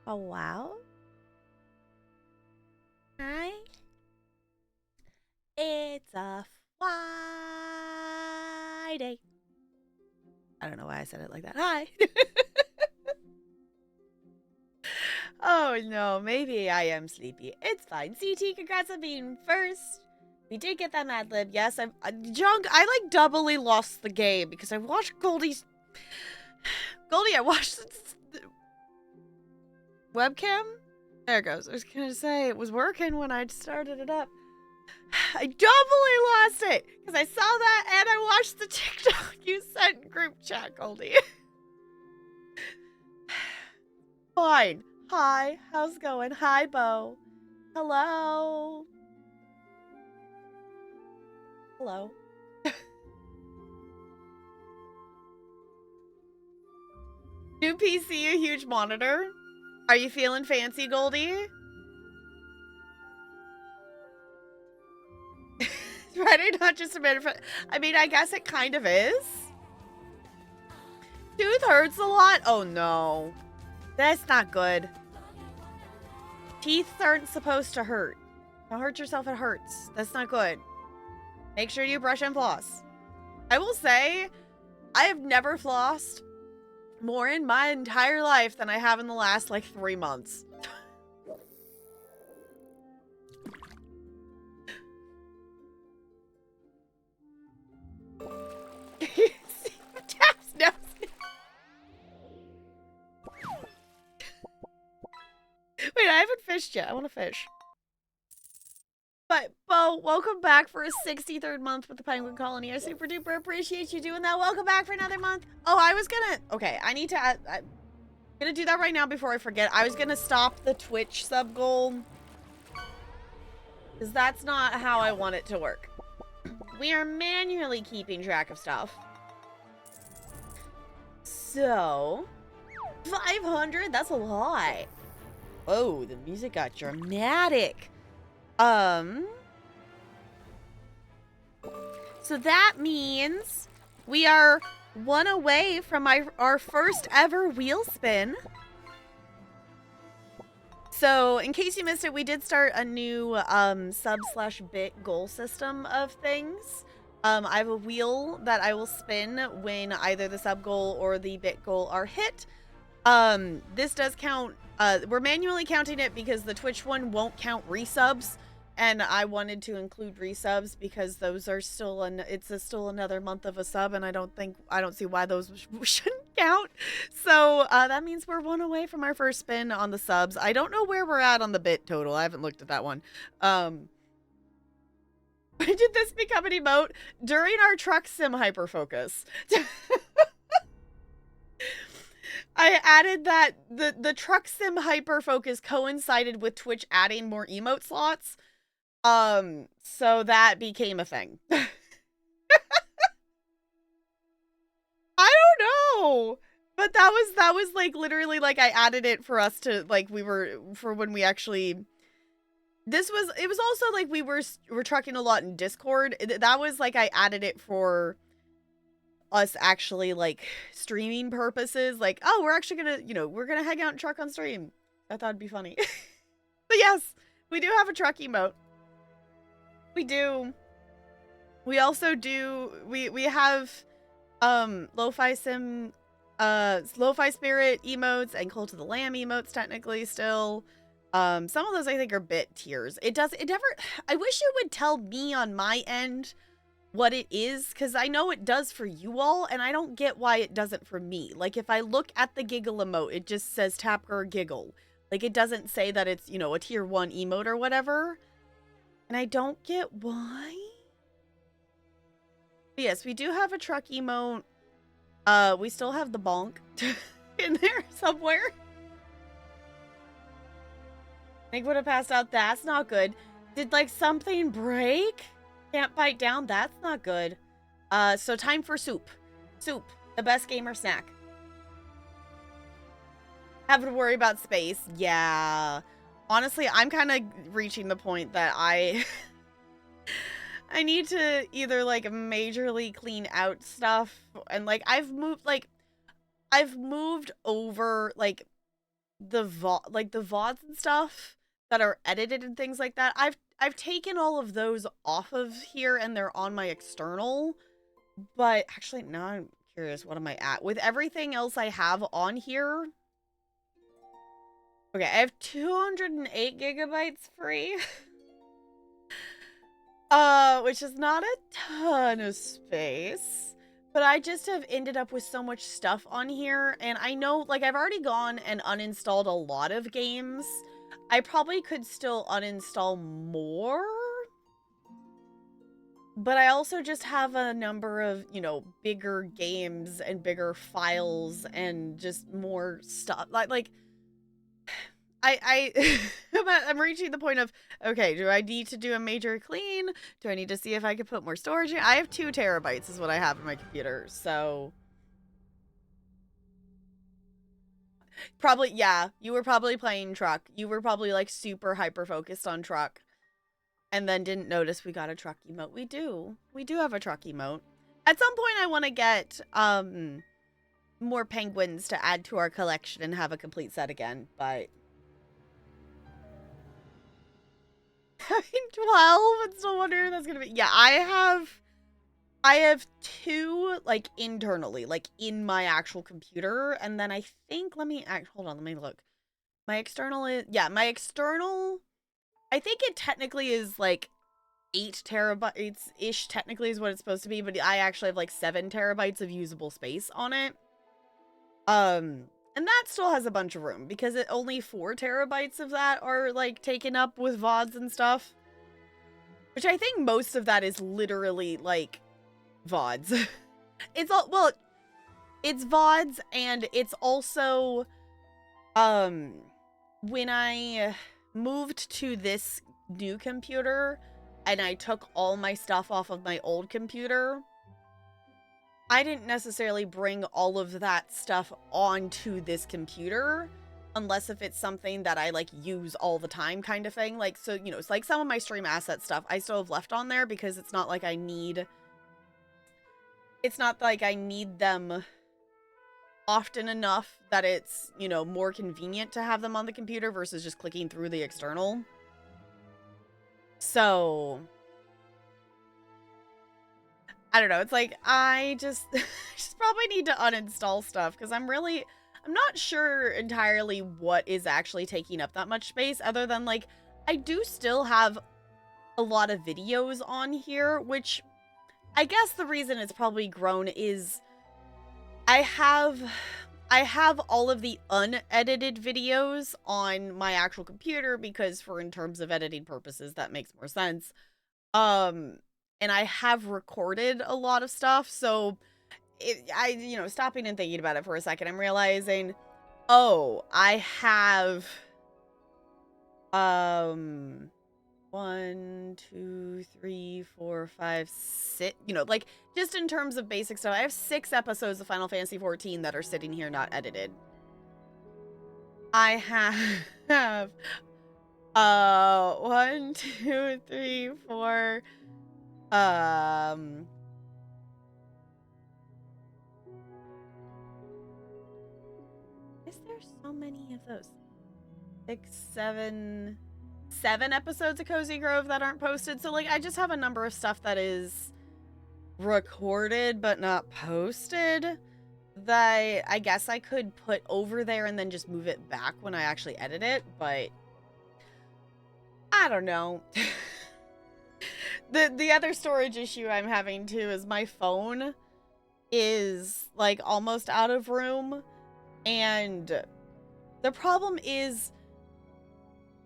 Oh, wow. Hi. It's a Friday. I don't know why I said it like that. Hi. Oh, no. Maybe I am sleepy. It's fine. CT, congrats on being first. We did get that Mad Lib. Yes, Junk, I like doubly lost the game because I watched Goldie's... Goldie, I watched the webcam. There it goes. I was gonna say it was working when I started it up. I doubly lost it because I saw that and I watched the TikTok you sent in group chat, Goldie. Fine. Hi, how's it going? Hi, Bo. Hello. Hello. New PC, a huge monitor. Are you feeling fancy, Goldie? Friday, not just a minute. I mean, I guess it kind of is. Tooth hurts a lot? Oh, no. That's not good. Teeth aren't supposed to hurt. Don't hurt yourself, it hurts. That's not good. Make sure you brush and floss. I will say, I have never flossed more in my entire life than I have in the last, like, 3 months. Taps nose. Wait, I haven't fished yet. I want to fish. But, Bo, welcome back for a 63rd month with the Penguin Colony. I super duper appreciate you doing that. Welcome back for another month. Oh, I was gonna... Okay, I need to... I'm gonna do that right now before I forget. I was gonna stop the Twitch sub goal. Because that's not how I want it to work. We are manually keeping track of stuff. So... 500? That's a lot. Whoa, the music got dramatic. So that means we are one away from our first ever wheel spin. So in case you missed it, we did start a new sub/bit goal system of things. I have a wheel that I will spin when either the sub goal or the bit goal are hit. This does count. We're manually counting it because the Twitch one won't count resubs, and I wanted to include resubs because those are still still another month of a sub, and I don't see why those shouldn't count. So that means we're one away from our first spin on the subs. I don't know where we're at on the bit total. I haven't looked at that one. When did this become an emote? During our truck sim hyperfocus. I added that the truck sim hyperfocus coincided with Twitch adding more emote slots. So that became a thing. I don't know. But that was like literally like I added it for us to like for when we actually it was also like we're trucking a lot in Discord. That was like I added it for us actually like streaming purposes. Like, oh, we're actually gonna, we're gonna hang out and truck on stream. I thought it'd be funny. But yes, we do have a truck emote. We do. We also do, we have Lo-Fi Sim, Lo-Fi Spirit emotes and Cult of the Lamb emotes technically still. Some of those I think are bit tiers. It never, I wish it would tell me on my end what it is, because I know it does for you all, and I don't get why it doesn't for me. Like, if I look at the giggle emote, it just says Tapper giggle. Like, it doesn't say that it's, a tier 1 emote or whatever. And I don't get why. But yes, we do have a truck emote. We still have the bonk in there somewhere. Nick would have passed out. That's not good. Did, like, something break? Can't bite down? That's not good. So time for soup. Soup. The best gamer snack. Having to worry about space. Yeah. Honestly, I'm kind of reaching the point that I need to either, like, majorly clean out stuff. And, like, I've moved over, like, the VODs and stuff that are edited and things like that. I've taken all of those off of here and they're on my external. But actually, now I'm curious, what am I at? With everything else I have on here. Okay, I have 208 gigabytes free. Which is not a ton of space. But I just have ended up with so much stuff on here. And I know, like, I've already gone and uninstalled a lot of games. I probably could still uninstall more. But I also just have a number of, bigger games and bigger files and just more stuff. Like I'm reaching the point of, okay, do I need to do a major clean? Do I need to see if I can put more storage in? I have 2 terabytes is what I have in my computer, so. Probably, yeah, you were probably playing truck. You were probably, like, super hyper-focused on truck. And then didn't notice we got a truck emote. We do. We do have a truck emote. At some point, I want to get, more penguins to add to our collection and have a complete set again, but. Having 12 and still wondering if that's gonna be. Yeah, I have 2, like, internally, like, in my actual computer, and then I think, hold on, let me look. My external is, yeah, my external, I think it technically is, like, 8 terabytes-ish, technically is what it's supposed to be, but I actually have, like, 7 terabytes of usable space on it. And that still has a bunch of room, because only 4 terabytes of that are, like, taken up with VODs and stuff. Which I think most of that is literally, like, VODs. It's VODs, and it's also, when I moved to this new computer, and I took all my stuff off of my old computer, I didn't necessarily bring all of that stuff onto this computer, unless if it's something that I, like, use all the time kind of thing. Like, so, it's like some of my stream asset stuff I still have left on there because it's not like I need them often enough that it's, more convenient to have them on the computer versus just clicking through the external. So, I don't know. It's like, I just probably need to uninstall stuff because I'm not sure entirely what is actually taking up that much space other than like, I do still have a lot of videos on here, which I guess the reason it's probably grown is I have all of the unedited videos on my actual computer because in terms of editing purposes, that makes more sense. And I have recorded a lot of stuff, so stopping and thinking about it for a second, I'm realizing, oh, I have, 1, 2, 3, 4, 5, 6, like, just in terms of basic stuff, I have 6 episodes of Final Fantasy XIV that are sitting here not edited. I have, 1, 2, 3, 4, is there so many of those? 6, 7 episodes of Cozy Grove that aren't posted. So, like, I just have a number of stuff that is recorded but not posted that I guess I could put over there and then just move it back when I actually edit it, but I don't know. The other storage issue I'm having too is my phone is like almost out of room, and the problem is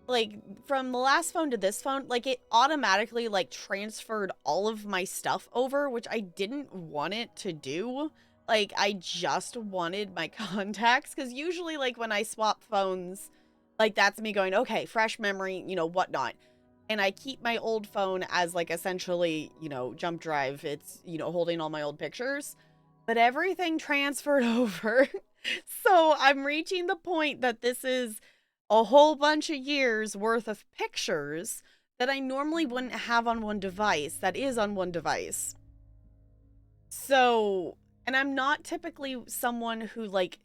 like from the last phone to this phone, like it automatically like transferred all of my stuff over, which I didn't want it to do. Like I just wanted my contacts, because usually like when I swap phones, like that's me going, okay, fresh memory, whatnot. And I keep my old phone as like essentially, jump drive. It's, holding all my old pictures, but everything transferred over. So I'm reaching the point that this is a whole bunch of years worth of pictures that I normally wouldn't have on one device that is on one device. So, and I'm not typically someone who like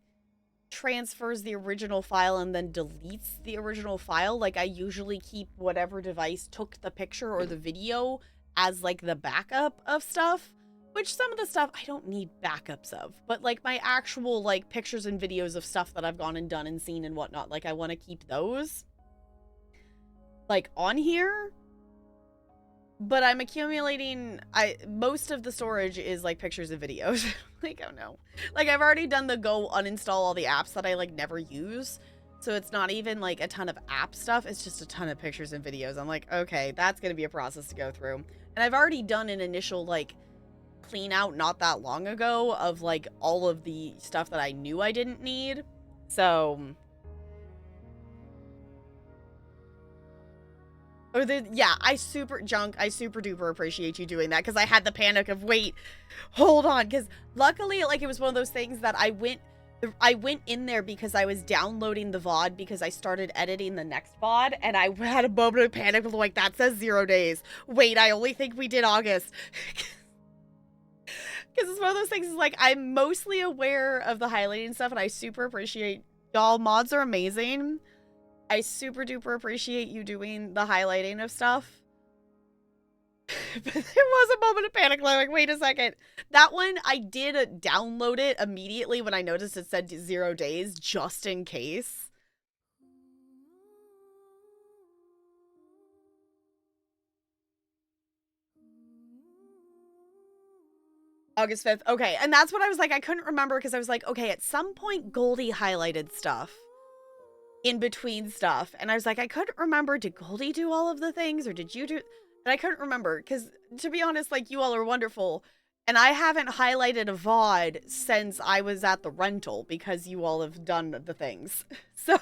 transfers the original file and then deletes the original file. Like I usually keep whatever device took the picture or the video as like the backup of stuff, which some of the stuff I don't need backups of, but like my actual like pictures and videos of stuff that I've gone and done and seen and whatnot, like I want to keep those like on here. But I'm accumulating, most of the storage is like pictures and videos. Like, oh no. Like I've already done the go uninstall all the apps that I like never use. So it's not even like a ton of app stuff. It's just a ton of pictures and videos. I'm like, okay, that's going to be a process to go through. And I've already done an initial like clean out not that long ago of like all of the stuff that I knew I didn't need. So I super duper appreciate you doing that, because I had the panic of, wait, hold on, because luckily like it was one of those things that I went in there because I was downloading the VOD because I started editing the next VOD, and I had a moment of panic of like, that says 0 days. Wait, I only think we did August. Because it's one of those things, like, I'm mostly aware of the highlighting stuff, and I super appreciate y'all. Mods are amazing. I super duper appreciate you doing the highlighting of stuff. But there was a moment of panic, like, wait a second. That one, I did download it immediately when I noticed it said 0 days, just in case. August 5th. Okay, and that's what I was like, I couldn't remember because I was like, okay, at some point Goldie highlighted stuff in between stuff, and I was like, I couldn't remember, did Goldie do all of the things or did you do? And I couldn't remember because, to be honest, like, you all are wonderful, and I haven't highlighted a VOD since I was at the rental because you all have done the things. So,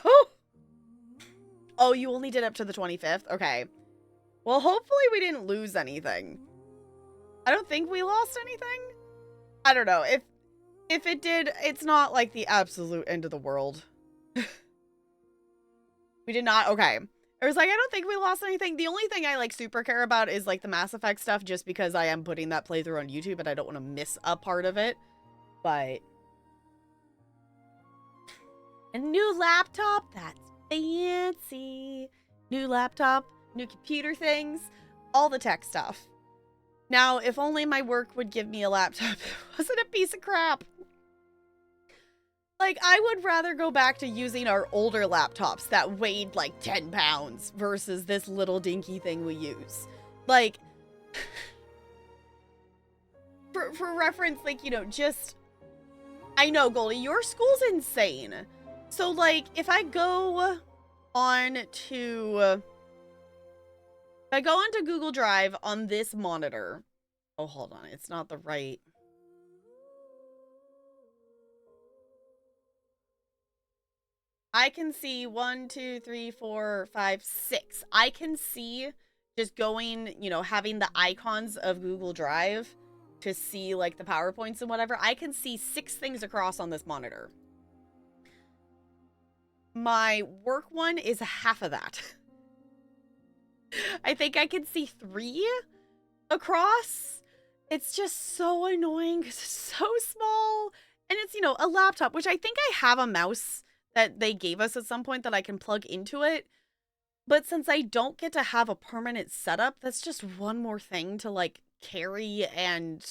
oh, you only did up to the 25th? Okay. Well, hopefully we didn't lose anything. I don't think we lost anything. I don't know. If it did, it's not like the absolute end of the world. We did not. Okay. It was like, I don't think we lost anything. The only thing I like super care about is like the Mass Effect stuff, just because I am putting that playthrough on YouTube and I don't want to miss a part of it. But a new laptop, that's fancy. New laptop, new computer things, all the tech stuff. Now, if only my work would give me a laptop. It wasn't a piece of crap. Like, I would rather go back to using our older laptops that weighed like 10 pounds versus this little dinky thing we use. Like, for reference, like, you know, just... I know, Goldie, your school's insane. So, like, if I go on to... If I go onto Google Drive on this monitor... Oh, hold on. It's not the right... I can see 1, 2, 3, 4, 5, 6. I can see just going, you know, having the icons of Google Drive to see, like, the PowerPoints and whatever. I can see 6 things across on this monitor. My work one is half of that. I think I can see 3 across. It's just so annoying because it's so small. And it's, you know, a laptop, which I think I have a mouse that they gave us at some point that I can plug into it. But since I don't get to have a permanent setup, that's just one more thing to, like, carry and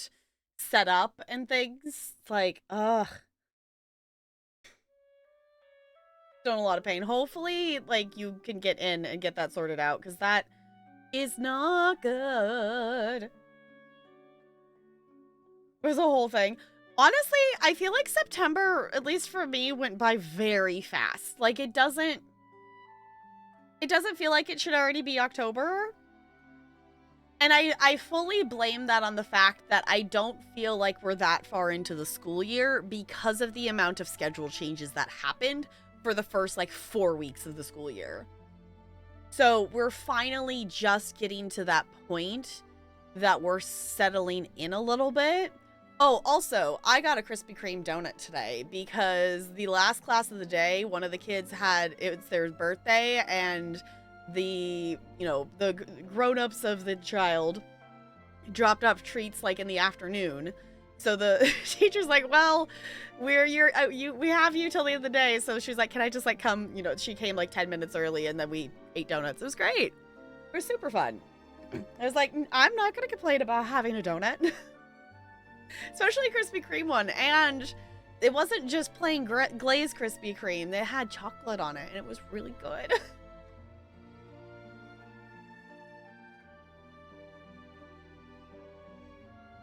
set up and things. It's like, ugh. Still in a lot of pain. Hopefully, like, you can get in and get that sorted out, because that is not good. There's a whole thing. Honestly, I feel like September, at least for me, went by very fast. Like, it doesn't feel like it should already be October. And I fully blame that on the fact that I don't feel like we're that far into the school year because of the amount of schedule changes that happened for the first, like, 4 weeks of the school year. So we're finally just getting to that point that we're settling in a little bit. Oh, also, I got a Krispy Kreme donut today because the last class of the day, one of the kids it's their birthday, and the, you know, the grown-ups of the child dropped off treats, like, in the afternoon. So the teacher's like, well, we have you till the end of the day. So she's like, can I just, like, come, you know, she came like 10 minutes early, and then we ate donuts. It was great. It was super fun. I was like, I'm not going to complain about having a donut. Especially Krispy Kreme one. And it wasn't just plain glazed Krispy Kreme. They had chocolate on it, and it was really good.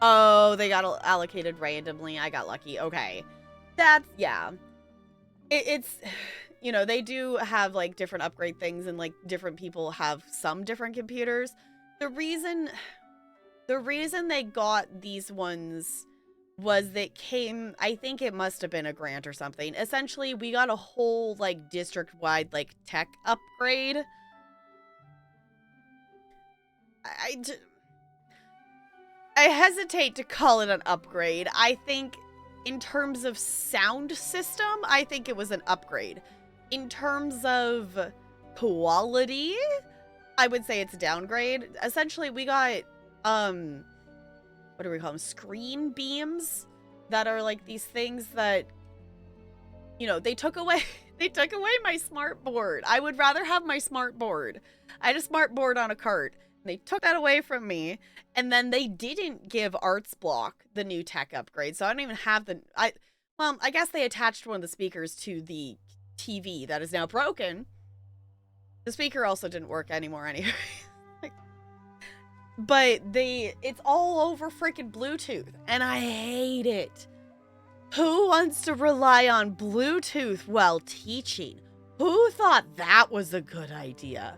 Oh, they got allocated randomly. I got lucky. Okay. That's, yeah. It's, you know, they do have, like, different upgrade things, and, like, different people have some different computers. The reason they got these ones was that I think it must have been a grant or something. Essentially, we got a whole, like, district-wide, like, tech upgrade. I hesitate to call it an upgrade. I think in terms of sound system, I think it was an upgrade. In terms of quality, I would say it's a downgrade. Essentially, we got, what do we call them? Screen beams that are like these things that, you know, they took away my smart board. I would rather have my smart board. I had a smart board on a cart. They took that away from me, and then they didn't give Arts Block the new tech upgrade, so I don't even have well, I guess they attached one of the speakers to the TV that is now broken. The speaker also didn't work anymore anyway. But it's all over freaking Bluetooth, and I hate it. Who wants to rely on Bluetooth while teaching? Who thought that was a good idea?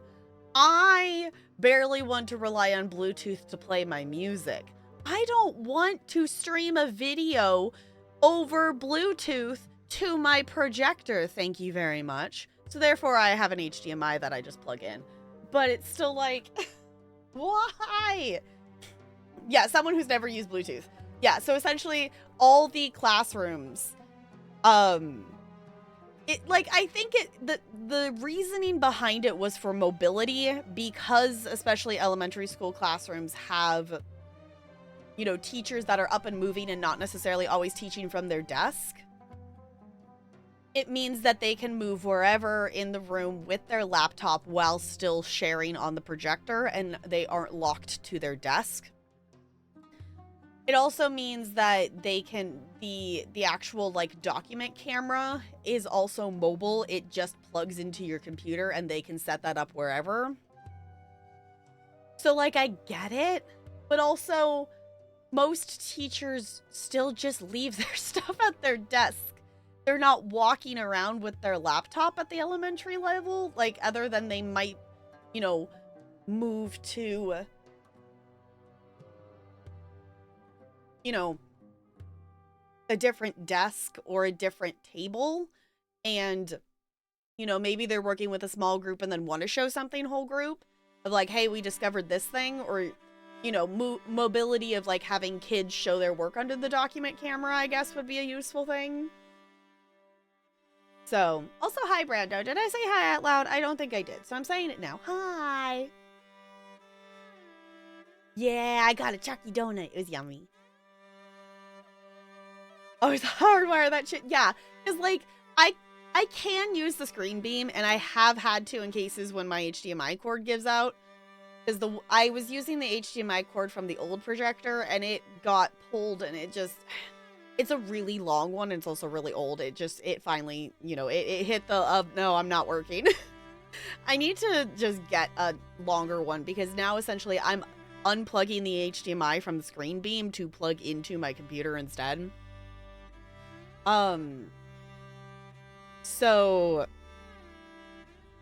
I barely want to rely on Bluetooth to play my music. I don't want to stream a video over Bluetooth to my projector, thank you very much. So therefore, I have an HDMI that I just plug in. But it's still like, why? Yeah, someone who's never used Bluetooth. Yeah, so essentially, all the classrooms, I think the reasoning behind it was for mobility, because especially elementary school classrooms have, you know, teachers that are up and moving and not necessarily always teaching from their desk. It means that they can move wherever in the room with their laptop while still sharing on the projector, and they aren't locked to their desk. It also means that they can the actual like document camera is also mobile. It just plugs into your computer and they can set that up wherever. So like I get it, but also most teachers still just leave their stuff at their desk. They're not walking around with their laptop at the elementary level, like other than they might, you know, move to, you know, a different desk or a different table. And, you know, maybe they're working with a small group and then want to show something whole group of like, hey, we discovered this thing, or, you know, mobility of like having kids show their work under the document camera, I guess would be a useful thing. So, also, hi, Brando. Did I say hi out loud? I don't think I did, so I'm saying it now. Hi. Yeah, I got a Chucky donut. It was yummy. Oh, it's hardwire that shit. Yeah, because like I can use the screen beam, and I have had to in cases when my HDMI cord gives out. Because I was using the HDMI cord from the old projector, and it got pulled, and it's a really long one, and it's also really old. It finally, you know, it hit the, no, I'm not working. I need to just get a longer one, because now essentially I'm unplugging the HDMI from the screen beam to plug into my computer instead. So,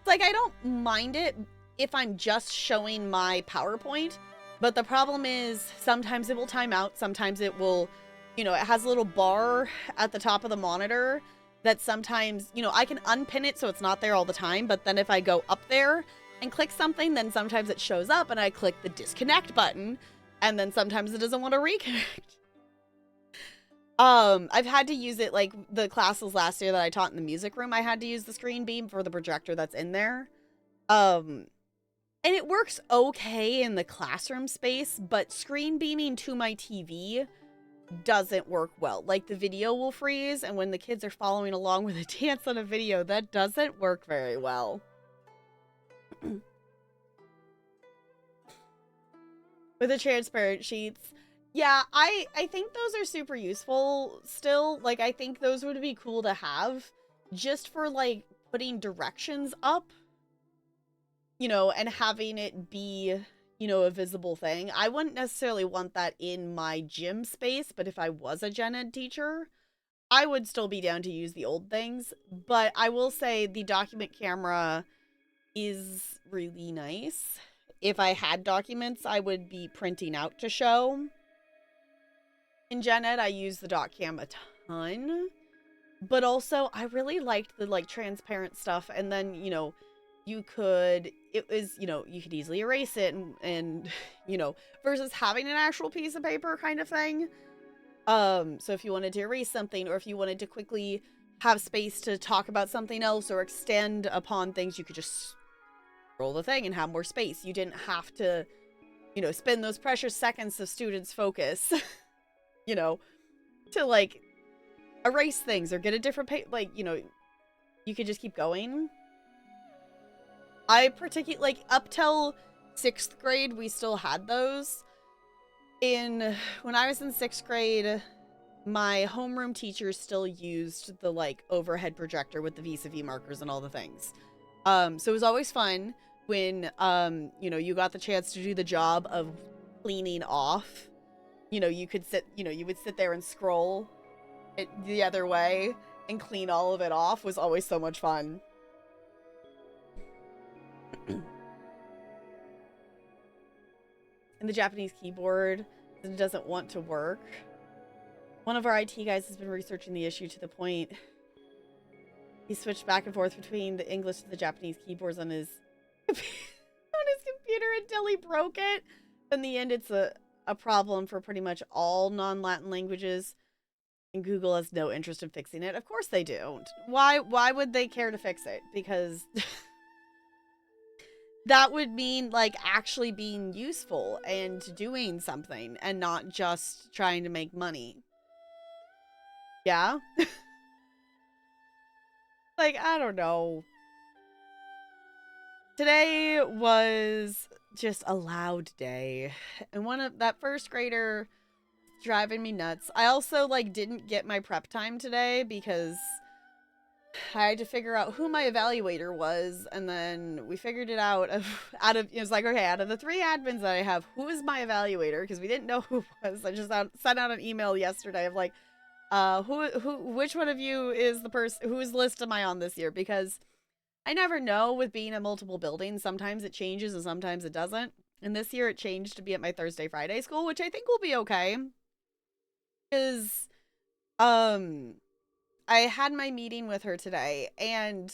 like, I don't mind it if I'm just showing my PowerPoint, but the problem is sometimes it will time out, sometimes it will, you know, it has a little bar at the top of the monitor that sometimes, you know, I can unpin it so it's not there all the time, but then if I go up there and click something, then sometimes it shows up and I click the disconnect button, and then sometimes it doesn't want to reconnect. I've had to use it, like, the classes last year that I taught in the music room, I had to use the screen beam for the projector that's in there. And it works okay in the classroom space, but screen beaming to my TV doesn't work well. Like, the video will freeze, and when the kids are following along with a dance on a video, that doesn't work very well. With the transparent sheets. Yeah, I think those are super useful still. Like, I think those would be cool to have just for, like, putting directions up, you know, and having it be, you know, a visible thing. I wouldn't necessarily want that in my gym space, but if I was a gen ed teacher, I would still be down to use the old things. But I will say the document camera is really nice. If I had documents, I would be printing out to show. In gen ed, I use the doc cam a ton, but also I really liked the like transparent stuff. And then, you know, you could, it was, you know, you could easily erase it and you know, versus having an actual piece of paper kind of thing. So if you wanted to erase something, or if you wanted to quickly have space to talk about something else or extend upon things, you could just roll the thing and have more space. You didn't have to, you know, spend those precious seconds of students' focus, you know, to like erase things or get a different like, you know, you could just keep going. I particularly, like, up till 6th grade, we still had those. When I was in 6th grade, my homeroom teachers still used the, like, overhead projector with the vis-a-vis markers and all the things. So it was always fun when, you know, you got the chance to do the job of cleaning off. You know, you could sit, you know, you would sit there and scroll it the other way and clean all of it off. Was always so much fun. And the Japanese keyboard doesn't want to work. One of our IT guys has been researching the issue to the point he switched back and forth between the English and the Japanese keyboards on his computer until he broke it. In the end, it's a problem for pretty much all non-Latin languages, and Google has no interest in fixing it. Of course they don't. Why would they care to fix it? Because that would mean, like, actually being useful and doing something and not just trying to make money. Yeah? Like, I don't know. Today was just a loud day. And one of that first grader driving me nuts. I also like didn't get my prep time today because I had to figure out who my evaluator was, and then we figured it out it was like, okay, out of the 3 admins that I have, who is my evaluator? Because we didn't know who it was. I just sent out an email yesterday of like, which one of you is the person, whose list am I on this year? Because I never know with being in multiple buildings. Sometimes it changes and sometimes it doesn't. And this year it changed to be at my Thursday, Friday school, which I think will be okay. Because, I had my meeting with her today, and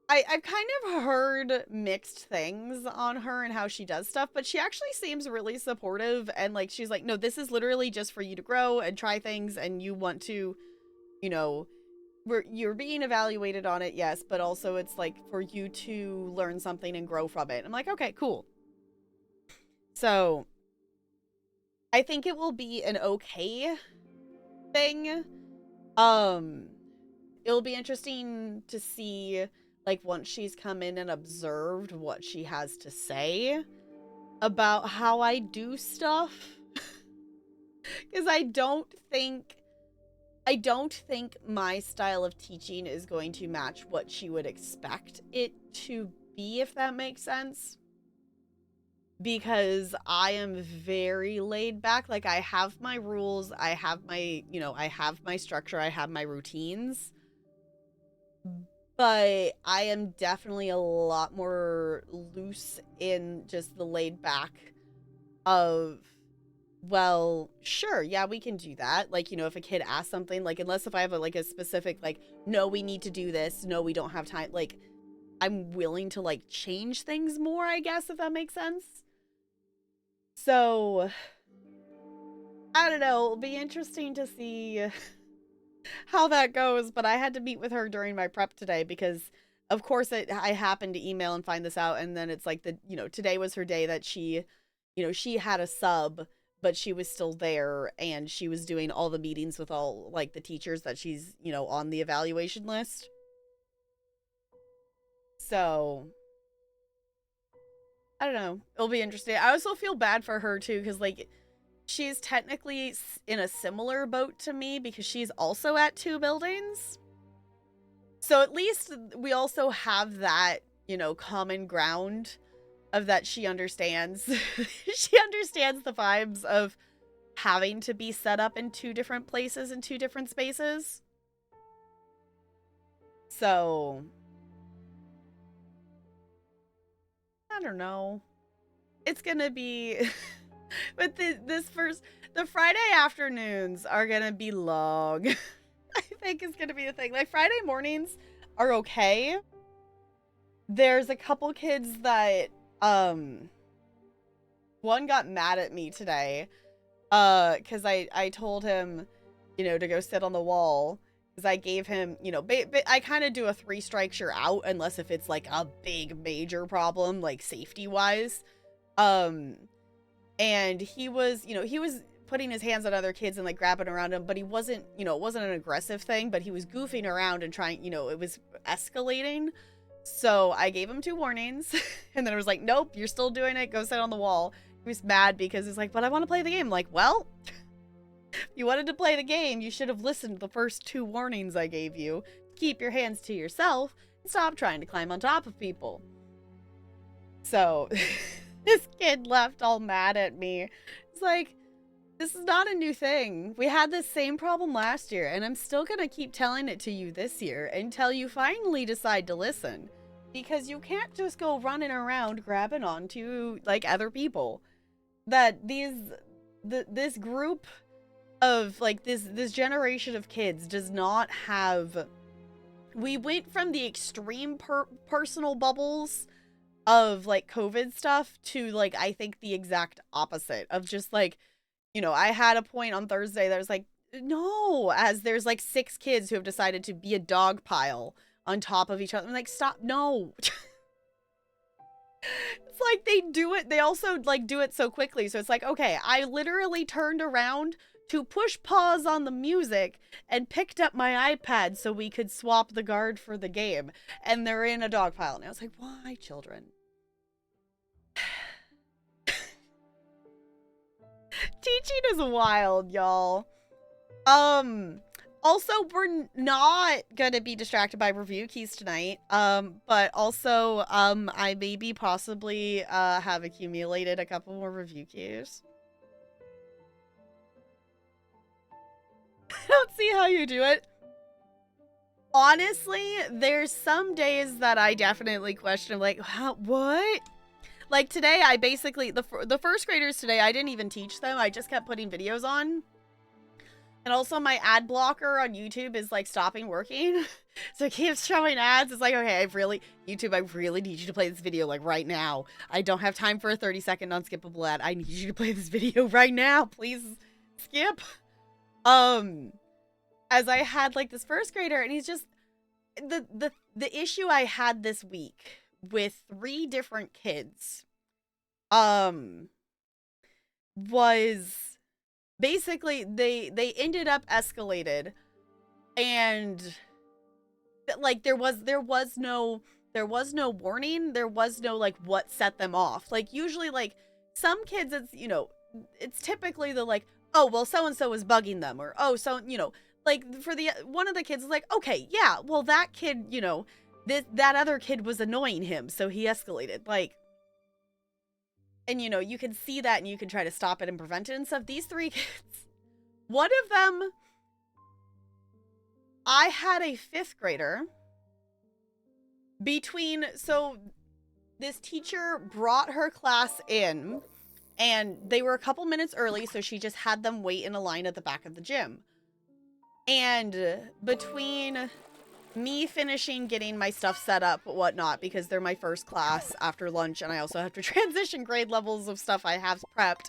I've kind of heard mixed things on her and how she does stuff, but she actually seems really supportive, and like she's like, no, this is literally just for you to grow and try things, and you want to, you know, you're being evaluated on it, yes, but also it's like for you to learn something and grow from it. I'm like, okay, cool. So I think it will be an okay thing. It'll be interesting to see, like, once she's come in and observed what she has to say about how I do stuff. Because I don't think my style of teaching is going to match what she would expect it to be, if that makes sense. Because I am very laid back. Like, I have my rules, I have my, I have my structure, I have my routines. But I am definitely a lot more loose in just the laid back of, well, sure, yeah, we can do that. Like, if a kid asks something, like, unless if I have a specific, like, no, we need to do this, no, we don't have time, like, I'm willing to, like, change things more, I guess, if that makes sense. So, I don't know, it'll be interesting to see how that goes, but I had to meet with her during my prep today because, of course, I happened to email and find this out, and then it's like today was her day that she had a sub, but she was still there, and she was doing all the meetings with all, like, the teachers that she's, on the evaluation list. So, I don't know. It'll be interesting. I also feel bad for her, too, because, like, she's technically in a similar boat to me because she's also at 2 buildings. So at least we also have that, common ground of that she understands. She understands the vibes of having to be set up in 2 different places in 2 different spaces. So, I don't know. It's gonna be... But the Friday afternoons are gonna be long. I think is gonna be the thing. Like, Friday mornings are okay. There's a couple kids that, one got mad at me today, because I told him, to go sit on the wall, because I gave him, I kind of do a 3 strikes you're out, unless if it's, like, a big major problem, like, safety-wise. And he was putting his hands on other kids and, like, grabbing around them, but he wasn't, it wasn't an aggressive thing, but he was goofing around and trying, it was escalating. So I gave him 2 warnings, and then I was like, nope, you're still doing it, go sit on the wall. He was mad because he's like, but I want to play the game. I'm like, well, if you wanted to play the game, you should have listened to the first 2 warnings I gave you. Keep your hands to yourself and stop trying to climb on top of people. So... This kid left all mad at me. It's like, this is not a new thing. We had this same problem last year, and I'm still gonna keep telling it to you this year until you finally decide to listen. Because you can't just go running around grabbing onto, like, other people. That this group of, like, this generation of kids does not have... We went from the extreme personal bubbles of, like, COVID stuff to, like, I think the exact opposite of just, like, I had a point on Thursday that was like, no, as there's, like, 6 kids who have decided to be a dog pile on top of each other. I'm like, stop, no. It's like they do it, they also, like, do it so quickly. So it's like, okay, I literally turned around to push pause on the music and picked up my iPad so we could swap the guard for the game. And they're in a dog pile. And I was like, why, children? Teaching is wild, y'all. Also, we're not gonna be distracted by review keys tonight. But also, I maybe possibly have accumulated a couple more review keys. I don't see how you do it. Honestly, there's some days that I definitely question, like, what? Like today, I basically, the first graders today, I didn't even teach them. I just kept putting videos on. And also my ad blocker on YouTube is like stopping working. So it keeps showing ads. It's like, okay, YouTube, I really need you to play this video like right now. I don't have time for a 30-second unskippable ad. I need you to play this video right now. Please skip. As I had like this first grader, and he's just, the issue I had this week with 3 different kids, was basically they ended up escalated, and like there was no warning. There was no like what set them off. Like usually like some kids, it's, you know, it's typically the like, oh well, so and so is bugging them, or oh, so, you know, like for the one of the kids is like, okay, yeah, well that kid, you know, that other kid was annoying him, so he escalated. Like, and you know, you can see that and you can try to stop it and prevent it and stuff. These 3 kids, one of them, I had a 5th grader so this teacher brought her class in and they were a couple minutes early, so she just had them wait in a line at the back of the gym. And between me finishing getting my stuff set up, whatnot, because they're my first class after lunch, and I also have to transition grade levels of stuff I have prepped.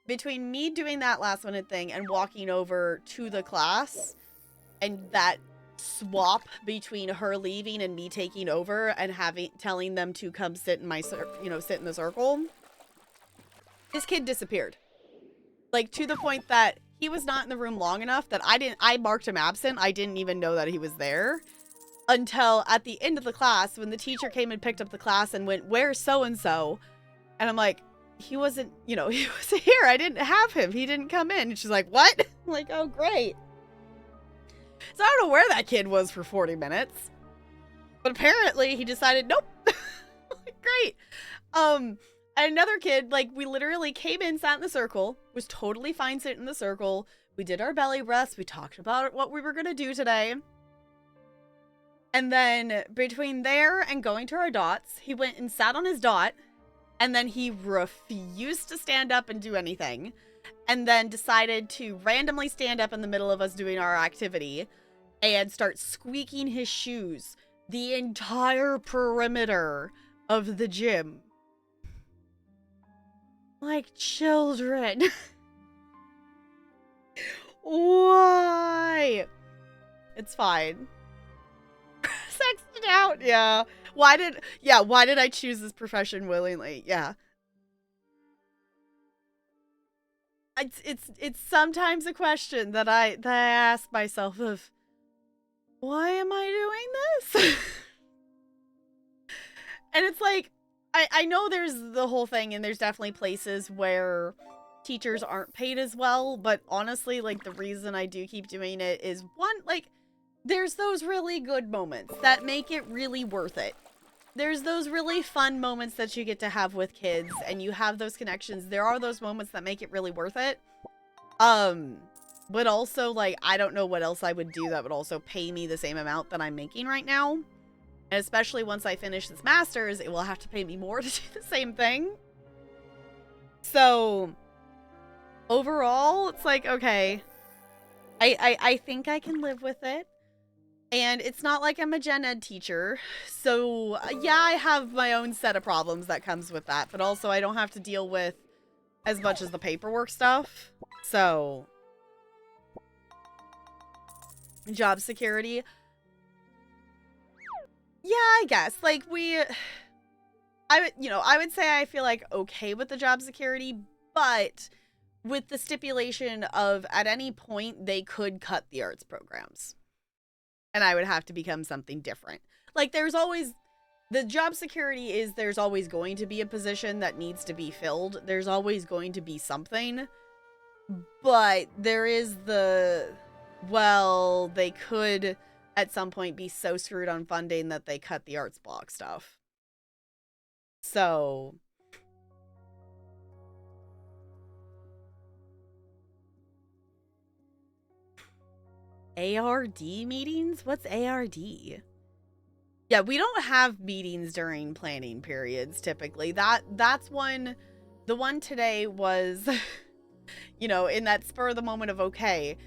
Between me doing that last minute thing and walking over to the class, and that swap between her leaving and me taking over and telling them to come sit in sit in the circle, this kid disappeared. Like, to the point that he was not in the room long enough that I marked him absent. I didn't even know that he was there until at the end of the class, when the teacher came and picked up the class and went, "Where's so-and-so?" And I'm like, he wasn't, you know, he was here. I didn't have him. He didn't come in. And she's like, what? I'm like, oh, great. So I don't know where that kid was for 40 minutes. But apparently he decided, nope. Great. Another kid, like, we literally came in, sat in the circle, was totally fine sitting in the circle. We did our belly breaths. We talked about what we were going to do today. And then between there and going to our dots, he went and sat on his dot. And then he refused to stand up and do anything. And then decided to randomly stand up in the middle of us doing our activity and start squeaking his shoes the entire perimeter of the gym. Like children. Why? It's fine. Sexted out, yeah. Why did I choose this profession willingly? Yeah. It's sometimes a question that I ask myself of, why am I doing this? And it's like, I know there's the whole thing, and there's definitely places where teachers aren't paid as well, but honestly, like, the reason I do keep doing it is, one, like, there's those really good moments that make it really worth it. There's those really fun moments that you get to have with kids, and you have those connections. There are those moments that make it really worth it. But also, like, I don't know what else I would do that would also pay me the same amount that I'm making right now. And especially once I finish this master's, it will have to pay me more to do the same thing. So, overall, it's like, okay, I think I can live with it. And it's not like I'm a gen ed teacher. So, yeah, I have my own set of problems that comes with that. But also, I don't have to deal with as much as the paperwork stuff. So, job security. Yeah, I guess. Like, I would say I feel like okay with the job security, but with the stipulation of at any point they could cut the arts programs. And I would have to become something different. Like, there's the job security is there's always going to be a position that needs to be filled. There's always going to be something. But there is well, they could at some point be so screwed on funding that they cut the arts block stuff. So ARD meetings? What's ARD? Yeah, we don't have meetings during planning periods typically. That's one. The one today was, you know, in that spur of the moment of okay.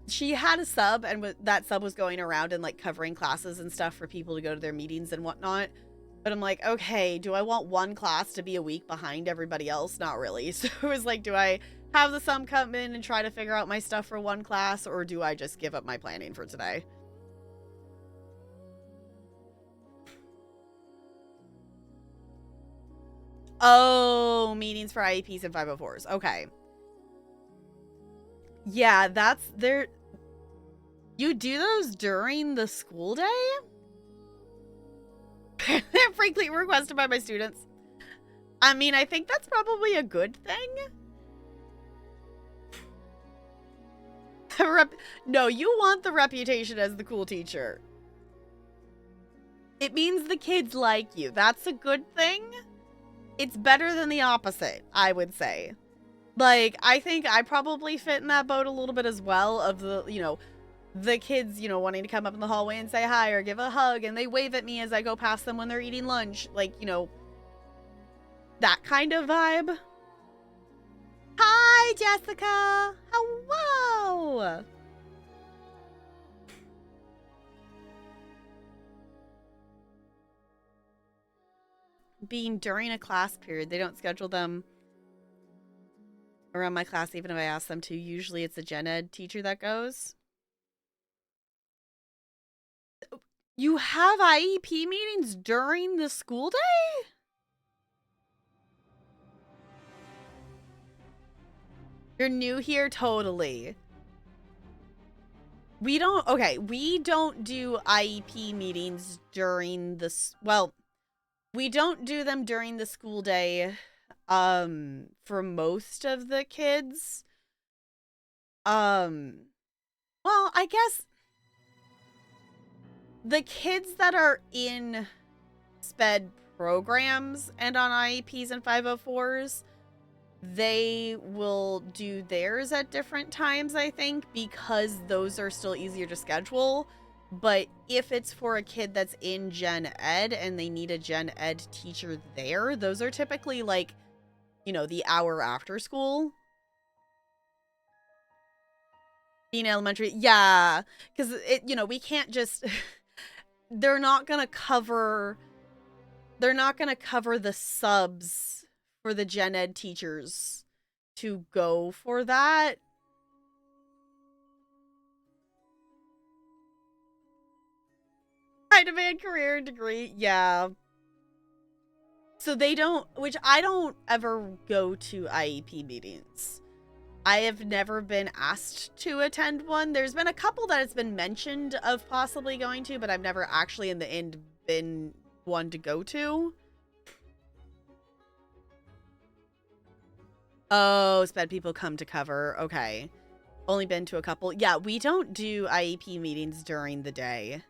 She had a sub, and that sub was going around and like covering classes and stuff for people to go to their meetings and whatnot. But I'm like, okay, do I want one class to be a week behind everybody else? Not really. So it was like, do I have the sub come in and try to figure out my stuff for one class, or do I just give up my planning for today? Oh, meetings for IEPs and 504s. Okay. Yeah, that's there. You do those during the school day? Frankly requested by my students. I mean, I think that's probably a good thing. No, you want the reputation as the cool teacher. It means the kids like you. That's a good thing. It's better than the opposite, I would say. Like, I think I probably fit in that boat a little bit as well of the, you know, the kids, you know, wanting to come up in the hallway and say hi or give a hug, and they wave at me as I go past them when they're eating lunch. Like, you know, that kind of vibe. Hi, Jessica. Hello. Being during a class period, they don't schedule them around my class even if I ask them to. Usually it's a gen ed teacher that goes. You have IEP meetings during the school day? You're new here? Totally. We don't do IEP meetings during this. Well, we don't do them during the school day for most of the kids. Well, I guess the kids that are in SPED programs and on IEPs and 504s, they will do theirs at different times, I think, because those are still easier to schedule. But if it's for a kid that's in gen ed and they need a gen ed teacher there, those are typically like, you know, the hour after school. Being elementary, yeah, because it, you know, we can't just they're not gonna cover the subs for the gen ed teachers to go for that. High demand career degree, yeah. So they don't, which I don't ever go to IEP meetings. I have never been asked to attend one. There's been a couple that it's been mentioned of possibly going to, but I've never actually in the end been one to go to. Oh, SPED people come to cover. Okay. Only been to a couple. Yeah, we don't do IEP meetings during the day.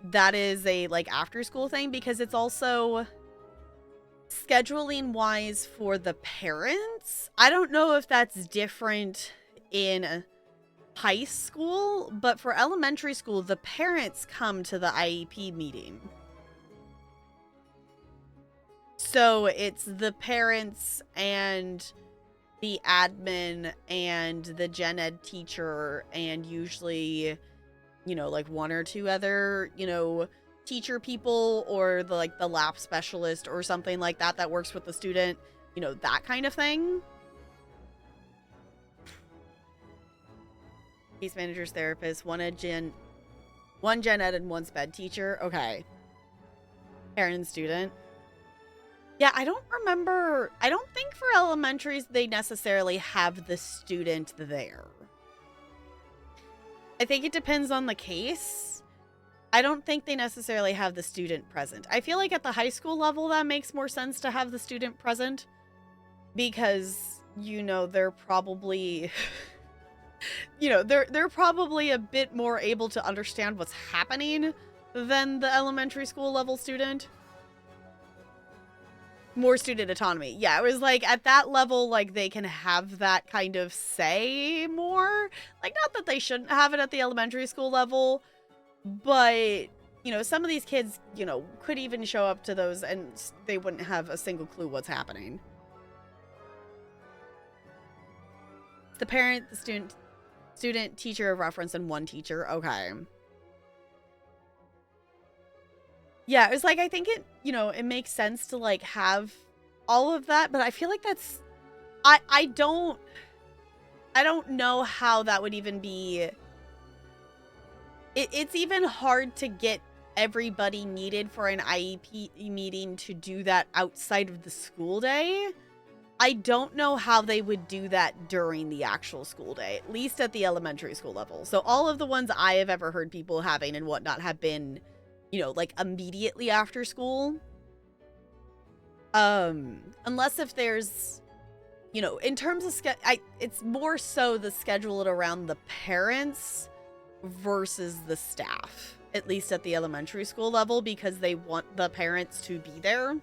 That is a like after school thing because it's also scheduling wise for the parents. I don't know if that's different in high school, but for elementary school, the parents come to the IEP meeting. So it's the parents and the admin and the gen ed teacher and usually, you know, like one or two other, you know, teacher people or the like the lab specialist or something like that that works with the student, you know, that kind of thing. Case managers, therapists, one gen ed and one SPED teacher. Okay. Parent and student. Yeah, I don't remember. I don't think for elementaries they necessarily have the student there. I think it depends on the case. I don't think they necessarily have the student present. I feel like at the high school level, that makes more sense to have the student present because, you know, they're probably, you know, they're probably a bit more able to understand what's happening than the elementary school level student. More student autonomy. Yeah, it was like at that level, like they can have that kind of say more. Like, not that they shouldn't have it at the elementary school level, but, you know, some of these kids, you know, could even show up to those and they wouldn't have a single clue what's happening. The parent, the student, teacher of reference, and one teacher. Okay. Yeah, it was like, I think it, you know, it makes sense to like have all of that, but I feel like that's, I don't know how that would even be. It's even hard to get everybody needed for an IEP meeting to do that outside of the school day. I don't know how they would do that during the actual school day, at least at the elementary school level. So all of the ones I have ever heard people having and whatnot have been, you know, like immediately after school. Unless if there's, you know, in terms of it's more so the schedule it around the parents versus the staff, at least at the elementary school level, because they want the parents to be there.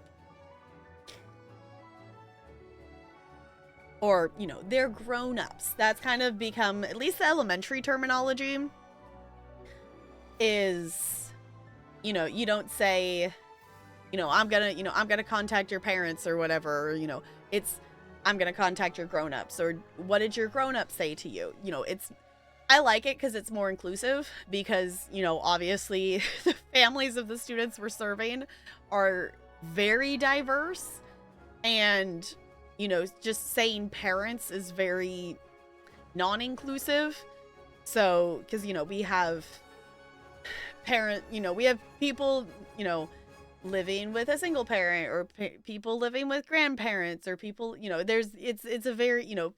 Or, you know, they're grown-ups. That's kind of become, at least the elementary terminology is, you know, you don't say, you know, I'm gonna contact your parents or whatever, or, you know, it's, I'm gonna contact your grown-ups, or what did your grown-up say to you? You know, it's, I like it because it's more inclusive because, you know, obviously the families of the students we're serving are very diverse, and, you know, just saying parents is very non-inclusive. So, because, you know, we have we have people, you know, living with a single parent, or people living with grandparents, or people, you know, it's a very, you know,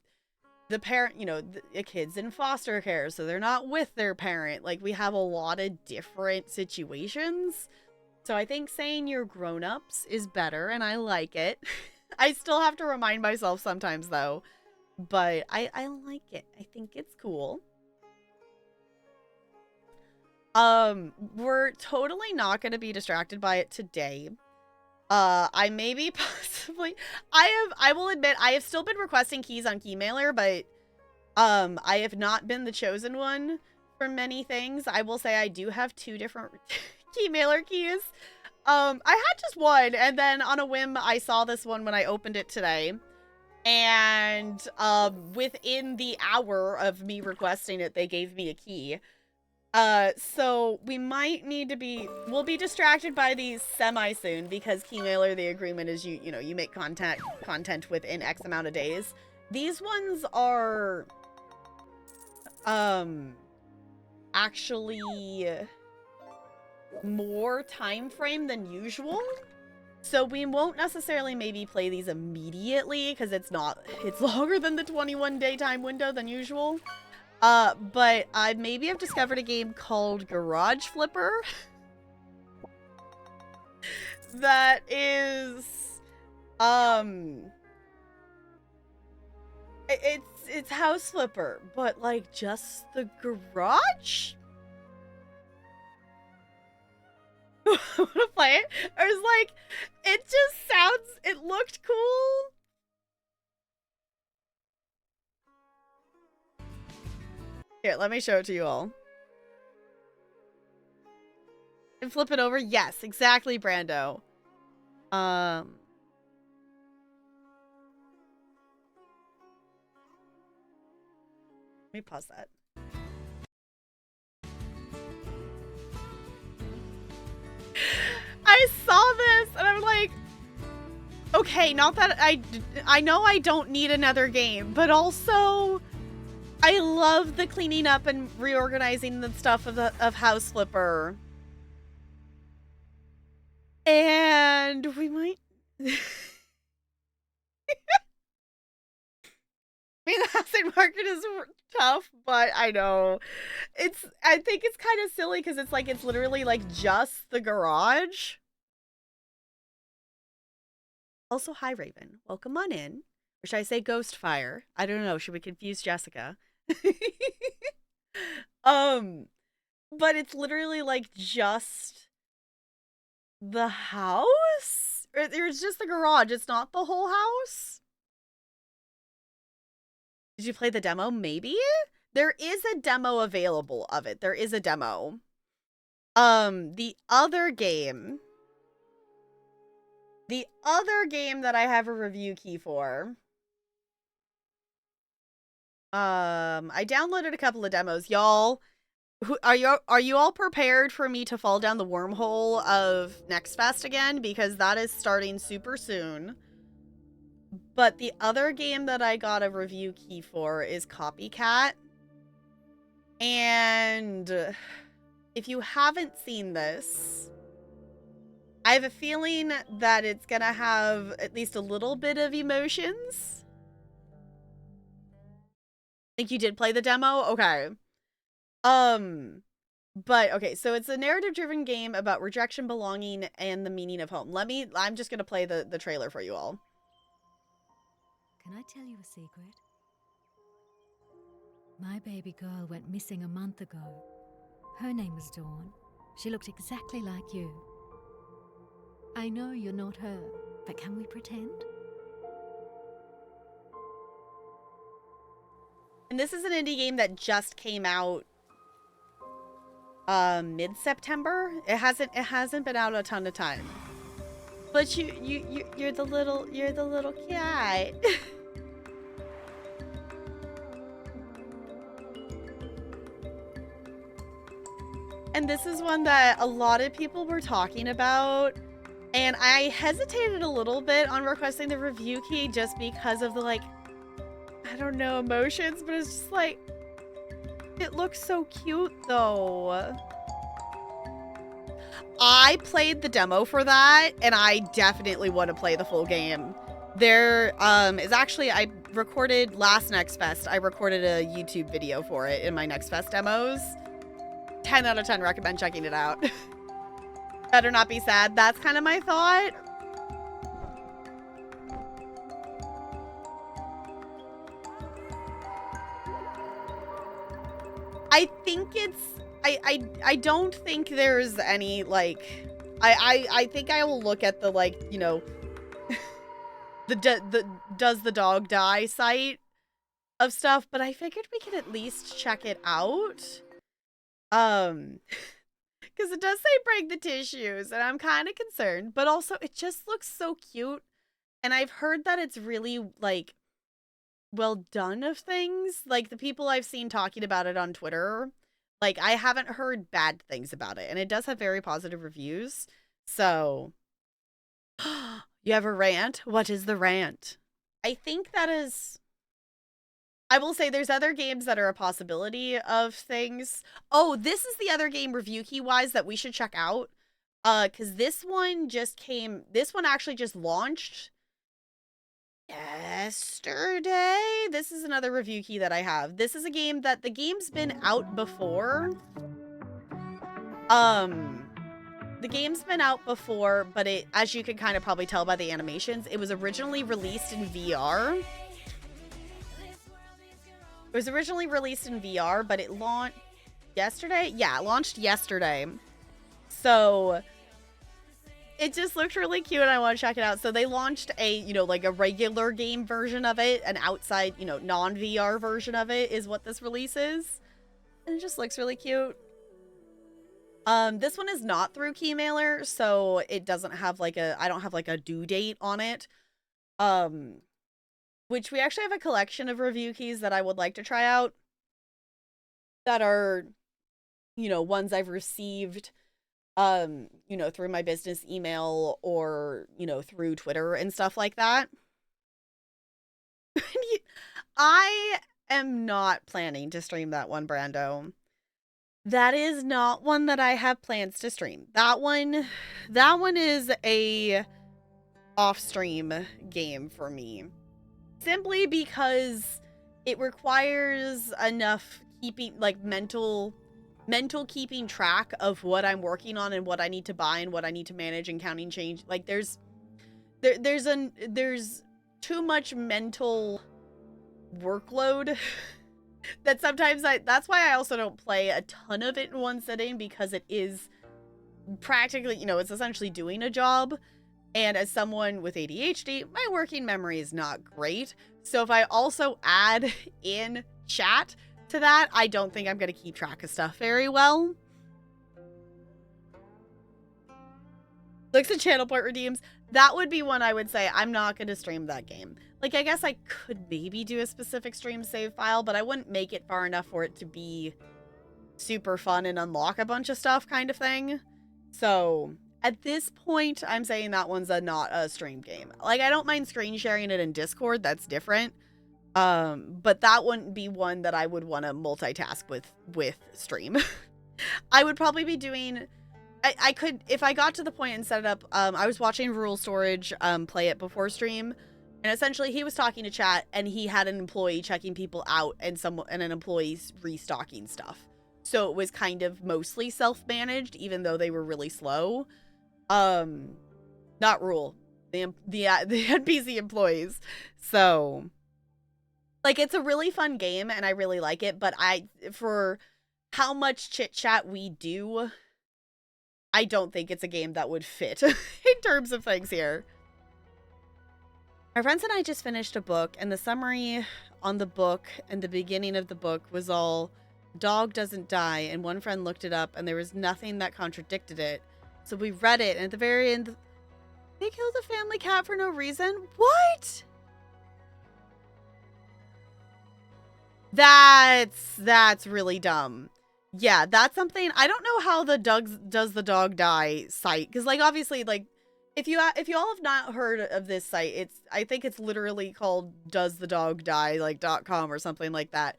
the parent, you know, the kids in foster care, so they're not with their parent. Like, we have a lot of different situations. So I think saying you're grown-ups is better, and I like it. I still have to remind myself sometimes, though. But I like it. I think it's cool. We're totally not going to be distracted by it today. I may be possibly... I will admit, I have still been requesting keys on Keymailer, but, I have not been the chosen one for many things. I will say I do have 2 different Keymailer keys. I had just one, and then on a whim, I saw this one when I opened it today. And, within the hour of me requesting it, they gave me a key. So we might need to be, we'll be distracted by these semi-soon, because Keymailer, the agreement is you know, you make content within X amount of days. These ones are, actually more time frame than usual. So we won't necessarily maybe play these immediately, because it's longer than the 21-day time window than usual. But I maybe have discovered a game called Garage Flipper that is, it's House Flipper, but like just the garage? I want to play it. I was like, it just sounds, it looked cool. Here, let me show it to you all. And flip it over? Yes, exactly, Brando. Let me pause that. I saw this and I'm like, okay, not that I know I don't need another game, but also I love the cleaning up and reorganizing the stuff of House Flipper. And we might mean, the housing market is tough, but I know. I think it's kind of silly because it's like, it's literally like just the garage. Also, hi, Raven. Welcome on in. Or should I say Ghostfire? I don't know. Should we confuse Jessica? But it's literally like just the house? Or it's just the garage. It's not the whole house? Did you play the demo? Maybe? There is a demo available of it. There is a demo. The other game that I have a review key for. I downloaded a couple of demos. Y'all, are you all prepared for me to fall down the wormhole of Next Fest again? Because that is starting super soon. But the other game that I got a review key for is Copycat. And if you haven't seen this, I have a feeling that it's gonna have at least a little bit of emotions. Think you did play the demo? Okay. But okay, so it's a narrative-driven game about rejection, belonging, and the meaning of home. I'm just gonna play the trailer for you all. Can I tell you a secret? My baby girl went missing a month ago. Her name was Dawn. She looked exactly like you. I know you're not her, but can we pretend? And this is an indie game that just came out mid-September. It hasn't been out a ton of time. But you're the little cat. And this is one that a lot of people were talking about. And I hesitated a little bit on requesting the review key just because of the, like, I don't know, emotions, but it's just like, it looks so cute though. I played the demo for that, and I definitely want to play the full game. There is actually, I recorded last Next Fest, I recorded a YouTube video for it in my Next Fest demos. 10 out of 10 recommend checking it out. Better not be sad. That's kind of my thought. I think it's, I don't think there's any, like, I think I will look at the, like, you know, the does the dog die site of stuff, but I figured we could at least check it out. Because it does say break the tissues, and I'm kind of concerned, but also it just looks so cute. And I've heard that it's really, like, well done of things. Like, the people I've seen talking about it on Twitter, like, I haven't heard bad things about it, and it does have very positive reviews. So, you have a rant? What is the rant? I think that is... I will say there's other games that are a possibility of things. Oh, this is the other game review key-wise that we should check out. Because this one actually just launched yesterday. This is another review key that I have. This is a game that the game's been out before. The game's been out before, but it, as you can kind of probably tell by the animations, it was originally released in VR. It was originally released in VR, but it launched yesterday? Yeah, it launched yesterday. So it just looked really cute and I want to check it out. So they launched a, you know, like a regular game version of it, an outside, you know, non-VR version of it is what this release is. And it just looks really cute. This one is not through Keymailer, so it doesn't have like I don't have like a due date on it. Which we actually have a collection of review keys that I would like to try out that are, you know, ones I've received, you know, through my business email or, you know, through Twitter and stuff like that. I am not planning to stream that one, Brando. That is not one that I have plans to stream. That one is a off-stream game for me. Simply because it requires enough keeping, like, mental keeping track of what I'm working on and what I need to buy and what I need to manage and counting change. Like, there's too much mental workload that sometimes that's why I also don't play a ton of it in one sitting, because it is practically, you know, it's essentially doing a job. And as someone with ADHD, my working memory is not great. So if I also add in chat to that, I don't think I'm going to keep track of stuff very well. Looks at channel point redeems. That would be one I would say I'm not going to stream that game. Like, I guess I could maybe do a specific stream save file, but I wouldn't make it far enough for it to be super fun and unlock a bunch of stuff kind of thing. So at this point, I'm saying that one's not a stream game. Like, I don't mind screen sharing it in Discord. That's different. But that wouldn't be one that I would want to multitask with stream. I would probably be doing... I could, if I got to the point and set it up, I was watching Rural Storage play it before stream, and essentially he was talking to chat, and he had an employee checking people out and an employee restocking stuff. So it was kind of mostly self-managed, even though they were really slow. Not Rule, the NPC employees. So, like, it's a really fun game, and I really like it, but for how much chit-chat we do, I don't think it's a game that would fit in terms of things here. My friends and I just finished a book, and the summary on the book and the beginning of the book was all, dog doesn't die, and one friend looked it up, and there was nothing that contradicted it. So we read it, and at the very end, they killed a family cat for no reason? What? That's really dumb. Yeah, that's something, I don't know how the does the dog die site, because, like, obviously, like, if you all have not heard of this site, I think it's literally called doesthedogdie, like, .com or something like that.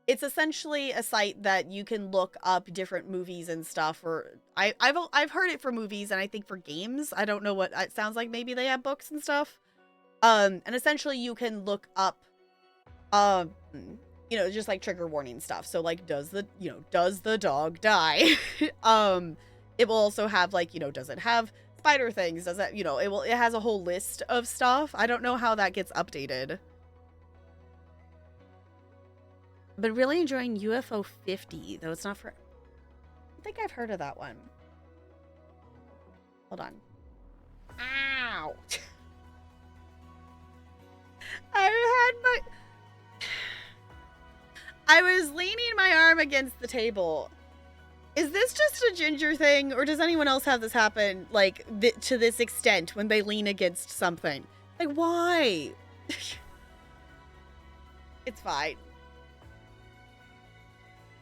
It's essentially a site that you can look up different movies and stuff, or I've heard it for movies, and I think for games. I don't know what it sounds like. Maybe they have books and stuff. And essentially you can look up you know, just like trigger warning stuff. So, like, does the dog die? It will also have, like, you know, does it have spider things? Does it, you know, it has a whole list of stuff. I don't know how that gets updated. But really enjoying UFO 50, though it's not for... I think I've heard of that one. Hold on. Ow! I was leaning my arm against the table. Is this just a Ginger thing, or does anyone else have this happen, like, to this extent when they lean against something? Like, why? It's fine.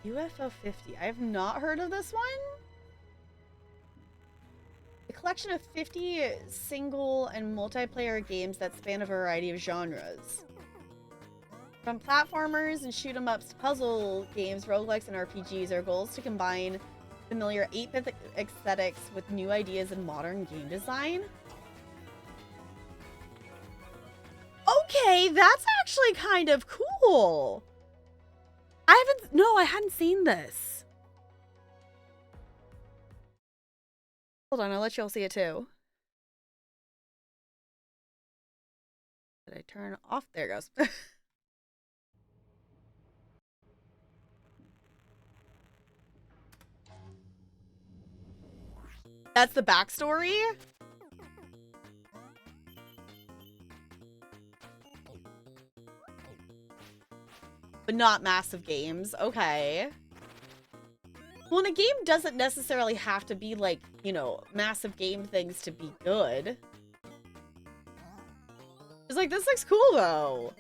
UFO 50. I have not heard of this one. A collection of 50 single and multiplayer games that span a variety of genres. From platformers and shoot-'em-ups to puzzle games, roguelikes, and RPGs, our goal is to combine familiar 8-bit aesthetics with new ideas in modern game design. Okay, that's actually kind of cool. I hadn't seen this. Hold on, I'll let you all see it too. Did I turn off? There it goes. That's the backstory? But not massive games. Okay. Well, and a game doesn't necessarily have to be, like, you know, massive game things to be good. It's like, this looks cool, though.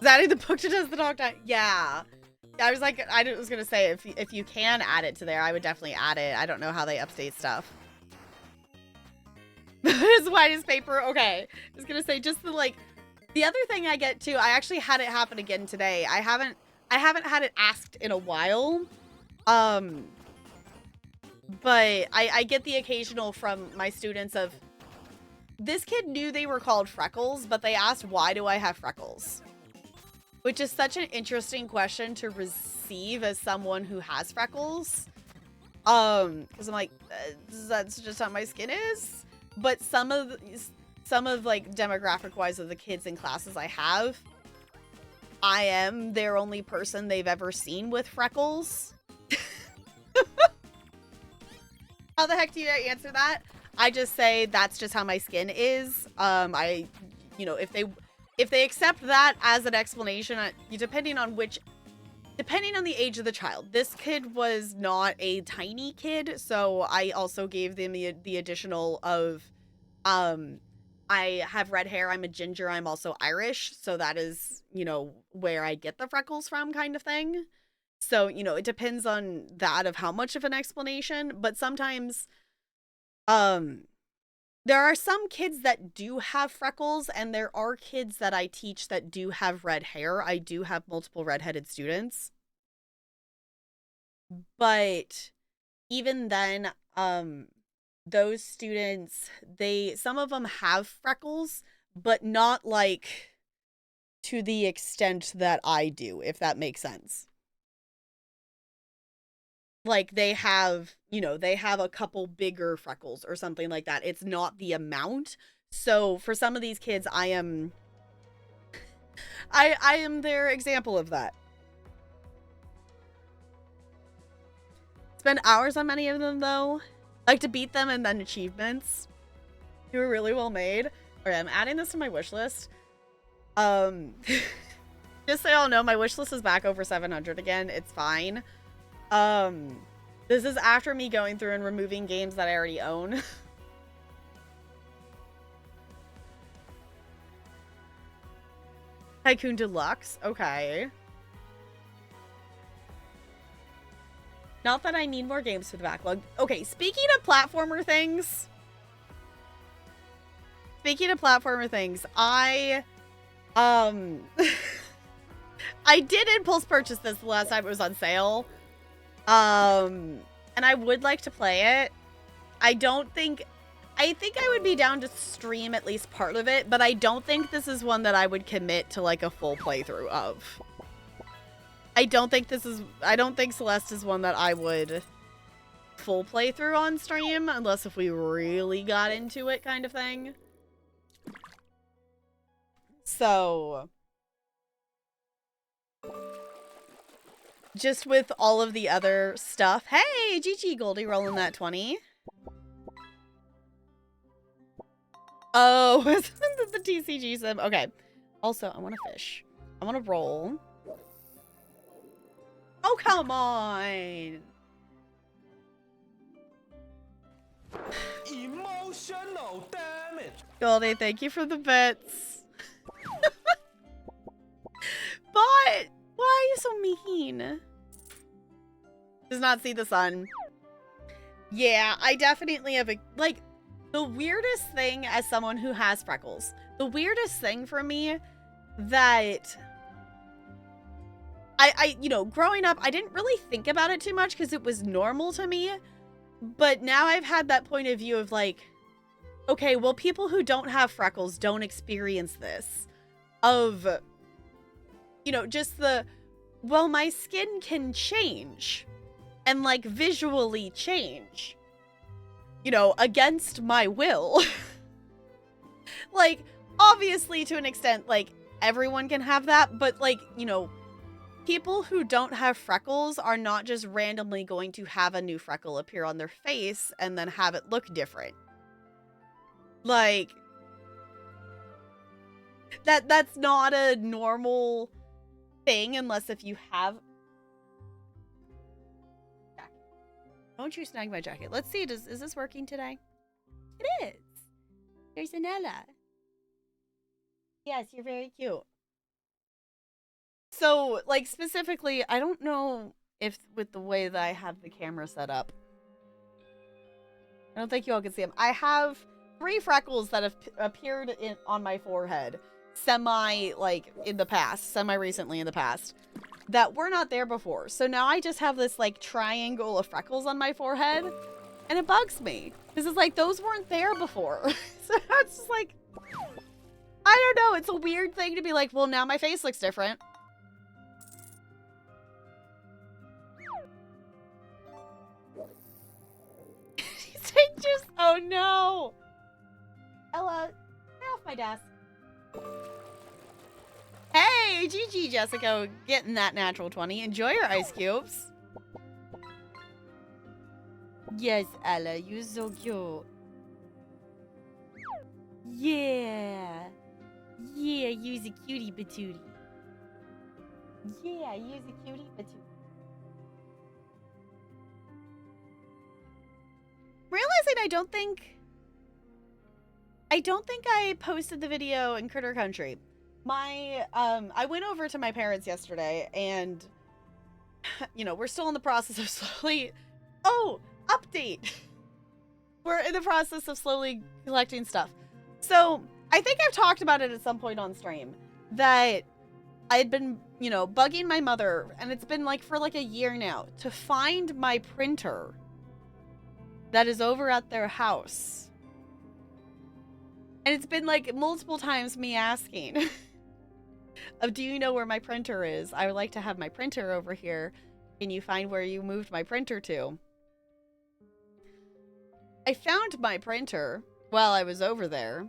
Is adding the book to Does the Dog Die? Yeah. I was like, I was gonna say, if you can add it to there, I would definitely add it. I don't know how they update stuff. As white as paper. Okay. I was gonna say, just the, like, the other thing I get too, I actually had it happen again today. I haven't had it asked in a while. But I get the occasional from my students of, this kid knew they were called freckles, but they asked, why do I have freckles? Which is such an interesting question to receive as someone who has freckles. Because I'm like, that's just how my skin is. But some of like demographic wise of the kids in classes I have, I am their only person they've ever seen with freckles. How the heck do you answer that? I just say that's just how my skin is. You know, if they accept that as an explanation, depending on the age of the child. This kid was not a tiny kid, so I also gave them the additional of, I have red hair, I'm a ginger, I'm also Irish, so that is, you know, where I get the freckles from kind of thing. So, you know, it depends on that of how much of an explanation, but sometimes, there are some kids that do have freckles, and there are kids that I teach that do have red hair. I do have multiple redheaded students. But even then, those students, some of them have freckles, but not like to the extent that I do, if that makes sense. Like they have, you know, they have a couple bigger freckles or something like that. It's not the amount. So for some of these kids, I am their example of that. Spend hours on many of them though. Like to beat them and then achievements. They were really well made. Alright, I'm adding this to my wish list. Just so y'all know, my wish list is back over 700 again. It's fine. This is after me going through and removing games that I already own. Tycoon Deluxe, okay. Not that I need more games for the backlog. Okay, speaking of platformer things. I did impulse purchase this the last time it was on sale. And I would like to play it. I think I would be down to stream at least part of it, but I don't think this is one that I would commit to like a full playthrough of. I don't think Celeste is one that I would full playthrough on stream, unless if we really got into it kind of thing. So just with all of the other stuff. Hey, GG Goldie rolling that 20. Oh, the TCG sim. Okay. Also, I want to fish. I want to roll. Oh, come on. Emotional damage. Goldie, thank you for the bits. But why are you so mean? Does not see the sun. Yeah, I definitely have the weirdest thing as someone who has freckles. The weirdest thing for me that I you know, growing up, I didn't really think about it too much because it was normal to me. But now I've had that point of view of like, okay, well, people who don't have freckles don't experience this. Of, you know, just well, my skin can change. And, like, visually change. You know, against my will. Like, obviously, to an extent, like, everyone can have that. But, like, you know, people who don't have freckles are not just randomly going to have a new freckle appear on their face and then have it look different. Like, that's not a normal thing unless if you have... Don't you snag my jacket. Let's see, is this working today? It is. There's Anella. Yes, you're very cute. So, like, specifically, I don't know if with the way that I have the camera set up. I don't think you all can see them. I have 3 freckles that have appeared on my forehead. Semi-recently in the past. That were not there before. So now I just have this, like, triangle of freckles on my forehead. And it bugs me. Because it's like, those weren't there before. So it's just like, I don't know. It's a weird thing to be like, well, now my face looks different. Just, oh no. Ella, get off my desk. Hey, GG, Jessica, getting that natural 20. Enjoy your ice cubes. Yes, Ella, you're so cute. Yeah. Yeah, use a cutie patootie. Yeah, use a cutie patootie. Realizing I don't think I posted the video in Critter Country. I went over to my parents yesterday and, you know, we're still in the process of slowly, update. We're in the process of slowly collecting stuff. So I think I've talked about it at some point on stream that I'd been, you know, bugging my mother, and it's been like for like a year now, to find my printer that is over at their house. And it's been like multiple times me asking of, do you know where my printer is? I would like to have my printer over here. Can you find where you moved my printer to? I found my printer while I was over there.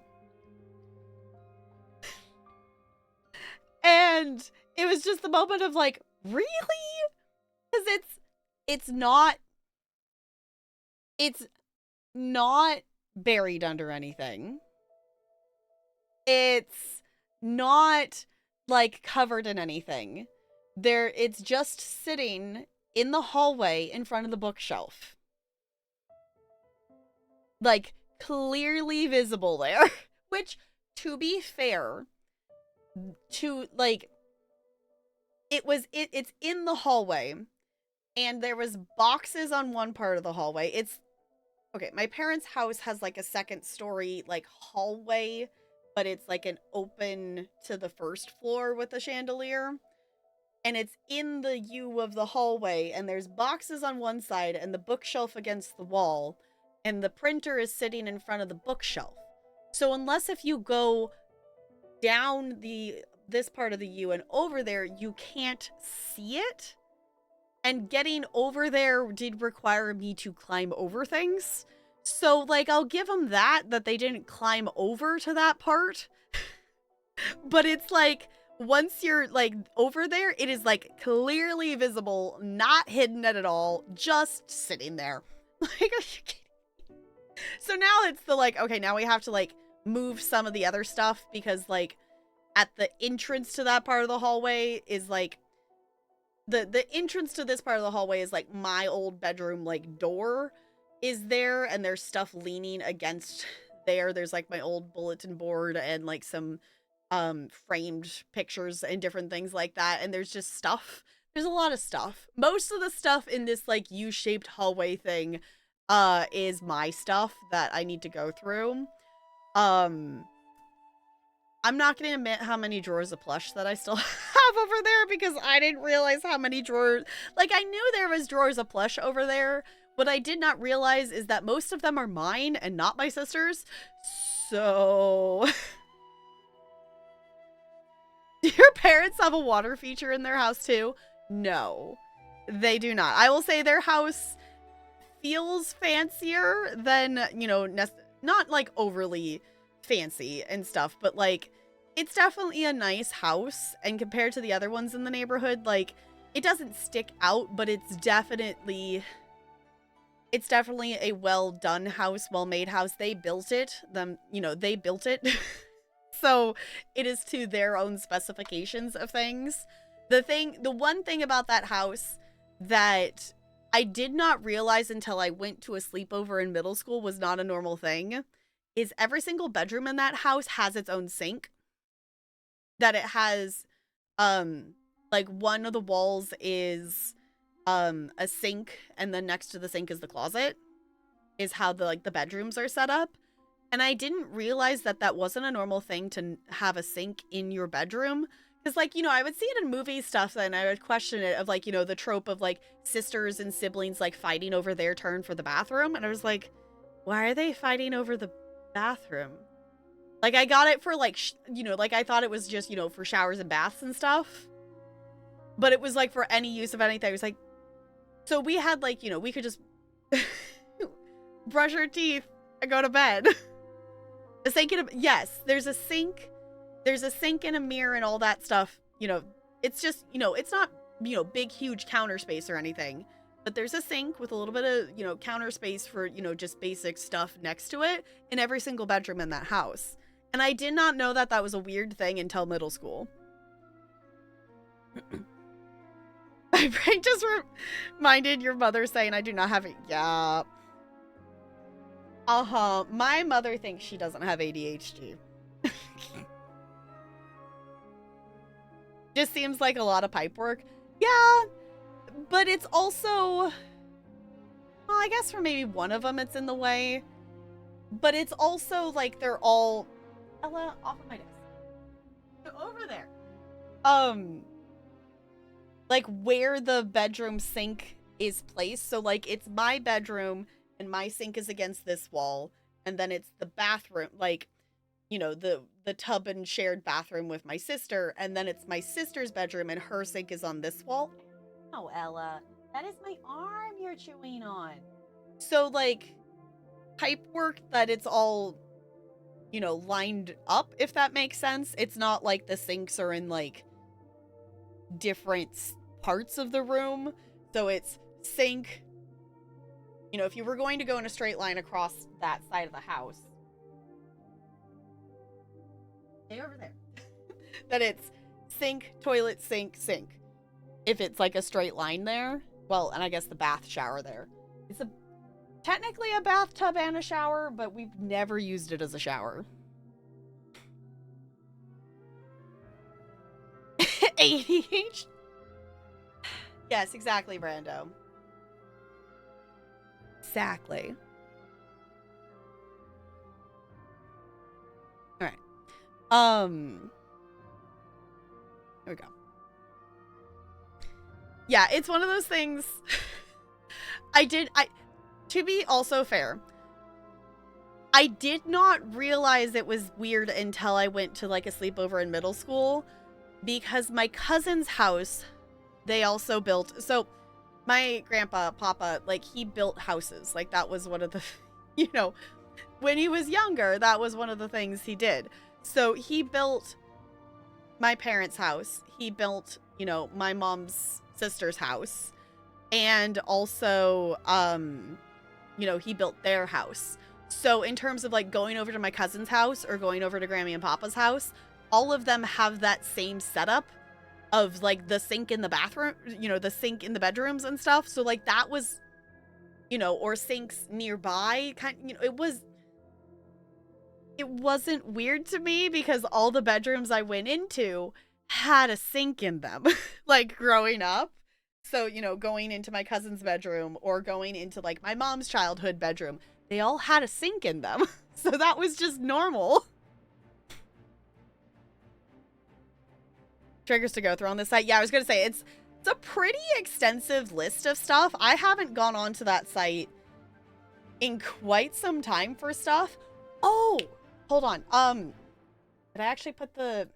And it was just the moment of like, really? Because it's not buried under anything. It's not like covered in anything. It's just sitting in the hallway in front of the bookshelf. Like clearly visible there. Which, to be fair, it's in the hallway, and there was boxes on one part of the hallway. Okay, my parents' house has like a second story like hallway, but it's like an open to the first floor with a chandelier. And it's in the U of the hallway, and there's boxes on one side and the bookshelf against the wall, and the printer is sitting in front of the bookshelf. So unless if you go down this part of the U and over there, you can't see it. And getting over there did require me to climb over things. So, like, I'll give them that they didn't climb over to that part. But it's like, once you're, like, over there, it is, like, clearly visible, not hidden at all, just sitting there. Like, are you kidding me? So now it's the, like, okay, now we have to, like, move some of the other stuff because, like, at the entrance to that part of the hallway is, like, the entrance to this part of the hallway is, like, my old bedroom, like, door is there, and there's stuff leaning against there. There's, like, my old bulletin board and, like, some framed pictures and different things like that, and there's just stuff. There's a lot of stuff. Most of the stuff in this, like, U-shaped hallway thing is my stuff that I need to go through. I'm not going to admit how many drawers of plush that I still have over there because I didn't realize how many drawers. Like, I knew there was drawers of plush over there. What I did not realize is that most of them are mine and not my sister's. So... Do your parents have a water feature in their house too? No, they do not. I will say their house feels fancier than, you know, not like overly fancy and stuff, but like it's definitely a nice house, and compared to the other ones in the neighborhood, like it doesn't stick out, but it's definitely a well done house, well made house. They built it, they built it. So it is to their own specifications of things. The one thing about that house that I did not realize until I went to a sleepover in middle school was not a normal thing is every single bedroom in that house has its own sink. That it has, like one of the walls is, a sink, and then next to the sink is the closet, is how the bedrooms are set up. And I didn't realize that wasn't a normal thing to have a sink in your bedroom. Because, like, you know, I would see it in movie stuff, and I would question it of, like, you know, the trope of, like, sisters and siblings, like, fighting over their turn for the bathroom. And I was like, why are they fighting over the bathroom? Like, I got it for, like, you know, like, I thought it was just, you know, for showers and baths and stuff. But it was, like, for any use of anything. It was like, so we had, like, you know, we could just brush our teeth and go to bed. A sink and yes, there's a sink. There's a sink and a mirror and all that stuff. You know, it's just, you know, it's not, you know, big, huge counter space or anything. But there's a sink with a little bit of, you know, counter space for, you know, just basic stuff next to it in every single bedroom in that house. And I did not know that that was a weird thing until middle school. My brain just reminded your mother saying I do not have it. Yeah. Uh-huh. My mother thinks she doesn't have ADHD. Just seems like a lot of pipe work. Yeah, but it's also... Well, I guess for maybe one of them it's in the way. But it's also like they're all... Ella, off of my desk. Over there. Like where the bedroom sink is placed. So like it's my bedroom and my sink is against this wall. And then it's the bathroom, like, you know, the tub and shared bathroom with my sister. And then it's my sister's bedroom and her sink is on this wall. Oh, Ella, that is my arm you're chewing on. So like pipe work that it's all, you know, lined up, if that makes sense. It's not like the sinks are in like different parts of the room. So it's sink, you know, if you were going to go in a straight line across that side of the house, stay over there. Then it's sink, toilet, sink, sink. If it's like a straight line there, well, and I guess the bath shower there. It's technically a bathtub and a shower, but we've never used it as a shower. ADHD. Yes, exactly, Brando. Exactly. All right. Here we go. Yeah, it's one of those things. To be also fair, I did not realize it was weird until I went to like a sleepover in middle school, because my cousin's house, they also built, so my grandpa, Papa, like he built houses. Like that was one of the, you know, when he was younger, that was one of the things he did. So he built my parents' house. He built, you know, my mom's sister's house. And also, you know, he built their house. So in terms of like going over to my cousin's house or going over to Grammy and Papa's house, all of them have that same setup of like the sink in the bathroom, you know, the sink in the bedrooms and stuff. So like that was, you know, or sinks nearby, kind, you know, it wasn't weird to me because all the bedrooms I went into had a sink in them, like growing up. So, you know, going into my cousin's bedroom or going into like my mom's childhood bedroom, they all had a sink in them. So that was just normal. Triggers to go through on this site. Yeah, I was going to say it's a pretty extensive list of stuff. I haven't gone onto that site in quite some time for stuff. Oh, hold on. Did I actually put I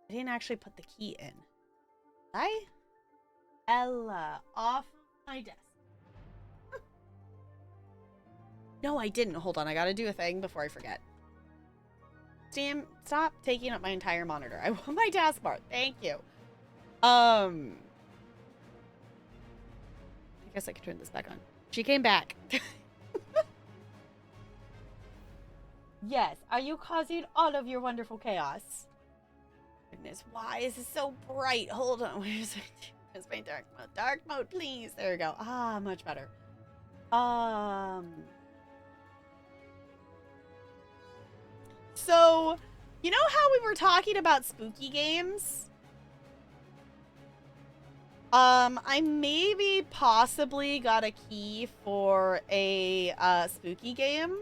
didn't actually put the key in. Ella, off my desk. No, I didn't. Hold on. I got to do a thing before I forget. Steam, stop taking up my entire monitor. I want my taskbar. Thank you. I guess I could turn this back on. She came back. Yes. Are you causing all of your wonderful chaos? Goodness, why is it so bright? Hold on. Where's my dark mode? Dark mode, please. There we go. Ah, much better. So, you know how we were talking about spooky games? I maybe possibly got a key for a spooky game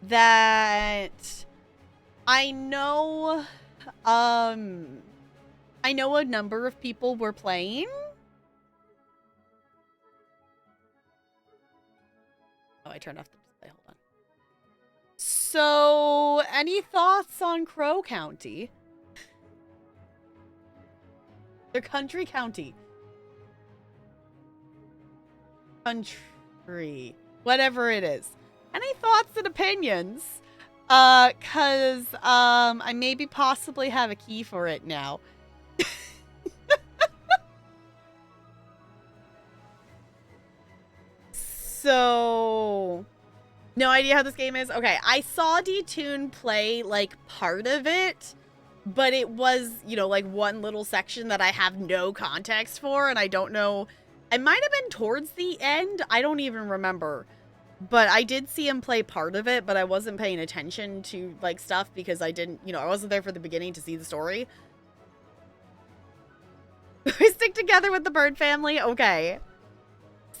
that I know a number of people were playing. Oh, I turned off the display. Hold on. So, any thoughts on Crow County? Their country county. Country. Whatever it is. Any thoughts and opinions? Cause, I maybe possibly have a key for it now. So, no idea how this game is. Okay, I saw D-Tune play, like, part of it, but it was, you know, like, one little section that I have no context for, and I don't know. It might have been towards the end. I don't even remember. But I did see him play part of it, but I wasn't paying attention to, like, stuff because I didn't, you know, I wasn't there for the beginning to see the story. We stick together with the bird family? Okay.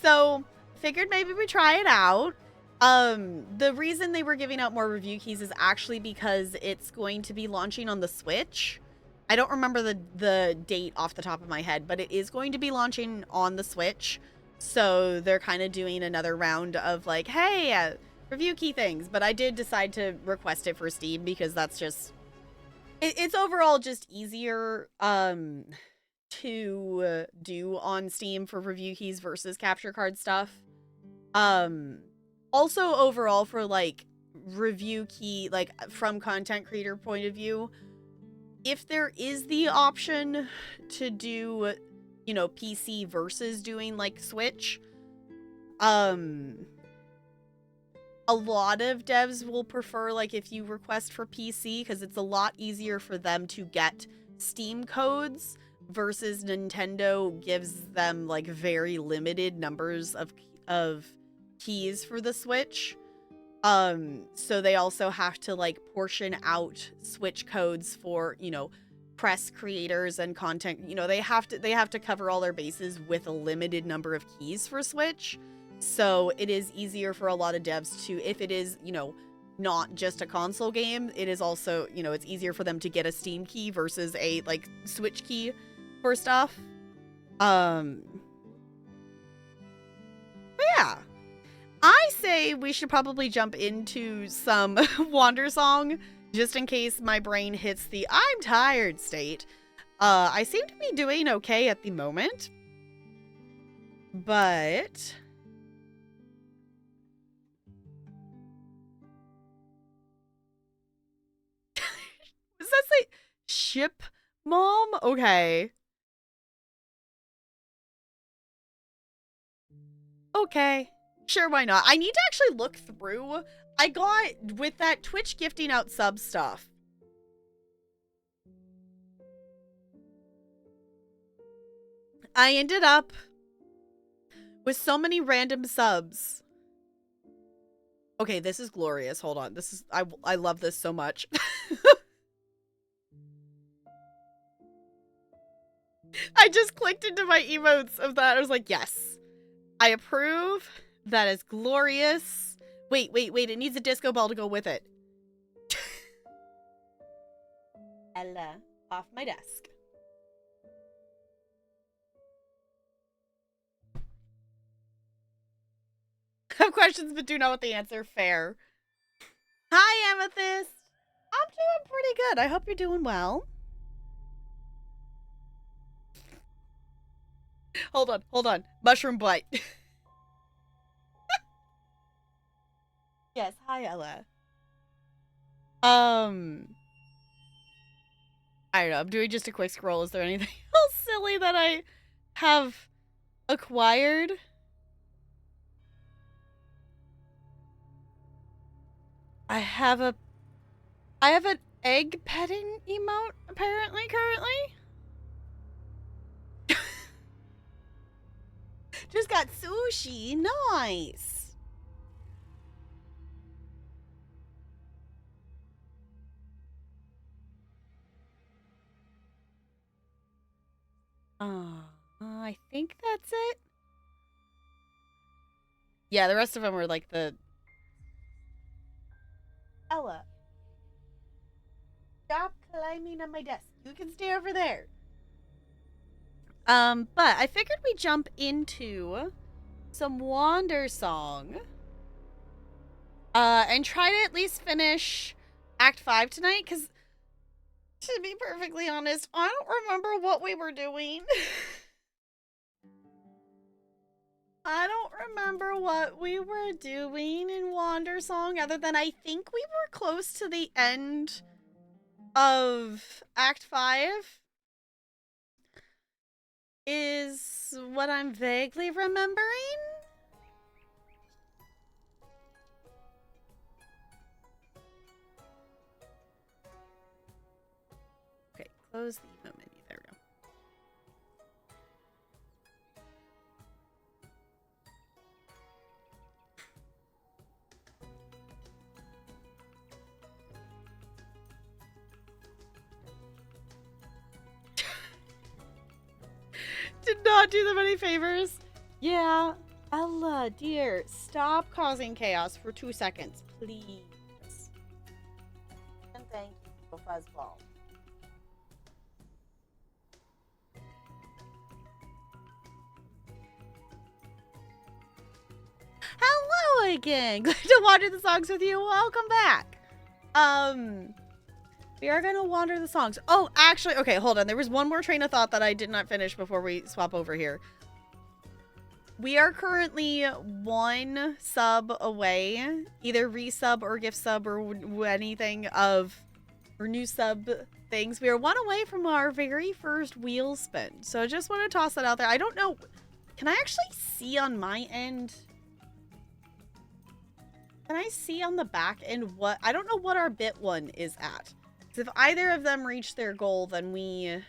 So, figured maybe we try it out. The reason they were giving out more review keys is actually because it's going to be launching on the Switch. I don't remember the date off the top of my head, but it is going to be launching on the Switch. So they're kind of doing another round of like, hey, review key things. But I did decide to request it for Steam because that's just, it's overall just easier to do on Steam for review keys versus capture card stuff. Also overall for like review key, like from content creator point of view, if there is the option to do, you know, PC versus doing like Switch, a lot of devs will prefer like if you request for PC because it's a lot easier for them to get Steam codes versus Nintendo gives them like very limited numbers of keys for the Switch. So they also have to like portion out Switch codes for, you know, press creators and content. You know, they have to cover all their bases with a limited number of keys for Switch. So it is easier for a lot of devs to, if it is, you know, not just a console game, it is also, you know, it's easier for them to get a Steam key versus a like Switch key for stuff. But yeah. I say we should probably jump into some Wander Song, just in case my brain hits the I'm tired state. I seem to be doing okay at the moment. But does that say ship mom? Okay. Okay. Sure, why not? I need to actually look through. I got, with that Twitch gifting out sub stuff, I ended up with so many random subs. Okay, this is glorious. Hold on. This is, I love this so much. I just clicked into my emotes of that. I was like, yes, I approve. That is glorious. Wait. It needs a disco ball to go with it. Ella, off my desk. Have questions but do not want the answer. Fair. Hi, Amethyst. I'm doing pretty good. I hope you're doing well. Hold on. Mushroom bite. Yes, hi Ella. I don't know. I'm doing just a quick scroll. Is there anything else silly that I have acquired? I have an egg petting emote apparently currently. Just got sushi. Nice. I think that's it. Yeah, the rest of them were like the... Ella. Stop climbing on my desk. You can stay over there. But I figured we'd jump into some Wander Song. And try to at least finish Act 5 tonight, because to be perfectly honest, I don't remember what we were doing. I don't remember what we were doing in Wandersong, other than I think we were close to the end of Act 5. Is what I'm vaguely remembering. Okay, close the emo menu. There we go. Did not do them any favors. Yeah, Ella, dear, stop causing chaos for 2 seconds, please. And thank you, Fuzzball. Hello again. Glad to wander the songs with you. Welcome back. We are gonna wander the songs. Oh, actually, okay, hold on. There was one more train of thought that I did not finish before we swap over here. We are currently 1 sub away, either resub or gift sub or anything of, or new sub things. We are 1 away from our very first wheel spin. So I just want to toss that out there. I don't know. Can I actually see on my end? Can I see on the back end what? I don't know what our bit 1 is at. If either of them reach their goal, then we,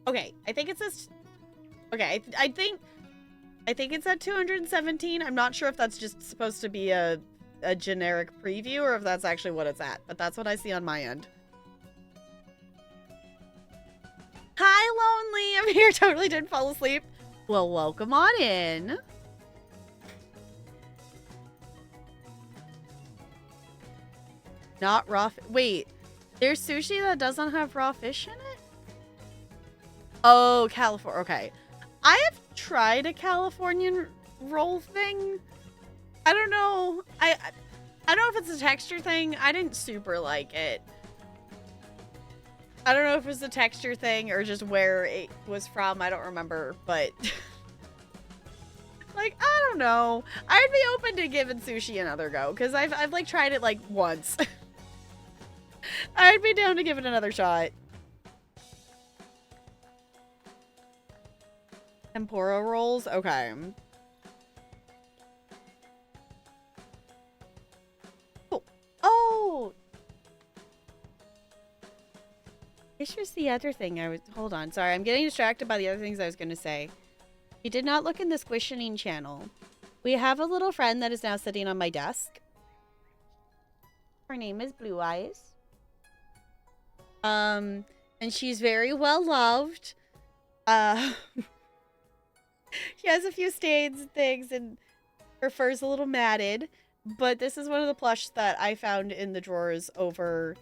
okay, I think it says, okay, I think it's at 217. I'm not sure if that's just supposed to be a generic preview or if that's actually what it's at, but that's what I see on my end. Hi, Lonely. I'm here. Totally didn't fall asleep. Well, welcome on in. Not raw. Wait, there's sushi that doesn't have raw fish in it? Oh, California. Okay. I have tried a Californian roll thing. I don't know. I don't know if it's a texture thing. I didn't super like it. I don't know if it was a texture thing or just where it was from. I don't remember, but like, I don't know. I'd be open to giving sushi another go because I've like tried it like once. I'd be down to give it another shot. Tempura rolls? Okay. Oh! Oh! This was the other thing I was... Hold on. Sorry, I'm getting distracted by the other things I was going to say. You did not look in the Squishening channel. We have a little friend that is now sitting on my desk. Her name is Blue Eyes. And she's very well loved. She has a few stains and things, and her fur's a little matted. But this is one of the plush that I found in the drawers over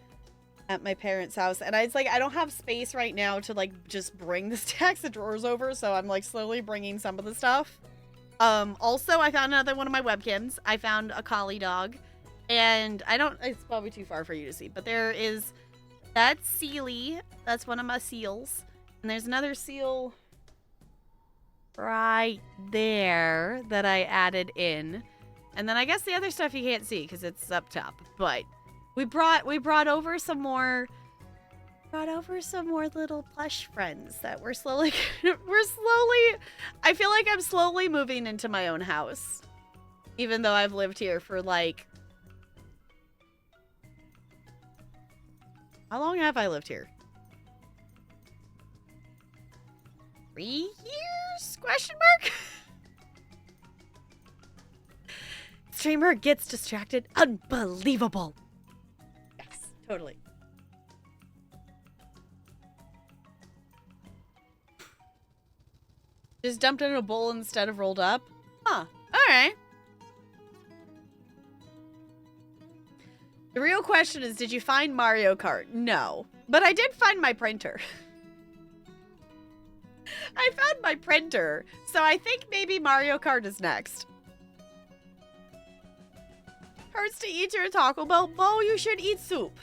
at my parents' house. And it's like, I don't have space right now to like just bring the stacks of drawers over, so I'm like slowly bringing some of the stuff. Also, I found another one of my webkins. I found a collie dog. And it's probably too far for you to see, but that's Sealy. That's one of my seals. And there's another seal right there that I added in. And then I guess the other stuff you can't see because it's up top. But we brought over some more little plush friends that we're slowly I feel like I'm slowly moving into my own house. Even though I've lived here for like, how long have I lived here? 3 years? Question mark? Streamer gets distracted. Unbelievable. Yes, totally. Just dumped it in a bowl instead of rolled up? Huh. Alright. The real question is, did you find Mario Kart? No. But I did find my printer. I found my printer, so I think maybe Mario Kart is next. Hurts to eat your Taco Bell. Bo, you should eat soup.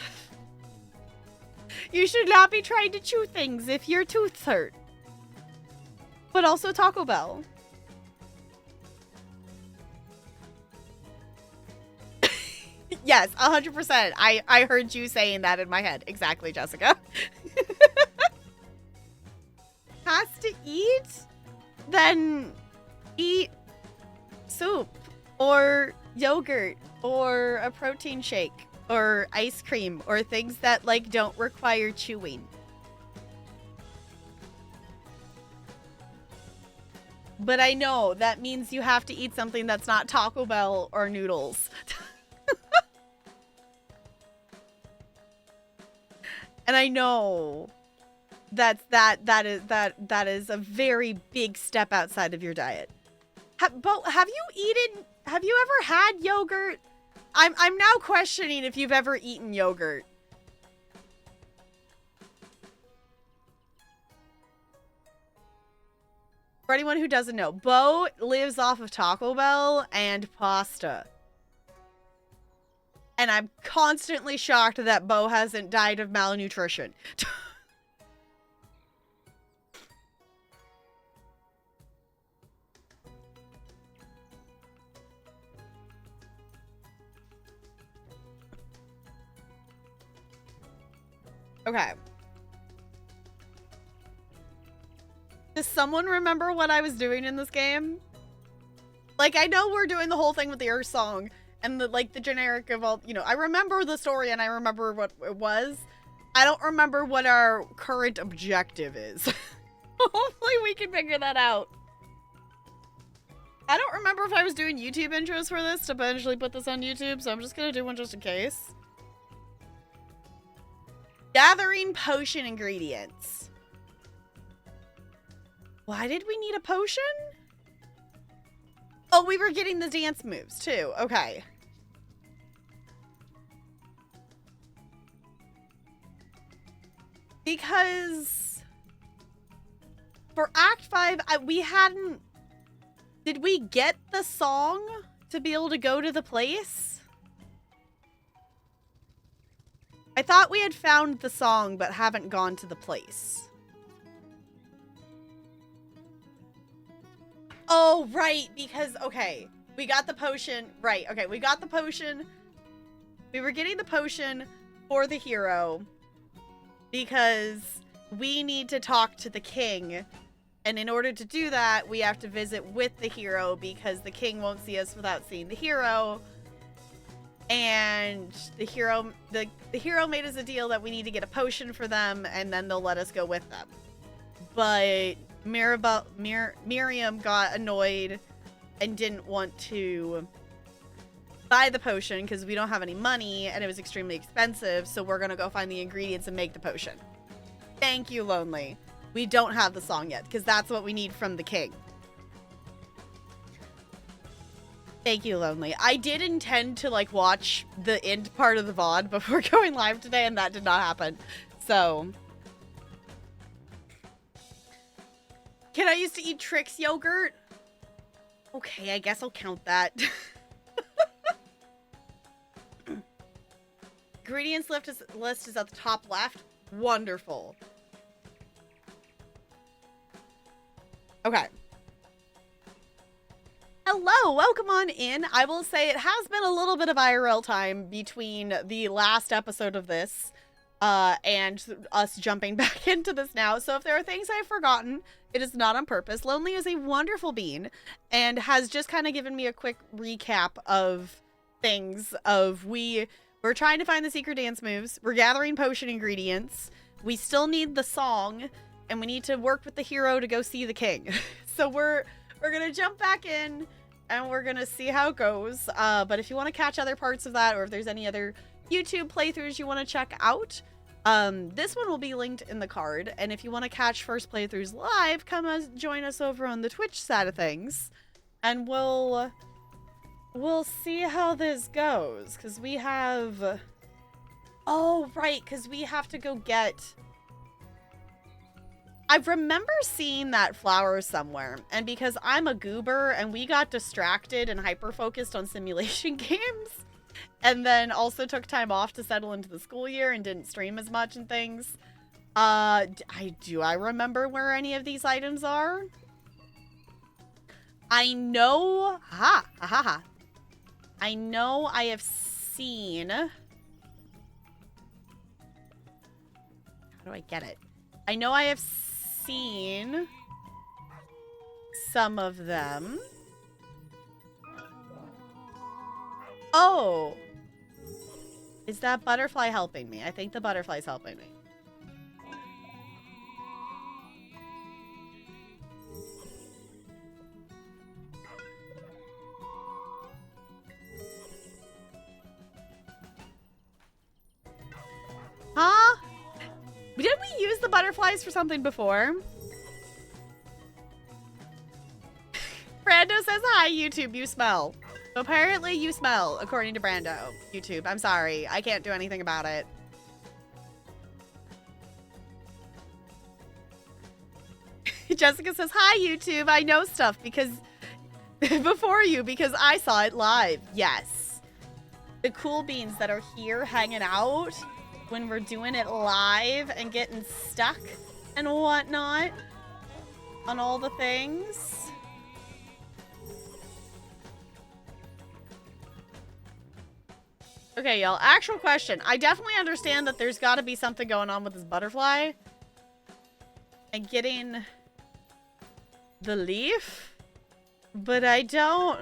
You should not be trying to chew things if your tooth hurt. But also Taco Bell. Yes, 100%. I heard you saying that in my head. Exactly, Jessica. Has to eat? Then eat soup or yogurt or a protein shake or ice cream or things that like don't require chewing. But I know that means you have to eat something that's not Taco Bell or noodles. And I know that is a very big step outside of your diet. Have you ever had yogurt? I'm now questioning if you've ever eaten yogurt. For anyone who doesn't know, Bo lives off of Taco Bell and pasta. And I'm constantly shocked that Bo hasn't died of malnutrition. Okay. Does someone remember what I was doing in this game? Like, I know we're doing the whole thing with the Earth song and the generic of all, you know, I remember the story and I remember what it was. I don't remember what our current objective is. Hopefully we can figure that out. I don't remember if I was doing YouTube intros for this to eventually put this on YouTube, so I'm just gonna do one just in case. Gathering potion ingredients. Why did we need a potion? Oh, we were getting the dance moves too. Okay. Because for Act 5, we hadn't... Did we get the song to be able to go to the place? I thought we had found the song, but haven't gone to the place. Oh, right, because, okay, we got the potion. Right, okay, we got the potion. We were getting the potion for the hero because we need to talk to the king. And in order to do that, we have to visit with the hero because the king won't see us without seeing the hero. And the hero made us a deal that we need to get a potion for them, and then they'll let us go with them. But Miriam got annoyed and didn't want to buy the potion because we don't have any money and it was extremely expensive, so we're gonna go find the ingredients and make the potion. Thank you, Lonely. We don't have the song yet because that's what we need from the king. Thank you, Lonely. I did intend to like watch the end part of the VOD before going live today, and that did not happen. So, can I used to eat Trix yogurt? Okay, I guess I'll count that. Ingredients list is at the top left. Wonderful. Okay. Hello, welcome on in. I will say it has been a little bit of IRL time between the last episode of this and us jumping back into this now. So if there are things I've forgotten, it is not on purpose. Lonely is a wonderful bean and has just kind of given me a quick recap of things of we're trying to find the secret dance moves. We're gathering potion ingredients. We still need the song and we need to work with the hero to go see the king. So we're going to jump back in and we're going to see how it goes. But if you want to catch other parts of that or if there's any other YouTube playthroughs you want to check out, this one will be linked in the card. And if you want to catch first playthroughs live, come join us over on the Twitch side of things. And we'll see how this goes. Because we have... Oh, right. Because we have to go get... I remember seeing that flower somewhere, and because I'm a goober and we got distracted and hyper-focused on simulation games, and then also took time off to settle into the school year and didn't stream as much and things, do I remember where any of these items are? I know, I know I have seen, how do I get it? I know I have seen some of them. Oh, is that butterfly helping me? I think the butterfly's helping me. Huh? Didn't we use the butterflies for something before? Brando says, hi, YouTube, you smell. So apparently you smell, according to Brando. YouTube, I'm sorry. I can't do anything about it. Jessica says, hi, YouTube. I know stuff because before you, because I saw it live. Yes. The cool beans that are here hanging out when we're doing it live and getting stuck and whatnot on all the things. Okay, y'all. Actual question. I definitely understand that there's got to be something going on with this butterfly. And getting the leaf. But I don't...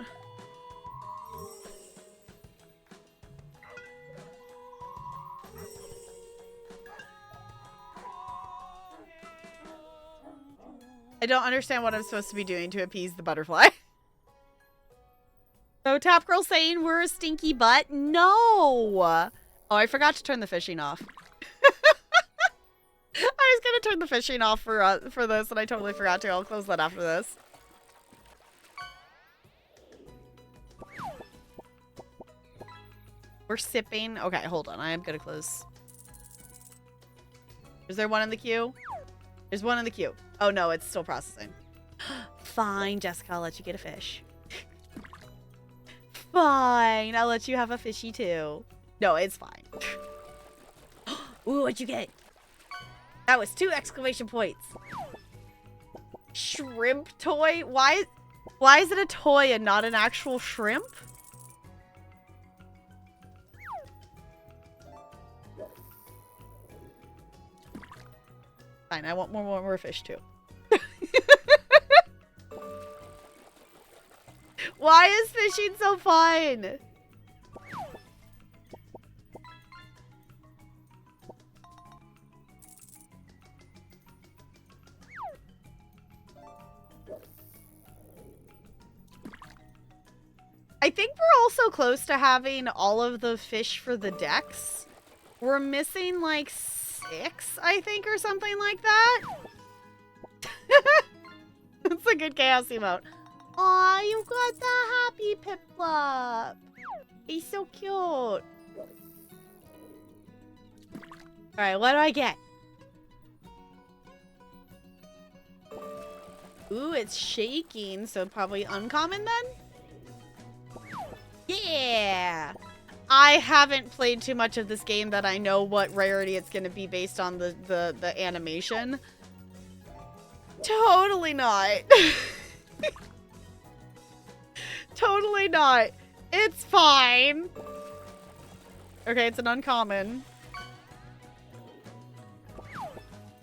I don't understand what I'm supposed to be doing to appease the butterfly. So Top Girl saying we're a stinky butt? No! Oh, I forgot to turn the fishing off. I was gonna turn the fishing off for this, and I totally forgot to. I'll close that after this. We're sipping. Okay, hold on. I am gonna close. Is there one in the queue? There's one in the queue. Oh no, it's still processing. Fine, Jessica, I'll let you get a fish. Fine, I'll let you have a fishy too. No, it's fine. Ooh, what'd you get? That was 2 exclamation points. Shrimp toy? Why is it a toy and not an actual shrimp? Fine, I want more fish too. Why is fishing so fun? I think we're also close to having all of the fish for the decks. We're missing like 6, I think, or something like that. That's a good chaos emote. Aw, you got the happy Piplup. He's so cute. Alright, what do I get? Ooh, it's shaking, so probably uncommon then? Yeah! I haven't played too much of this game that I know what rarity it's going to be based on the animation. Totally not. Totally not. It's fine. Okay, it's an uncommon.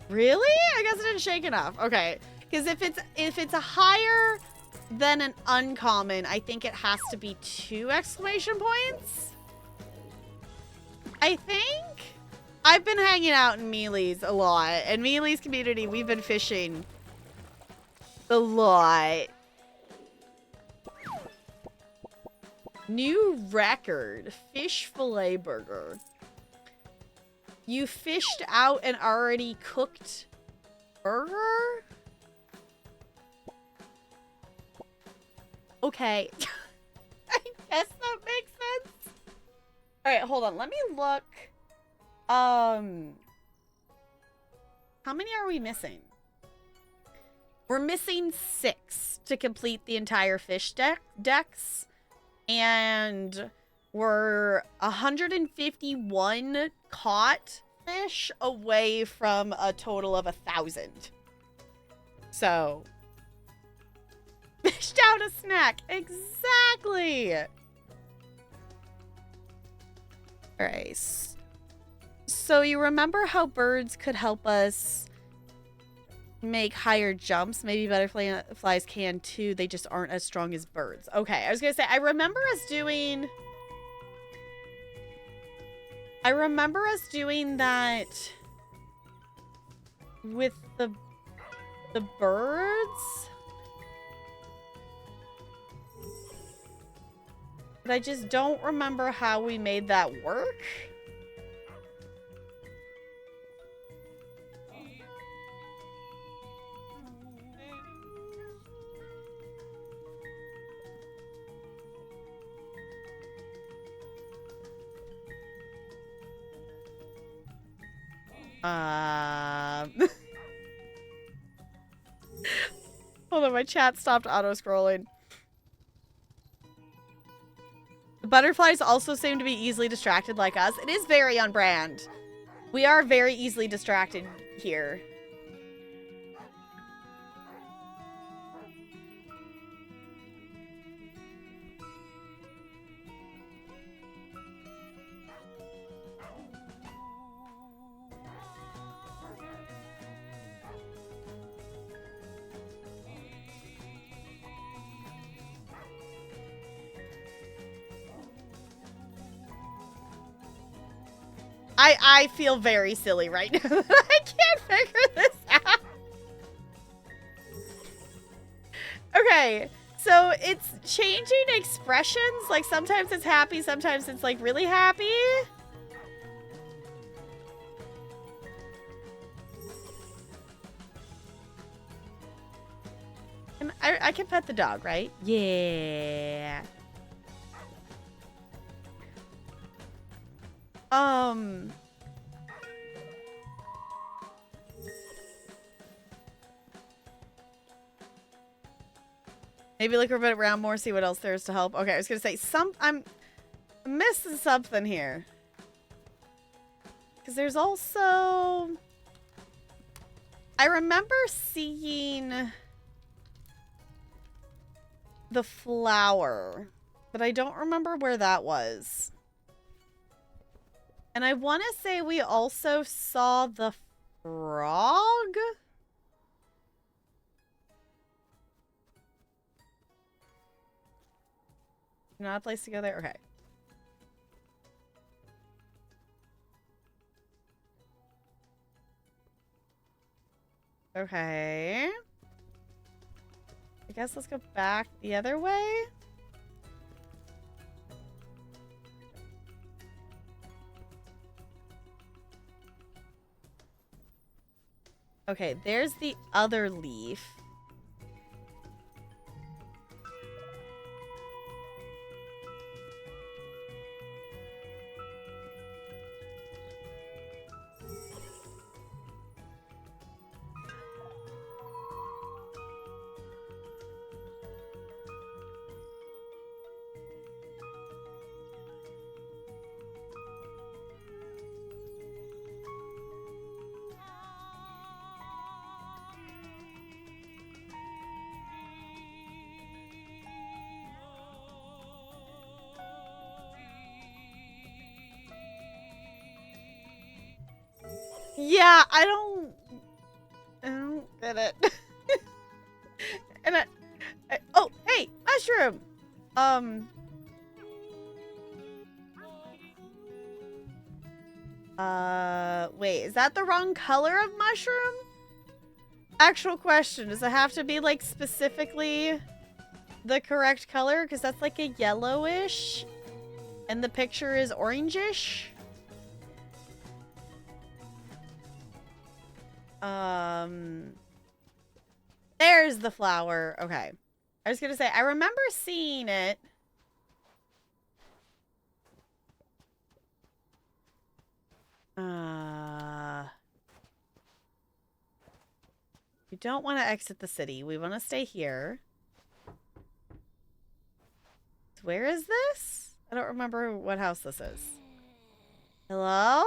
Really? I guess it didn't shake enough. Okay, because if it's a higher than an uncommon, I think it has to be 2 exclamation points. I think. I've been hanging out in Mealy's a lot. In Mealy's community, we've been fishing a lot. New record. Fish fillet burger. You fished out an already cooked burger? Okay. I guess that makes sense. Alright, hold on. Let me look. How many are we missing? We're missing 6 to complete the entire fish decks. And we're 151 caught fish away from a total of 1,000. So, fished out a snack. Exactly. All right. So you remember how birds could help us make higher jumps? Maybe butterflies can too. They just aren't as strong as birds. Okay, I was gonna say, I remember us doing that with the birds. But I just don't remember how we made that work. Hold on, my chat stopped auto-scrolling. The butterflies also seem to be easily distracted like us. It is very on brand. We are very easily distracted here. I feel very silly right now. I can't figure this out. Okay, so it's changing expressions. Like sometimes it's happy, sometimes it's like really happy. And I can pet the dog, right? Yeah. Maybe look around more, see what else there is to help. Okay, I was gonna say I'm missing something here. Because there's also... I remember seeing the flower, but I don't remember where that was. And I want to say we also saw the frog? Not a place to go there? Okay. Okay. I guess let's go back the other way. Okay, there's the other leaf. Yeah, I don't get it. And oh, hey, mushroom. Wait, is that the wrong color of mushroom? Actual question, does it have to be like specifically the correct color? Because that's like a yellowish and the picture is orangish. There's the flower. Okay. I was gonna say, I remember seeing it. We don't want to exit the city. We want to stay here. Where is this? I don't remember what house this is. Hello?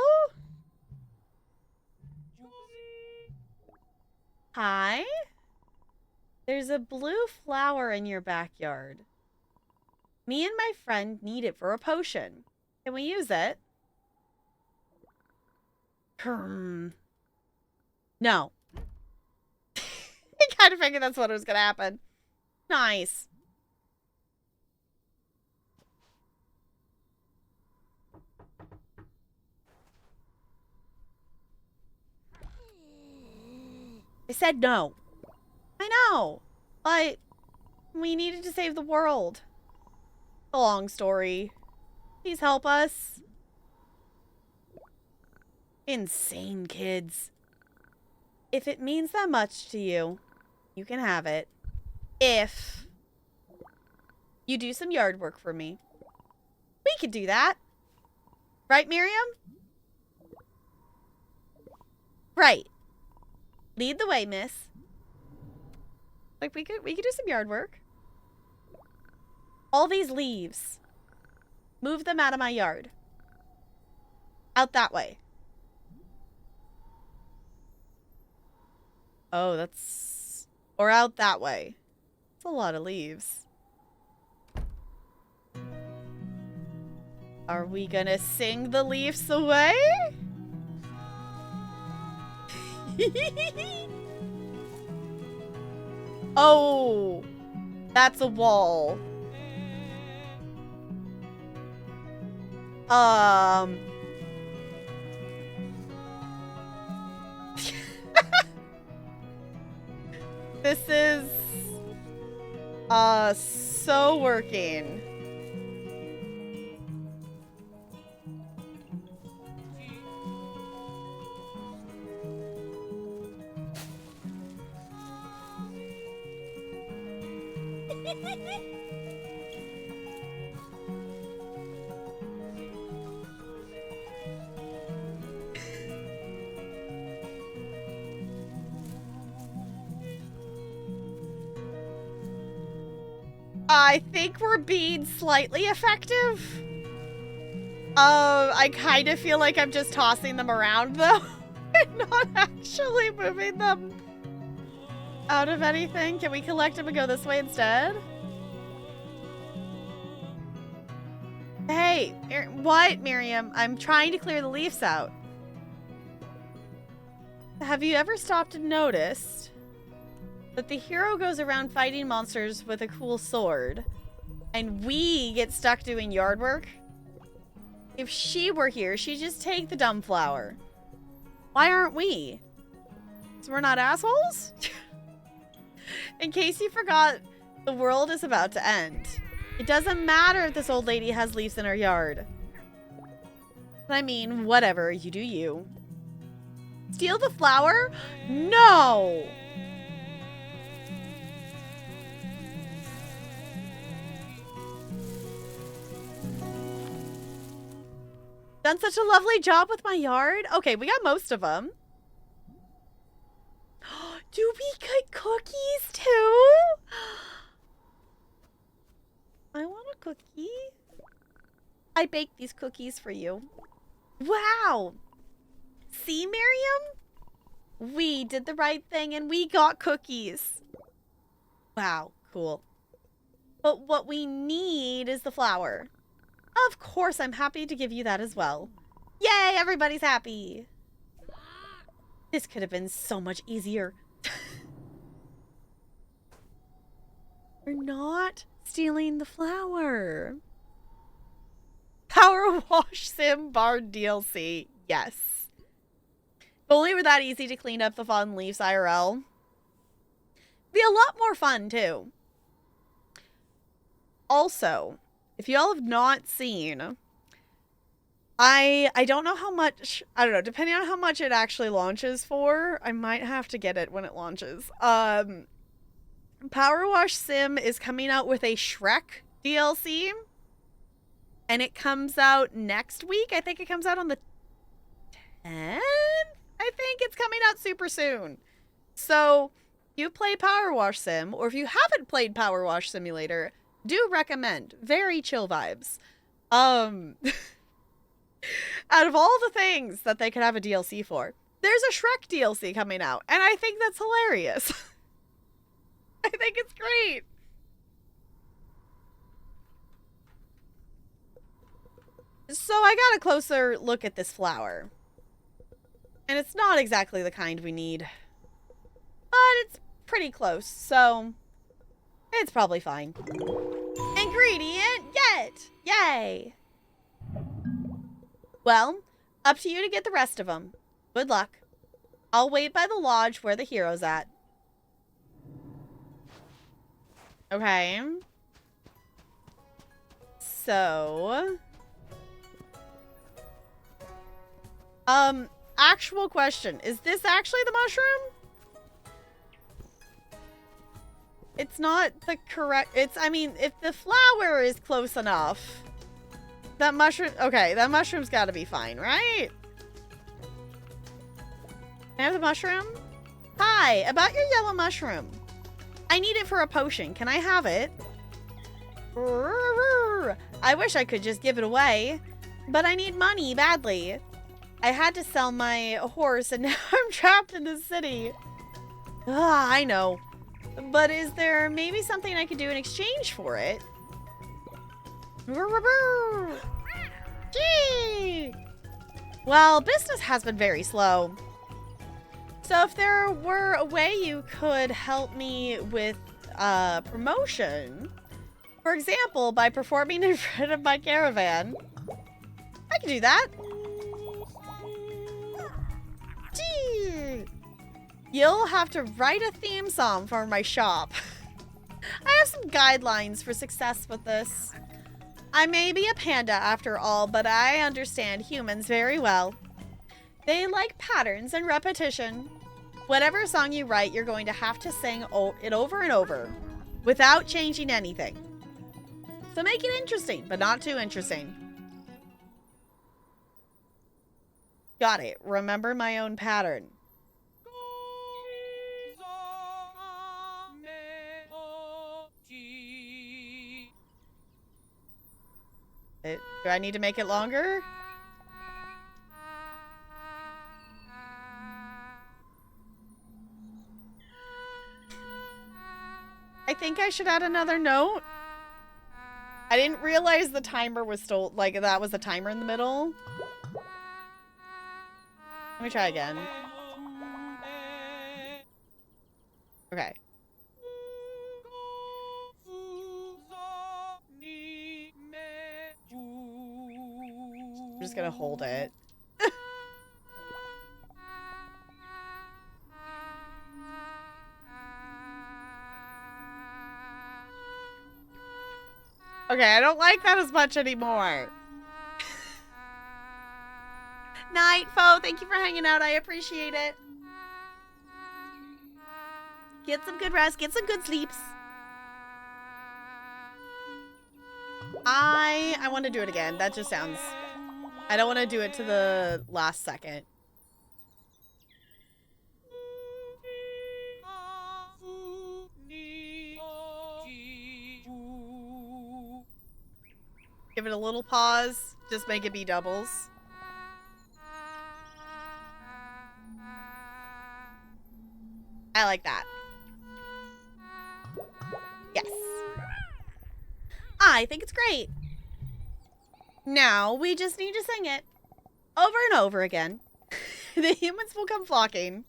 Hi? There's a blue flower in your backyard. Me and my friend need it for a potion. Can we use it? No. I kind of figured that's what was going to happen. Nice. I said no. I know. But we needed to save the world. A long story. Please help us. Insane kids. If it means that much to you, you can have it. If you do some yard work for me. We could do that. Right, Miriam? Right. Lead the way, miss. Like, we could do some yard work. All these leaves. Move them out of my yard. Out that way. Oh, that's... Or out that way. It's a lot of leaves. Are we gonna sing the leaves away? Oh, that's a wall. This is so working. I think we're being slightly effective. I kind of feel like I'm just tossing them around, though. And not actually moving them out of anything. Can we collect them and go this way instead? Hey, what, Miriam? I'm trying to clear the leaves out. Have you ever stopped and noticed that the hero goes around fighting monsters with a cool sword, and we get stuck doing yard work? If she were here, she'd just take the dumb flower. Why aren't we? So we're not assholes? In case you forgot, the world is about to end. It doesn't matter if this old lady has leaves in her yard. I mean, whatever, you do you. Steal the flower? No! Done such a lovely job with my yard. Okay, we got most of them. Do we get cookies too? I want a cookie. I baked these cookies for you. Wow. See, Miriam? We did the right thing and we got cookies. Wow, cool. But what we need is the flower. Of course, I'm happy to give you that as well. Yay, everybody's happy. This could have been so much easier. We're not stealing the flower. Power Wash Sim Bard DLC. Yes. If only were that easy to clean up the fallen leaves IRL. Be a lot more fun, too. Also, if y'all have not seen, I don't know how much, I don't know, depending on how much it actually launches for, I might have to get it when it launches. Power Wash Sim is coming out with a Shrek DLC, and it comes out next week. I think it comes out on the 10th? I think it's coming out super soon. So, you play Power Wash Sim, or if you haven't played Power Wash Simulator, do recommend. Very chill vibes. Out of all the things that they could have a DLC for, there's a Shrek DLC coming out, and I think that's hilarious. I think it's great. So I got a closer look at this flower. And it's not exactly the kind we need. But it's pretty close, so it's probably fine. Ingredient get! Yay! Well, up to you to get the rest of them. Good luck. I'll wait by the lodge where the hero's at. Okay. So... actual question. Is this actually the mushroom? It's not the correct... I mean, if the flower is close enough, that mushroom... Okay, that mushroom's gotta be fine, right? Can I have the mushroom? Hi, about your yellow mushroom. I need it for a potion. Can I have it? I wish I could just give it away, but I need money badly. I had to sell my horse and now I'm trapped in the city. I know. But is there maybe something I could do in exchange for it? Gee! Well, business has been very slow. So if there were a way you could help me with promotion, for example, by performing in front of my caravan, I can do that. Gee. You'll have to write a theme song for my shop. I have some guidelines for success with this. I may be a panda after all, but I understand humans very well. They like patterns and repetition. Whatever song you write, you're going to have to sing it over and over without changing anything. So make it interesting, but not too interesting. Got it. Remember my own pattern. Do I need to make it longer? I think I should add another note. I didn't realize the timer was still, like, that was the timer in the middle. Let me try again. Okay. I'm just gonna hold it. Okay, I don't like that as much anymore. Night, Foe. Thank you for hanging out. I appreciate it. Get some good rest. Get some good sleeps. I want to do it again. That just sounds... I don't want to do it to the last second. Give it a little pause. Just make it be doubles. I like that. Yes. I think it's great. Now we just need to sing it over and over again. The humans will come flocking.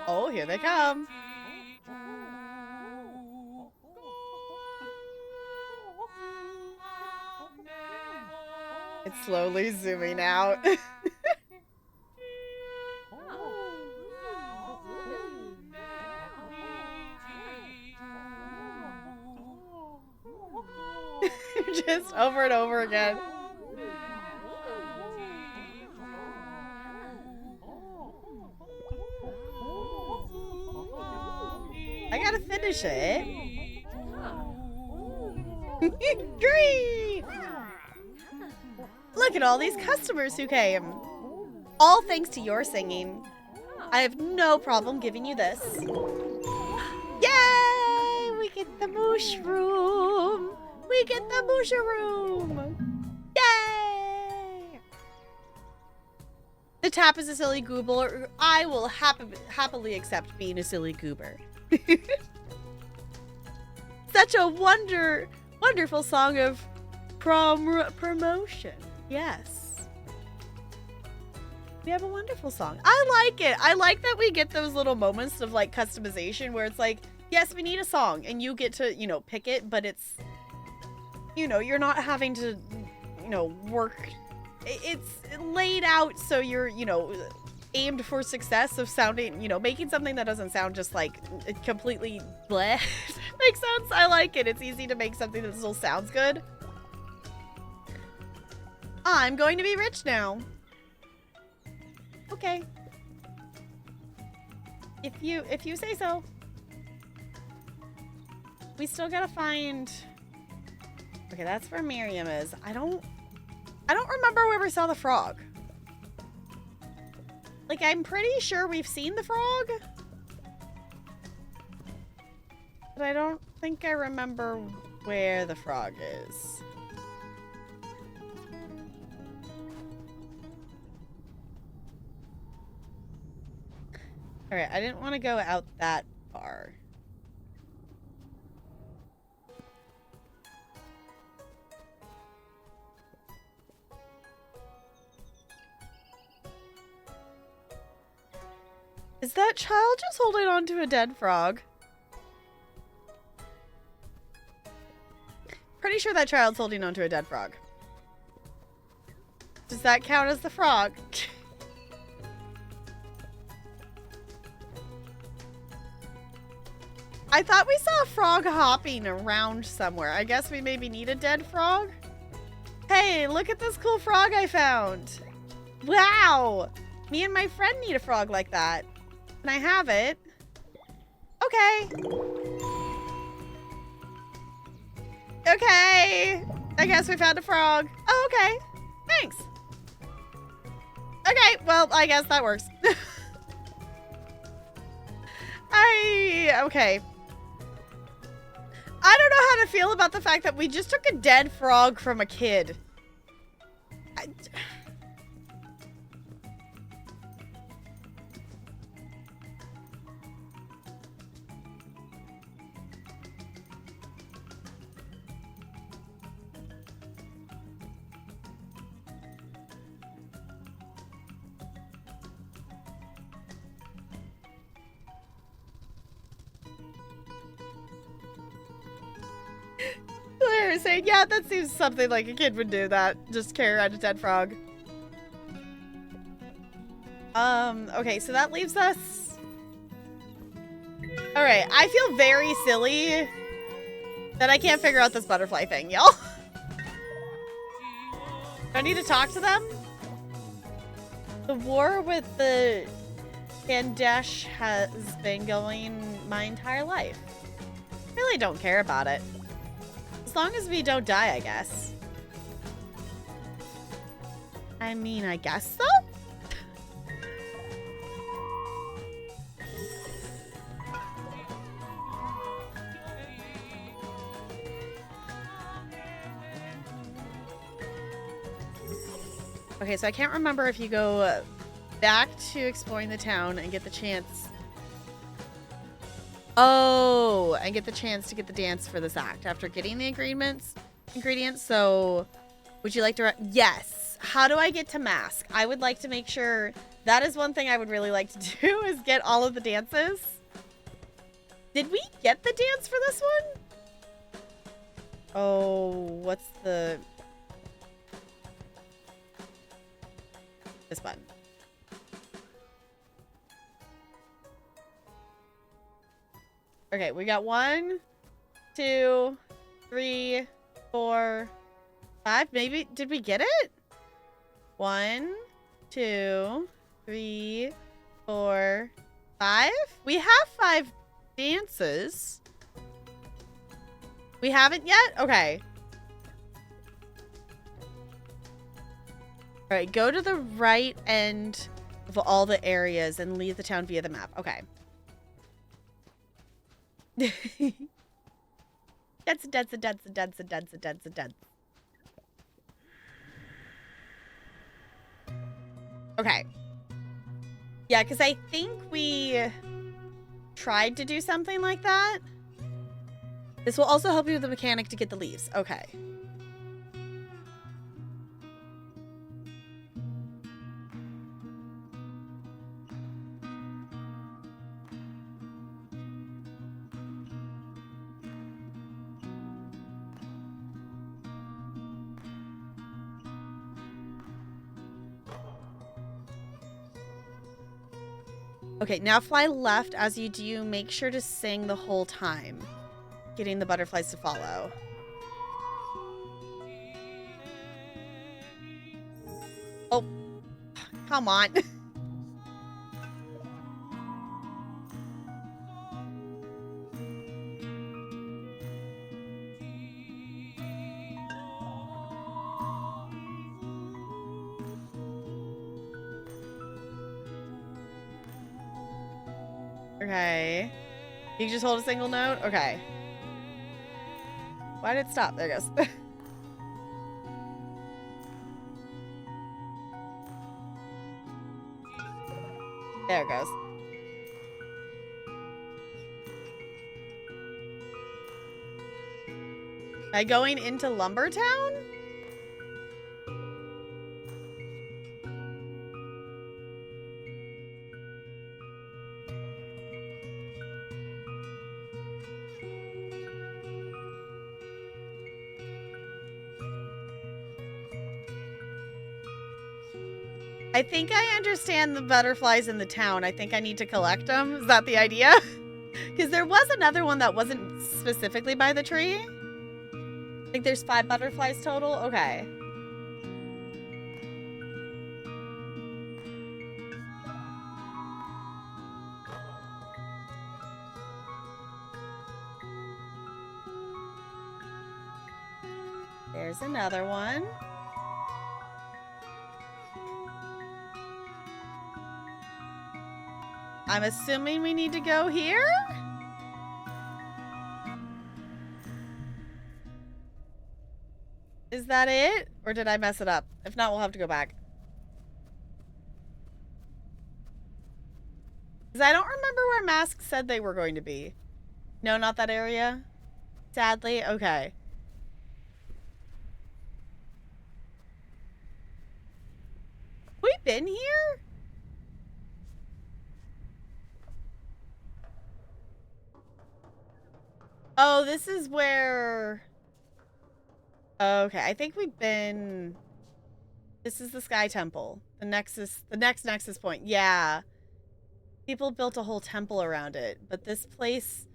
Oh, here they come. It's slowly zooming out. Just over and over again. I gotta finish it. Great! Look at all these customers who came. All thanks to your singing. I have no problem giving you this. Yay! We get the mushroom. We get the mushroom. Yay! The tap is a silly goober. I will happily accept being a silly goober. Such a wonderful song of promotion. Yes. We have a wonderful song. I like it. I like that we get those little moments of like customization where it's like, yes, we need a song and you get to, you know, pick it, but it's, you know, you're not having to, you know, work. It's laid out so you're, you know, aimed for success of sounding, you know, making something that doesn't sound just like completely bleh. Makes sense. I like it. It's easy to make something that still sounds good. I'm going to be rich now. Okay. If you say so. We still gotta find. Okay, that's where Miriam is. I don't remember where we saw the frog. Like, I'm pretty sure we've seen the frog. But I don't think I remember where the frog is. Alright, I didn't want to go out that far. Is that child just holding on to a dead frog? Pretty sure that child's holding on to a dead frog. Does that count as the frog? I thought we saw a frog hopping around somewhere. I guess we maybe need a dead frog? Hey, look at this cool frog I found. Wow! Me and my friend need a frog like that. Can I have it? Okay. Okay. I guess we found a frog. Oh, okay. Thanks. Okay, well, I guess that works. Okay. I don't know how to feel about the fact that we just took a dead frog from a kid. Claire is saying, yeah, that seems something like a kid would do that. Just carry around a dead frog. Okay, so that leaves us... Alright, I feel very silly that I can't figure out this butterfly thing, y'all. Do I need to talk to them? The war with the Kandesh has been going my entire life. Really don't care about it. As long as we don't die, I guess. I mean, I guess so? Okay, so I can't remember if you go back to exploring the town and get the chance. Oh, and get the chance to get the dance for this act after getting the ingredients. So, would you like to? Yes. How do I get to mask? I would like to make sure. That is one thing I would really like to do is get all of the dances. Did we get the dance for this one? Oh, what's the? This button. Okay, we got 1, 2, 3, 4, 5. Maybe, did we get it? 1, 2, 3, 4, 5. We have 5 dances. We haven't yet? Okay. All right, go to the right end of all the areas and leave the town via the map. Okay. Dance. Okay. Yeah, because I think we tried to do something like that. This will also help you with the mechanic to get the leaves. Okay. Okay, now fly left. As you do, make sure to sing the whole time, getting the butterflies to follow. Oh, come on. Okay. You can just hold a single note? Okay. Why did it stop? There it goes. There it goes. Am I going into Lumbertown? I think I understand the butterflies in the town. I think I need to collect them. Is that the idea? Because there was another one that wasn't specifically by the tree. I think there's 5 butterflies total. Okay. There's another one. I'm assuming we need to go here? Is that it? Or did I mess it up? If not, we'll have to go back. Because I don't remember where masks said they were going to be. No, not that area? Sadly? Okay. We been here? Oh, this is where... Okay, I think we've been... This is the Sky Temple. The next Nexus point. Yeah. People built a whole temple around it. But this place...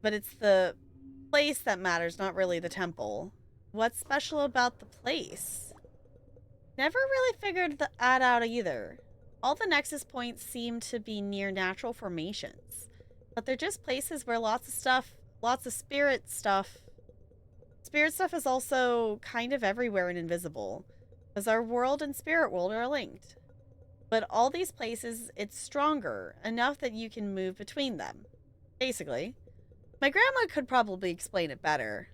But it's the place that matters, not really the temple. What's special about the place? Never really figured that out either. All the Nexus points seem to be near natural formations. But they're just places where lots of spirit stuff. Spirit stuff is also kind of everywhere and invisible, as our world and spirit world are linked. But all these places, it's stronger, enough that you can move between them. Basically. My grandma could probably explain it better.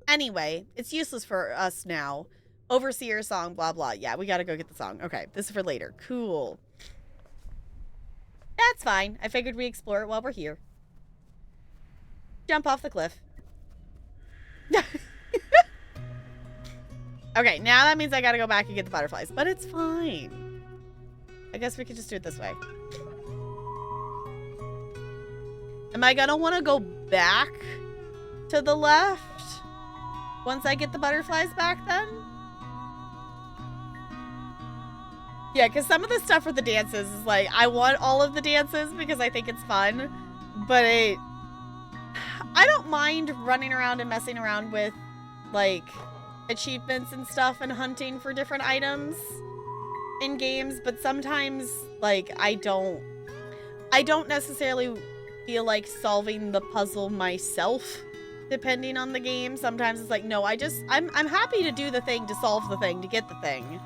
Anyway, it's useless for us now. Overseer song, blah blah. Yeah, we gotta go get the song. Okay, this is for later. Cool. That's fine. I figured we explore it while we're here. Jump off the cliff. Okay, now that means I gotta go back and get the butterflies, but it's fine. I guess we could just do it this way. Am I gonna want to go back to the left once I get the butterflies back then? Yeah, because some of the stuff with the dances is like, I want all of the dances because I think it's fun, but I don't mind running around and messing around with, like, achievements and stuff and hunting for different items in games, but sometimes, like, I don't necessarily feel like solving the puzzle myself, depending on the game. Sometimes it's like, no, I'm happy to do the thing, to solve the thing, to get the thing,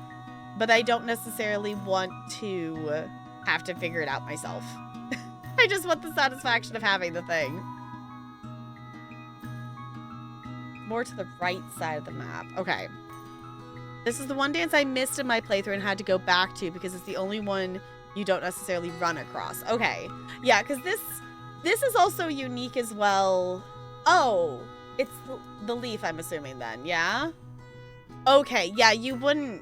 but I don't necessarily want to have to figure it out myself. I just want the satisfaction of having the thing. More to the right side of the map. Okay. This is the one dance I missed in my playthrough and had to go back to because it's the only one you don't necessarily run across. Okay. Yeah, because this is also unique as well. Oh, it's the leaf, I'm assuming then. Yeah? Okay. Yeah, you wouldn't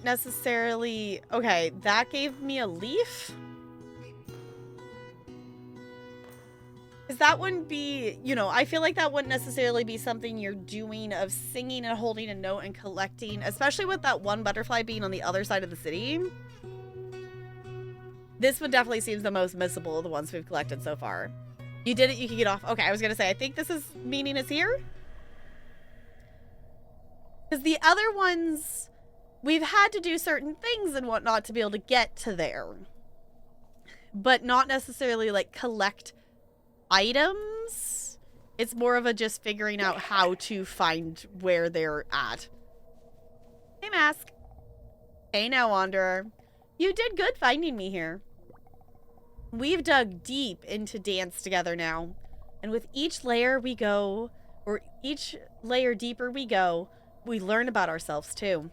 necessarily... Okay, that gave me a leaf? Because that wouldn't be, you know, I feel like that wouldn't necessarily be something you're doing of singing and holding a note and collecting, especially with that one butterfly being on the other side of the city. This one definitely seems the most missable of the ones we've collected so far. You did it, you can get off. Okay, I was going to say, I think this is meaning it's here. Because the other ones, we've had to do certain things and whatnot to be able to get to there. But not necessarily, like, collect items. It's more of a just figuring out how to find where they're at. Hey, Mask. Hey now, Wanderer. You did good finding me here. We've dug deep into dance together now. And with each layer we go, or each layer deeper we go, we learn about ourselves too.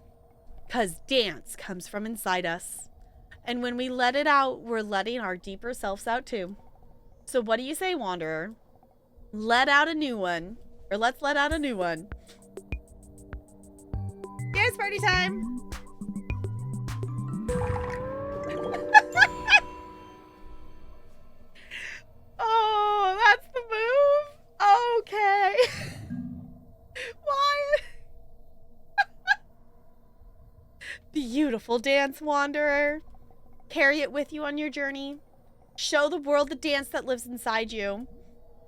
'Cause dance comes from inside us. And when we let it out, we're letting our deeper selves out too. So what do you say, Wanderer? Let out a new one. Or let's let out a new one. Yeah, it's party time. Oh, that's the move? Okay. Why? Beautiful dance, Wanderer. Carry it with you on your journey. Show the world the dance that lives inside you.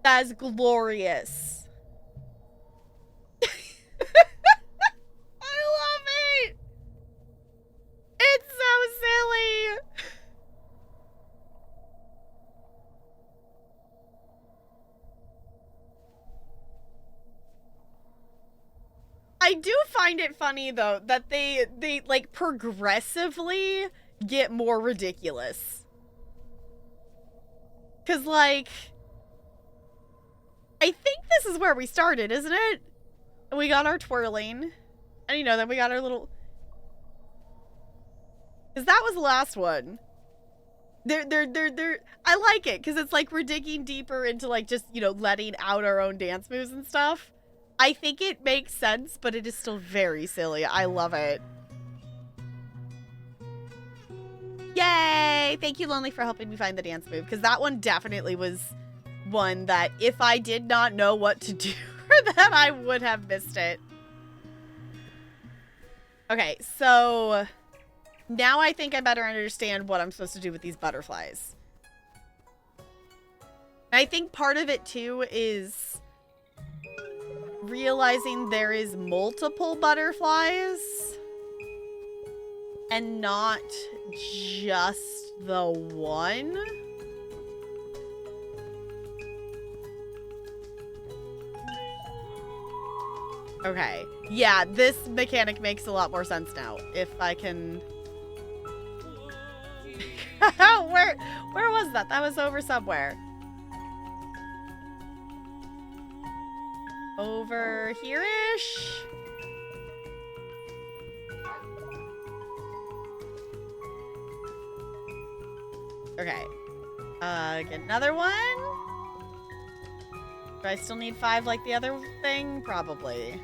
That is glorious. I love it. It's so silly. I do find it funny though that they like progressively get more ridiculous. 'Cause, like, I think this is where we started, isn't it? And we got our twirling. And, you know, then we got our little... Because that was the last one. I like it, because it's like we're digging deeper into, like, just, you know, letting out our own dance moves and stuff. I think it makes sense, but it is still very silly. I love it. Yay! Thank you, Lonely, for helping me find the dance move, because that one definitely was one that if I did not know what to do for that, I would have missed it. Okay, so now I think I better understand what I'm supposed to do with these butterflies. I think part of it, too, is realizing there is multiple butterflies and not just the one. Okay. Yeah, this mechanic makes a lot more sense now. If I can... Where was that? That was over somewhere. Over here-ish? Okay. Get another one? Do I still need 5 like the other thing? Probably.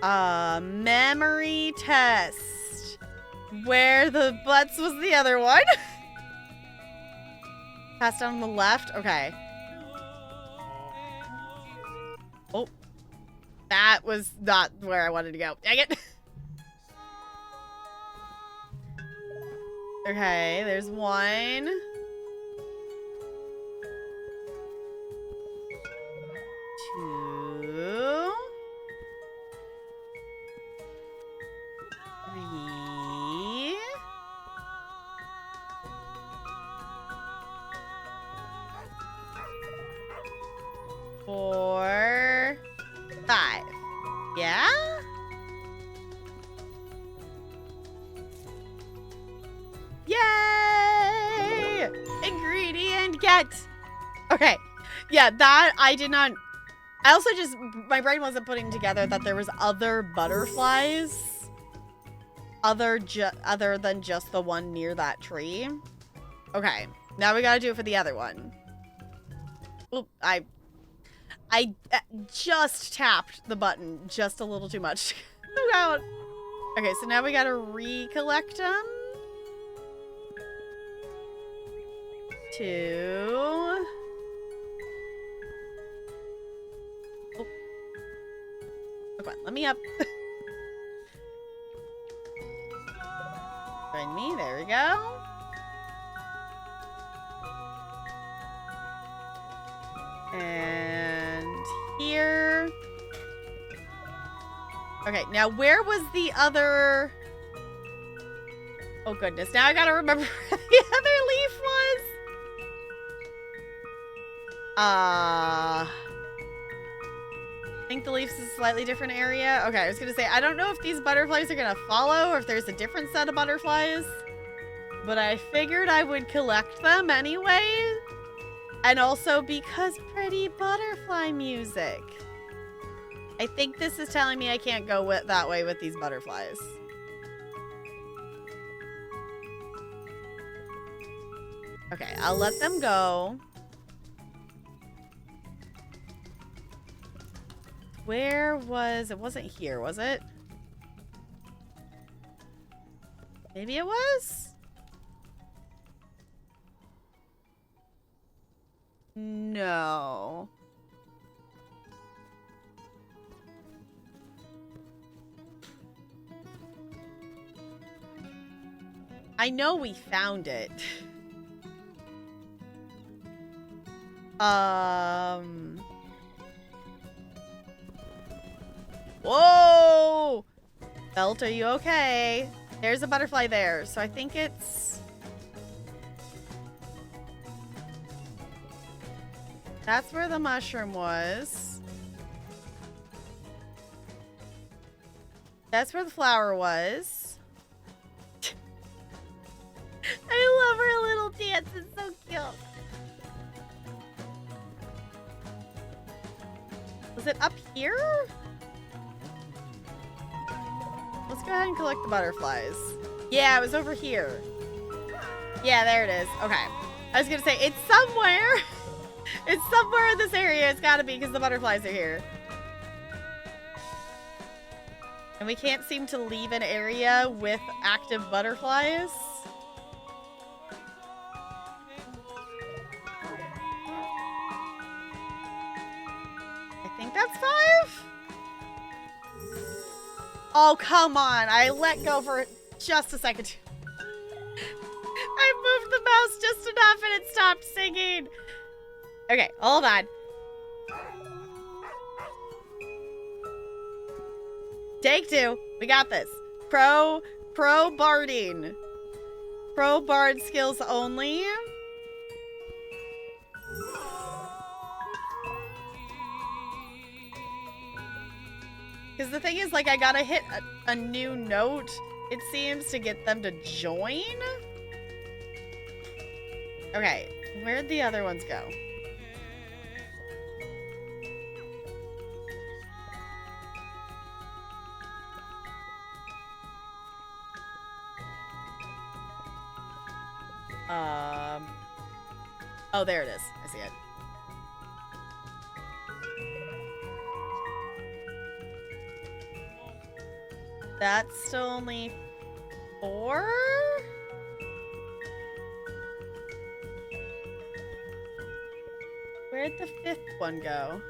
Memory test. Where the butts was the other one? Pass down on the left? Okay. Oh. That was not where I wanted to go. Dang it. Okay, there's one. 2, 3, 4, 5. Yeah? Yay! Ingredient get. Okay. Yeah, that I did not. I also just, my brain wasn't putting together that there was other butterflies other than just the one near that tree. Okay, now we gotta do it for the other one. Oop, I just tapped the button just a little too much. Okay, so now we gotta recollect them. 2. Come on, let me up. Join me, there we go. And here. Okay, now where was the other... Oh goodness, now I gotta remember where the other leaf was. I think the leaf's a slightly different area. Okay, I was gonna say, I don't know if these butterflies are gonna follow or if there's a different set of butterflies, but I figured I would collect them anyway. And also because pretty butterfly music. I think this is telling me I can't go that way with these butterflies. Okay, I'll let them go. Where was... It wasn't here, was it? Maybe it was? No. I know we found it. Whoa! Belt, are you okay? There's a butterfly there, so I think it's... That's where the mushroom was. That's where the flower was. I love her little dance. It's so cute. Was it up here? Let's go ahead and collect the butterflies. Yeah, it was over here. Yeah, there it is. Okay. I was gonna say, it's somewhere. It's somewhere in this area. It's gotta be because the butterflies are here. And we can't seem to leave an area with active butterflies. I think that's 5. Oh, come on. I let go for just a second. I moved the mouse just enough and it stopped singing. Okay, hold on. Take 2. We got this. Pro barding. Pro bard skills only. Because the thing is, like, I gotta hit a new note, it seems, to get them to join. Okay, where'd the other ones go? Oh, there it is. I see it. That's still only 4? Where'd the 5th one go?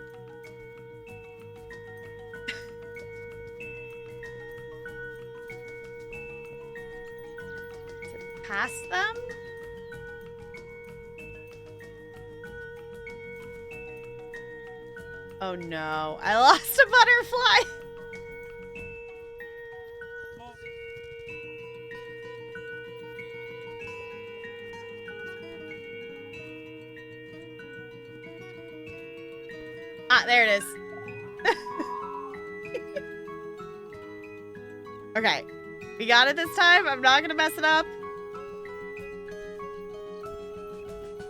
Is it past them? Oh no, I lost a butterfly. Ah, there it is. Okay, we got it this time. I'm not gonna mess it up.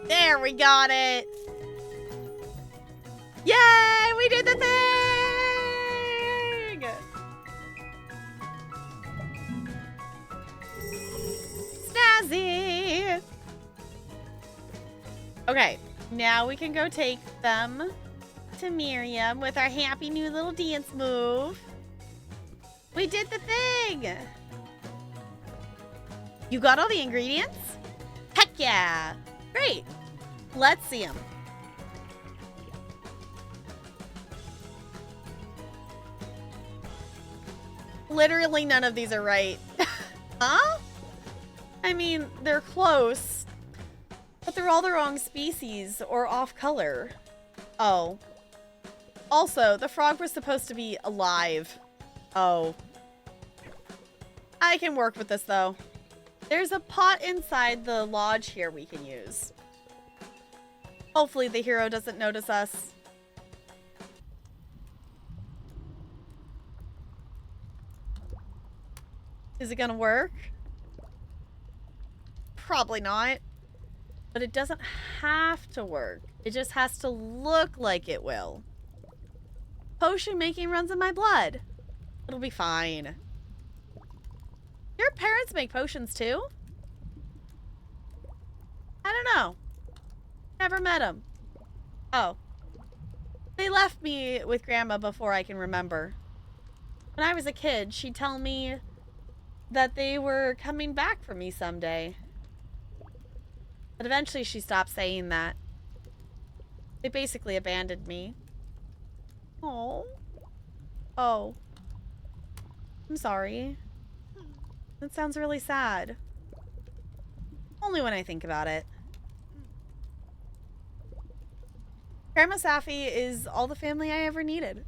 There, we got it. Yay, we did the thing! Snazzy! Okay, now we can go take them to Miriam with our happy new little dance move. We did the thing! You got all the ingredients? Heck yeah! Great! Let's see them. Literally none of these are right. Huh? I mean, they're close, but they're all the wrong species or off color. Oh. Also, the frog was supposed to be alive. Oh. I can work with this, though. There's a pot inside the lodge here we can use. Hopefully the hero doesn't notice us. Is it gonna work? Probably not. But it doesn't have to work. It just has to look like it will. Potion making runs in my blood. It'll be fine. Your parents make potions too? I don't know. Never met them. Oh. They left me with Grandma before I can remember. When I was a kid, she'd tell me that they were coming back for me someday. But eventually she stopped saying that. They basically abandoned me. Oh. Oh. I'm sorry. That sounds really sad. Only when I think about it. Grandma Safi is all the family I ever needed.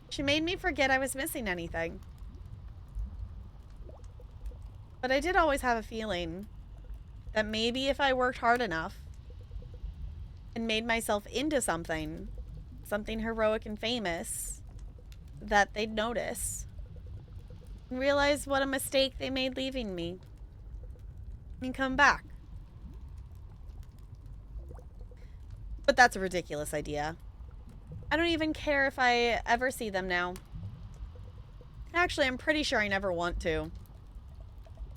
She made me forget I was missing anything. But I did always have a feeling that maybe if I worked hard enough and made myself into something heroic and famous, that they'd notice and realize what a mistake they made leaving me and come back. But that's a ridiculous idea. I don't even care if I ever see them now. Actually, I'm pretty sure I never want to.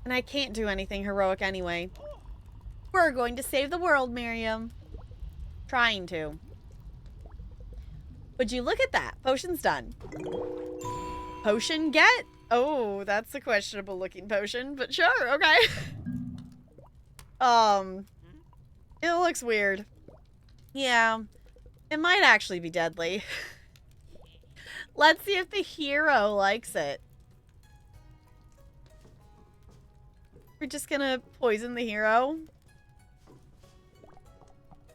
And I can't do anything heroic anyway. We're going to save the world, Miriam. Trying to. Would you look at that? Potion's done. Potion get? Oh, that's a questionable looking potion, but sure, okay. It looks weird. Yeah, it might actually be deadly. Let's see if the hero likes it. We're just gonna poison the hero.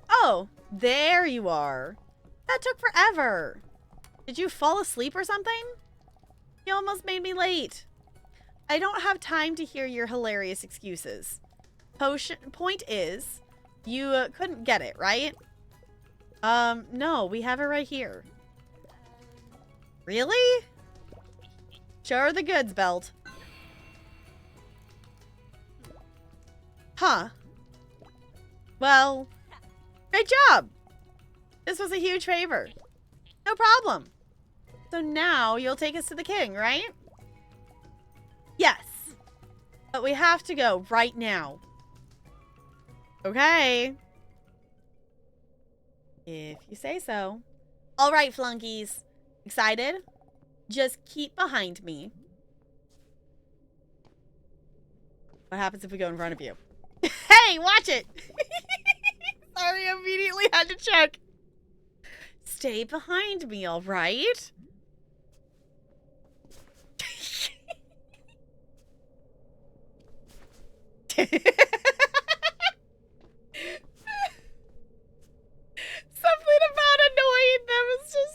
Oh, there you are. That took forever. Did you fall asleep or something? You almost made me late. I don't have time to hear your hilarious excuses. Point is, you couldn't get it, right? No, we have it right here. Really? Show her the goods, Belt. Huh. Well, great job. This was a huge favor. No problem. So now you'll take us to the king, right? Yes. But we have to go right now. Okay. If you say so. All right, flunkies. Excited? Just keep behind me. What happens if we go in front of you? Hey, watch it! Sorry, I immediately had to check. Stay behind me, all right? Something about annoying them is just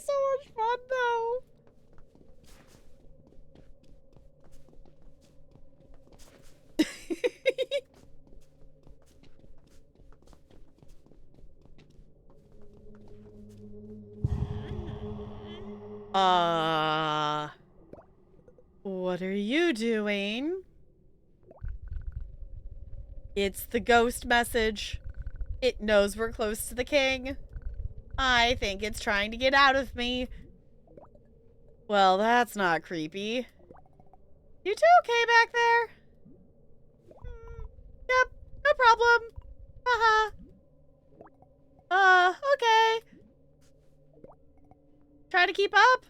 What are you doing? It's the ghost message. It knows we're close to the king. I think it's trying to get out of me. Well, that's not creepy. You two okay back there? Yep, no problem. Haha. Okay. Try to keep up?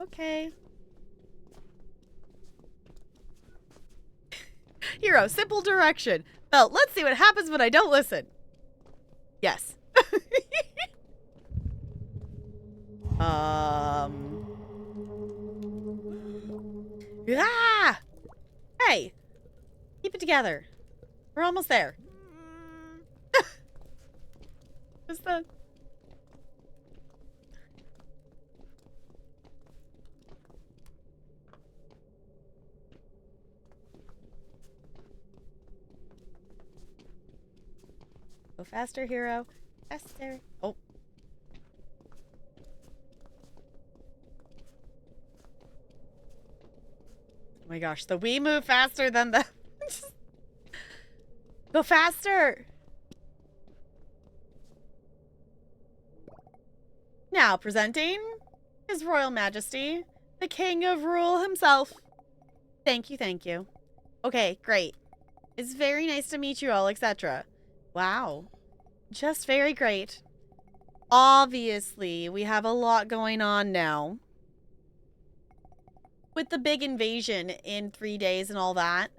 Okay. Hero, simple direction. Well, let's see what happens when I don't listen. Yes. Ah! Hey! Keep it together. We're almost there. What's that? Go faster, hero. Faster. Oh. Oh my gosh, the Wii move faster than the... Go faster! Now presenting His Royal Majesty, the King of Rule himself. Thank you, thank you. Okay, great. It's very nice to meet you all, etc. Wow. Just very great. Obviously, we have a lot going on now. With the big invasion in 3 days and all that.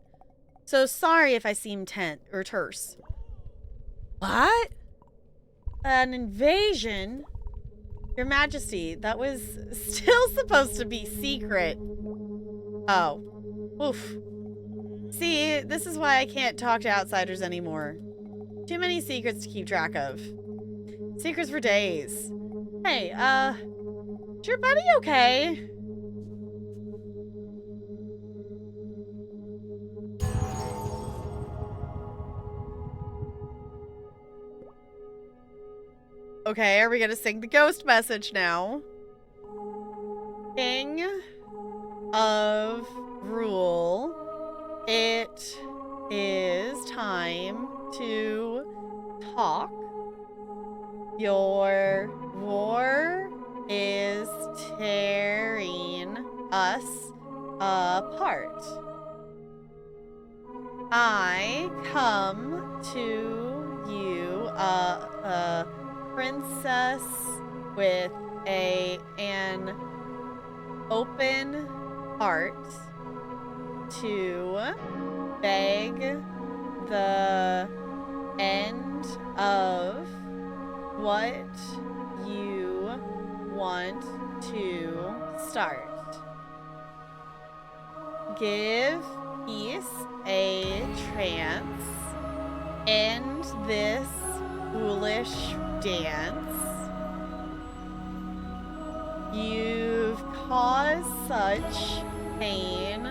So sorry if I seem terse. What? An invasion? Your Majesty, that was still supposed to be secret. Oh. Oof. See, this is why I can't talk to outsiders anymore. Too many secrets to keep track of. Secrets for days. Hey, is your buddy okay? Okay, are we gonna sing the ghost message now? King of Rule, it is time to talk. Your war is tearing us apart. I come to you, princess with an open heart to beg the end of what you want to start. Give peace a chance. End this foolish dance. You've caused such pain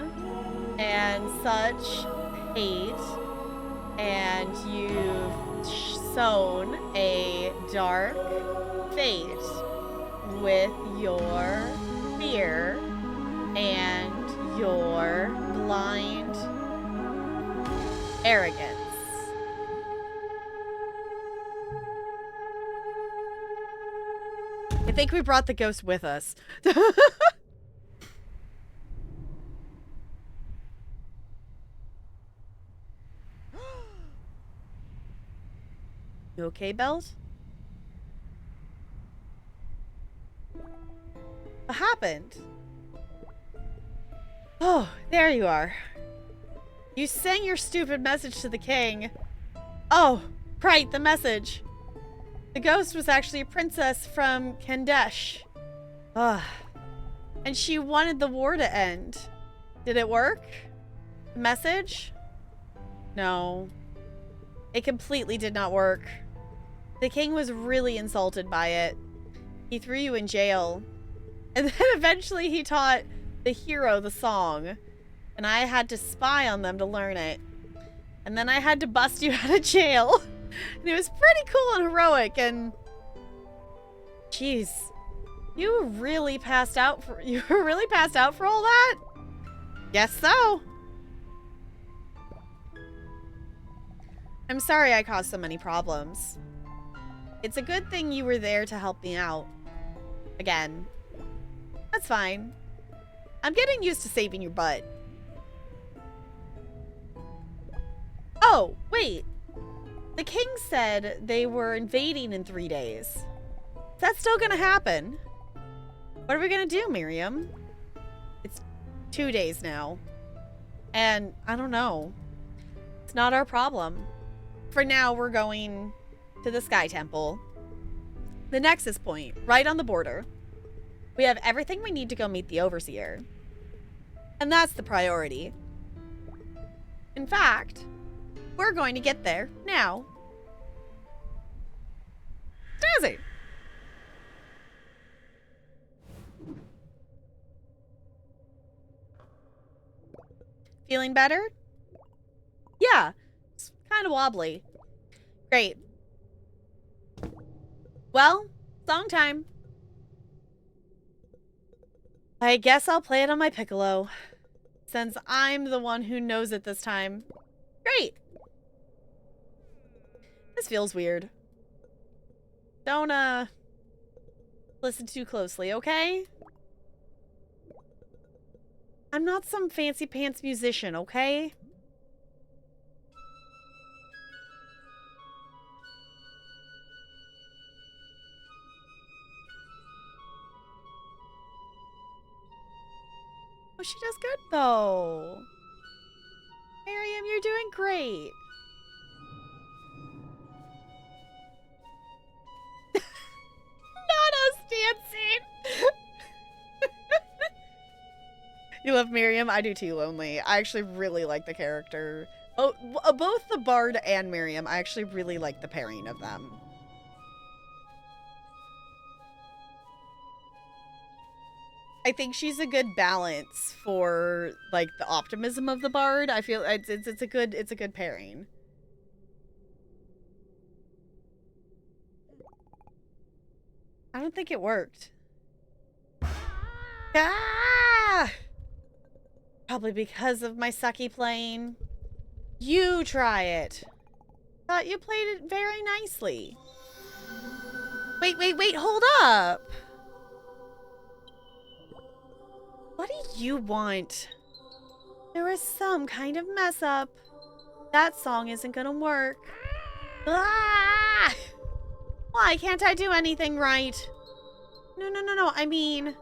and such hate, and you've sown a dark fate with your fear and your blind arrogance. I think we brought the ghost with us. You okay, Bells? What happened? Oh, there you are. You sang your stupid message to the king. Oh, right, the message. The ghost was actually a princess from Kandesh. Ugh. And she wanted the war to end. Did it work? The message? No. It completely did not work. The king was really insulted by it. He threw you in jail. And then eventually he taught the hero the song. And I had to spy on them to learn it. And then I had to bust you out of jail. And it was pretty cool and heroic, and jeez, you were really passed out for all that? Guess so. I'm sorry I caused so many problems. It's a good thing you were there to help me out. Again. That's fine. I'm getting used to saving your butt. Oh, wait. The king said they were invading in 3 days. Is that still gonna happen? What are we gonna do, Miriam? It's 2 days now. And I don't know. It's not our problem. For now, we're going to the Sky Temple. The Nexus Point, right on the border. We have everything we need to go meet the Overseer. And that's the priority. In fact, we're going to get there now. Snazzy! Feeling better? Yeah, it's kind of wobbly. Great. Well, song time. I guess I'll play it on my piccolo, since I'm the one who knows it this time. Great. This feels weird. Don't, listen too closely, okay? I'm not some fancy pants musician, okay? Oh, she does good, though. Miriam, you're doing great. Not us dancing. You love Miriam? I do too, Lonely. I actually really like the character. Oh, both the Bard and Miriam, I actually really like the pairing of them. I think she's a good balance for like the optimism of the Bard. I feel it's a good pairing. I don't think it worked. Ah! Probably because of my sucky playing. You try it. Thought you played it very nicely. Wait, hold up. What do you want? There was some kind of mess up. That song isn't gonna work. Ah! Why can't I do anything right? No. I mean,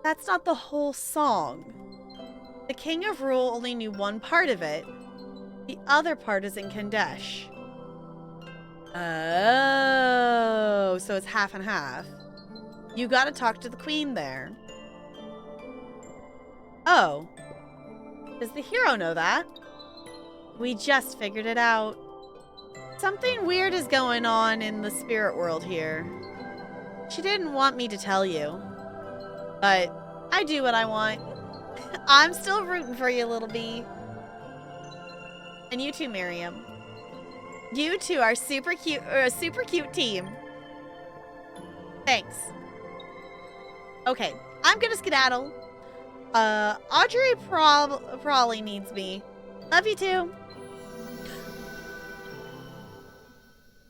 that's not the whole song. The King of Rule only knew one part of it. The other part is in Kandesh. Oh, so it's half and half. You gotta talk to the queen there. Oh. Does the hero know that? We just figured it out. Something weird is going on in the spirit world here. She didn't want me to tell you. But I do what I want. I'm still rooting for you, little bee. And you too, Miriam. You two are super cute, or a super cute team. Thanks. Okay, I'm gonna skedaddle. Audrey probably needs me. Love you too.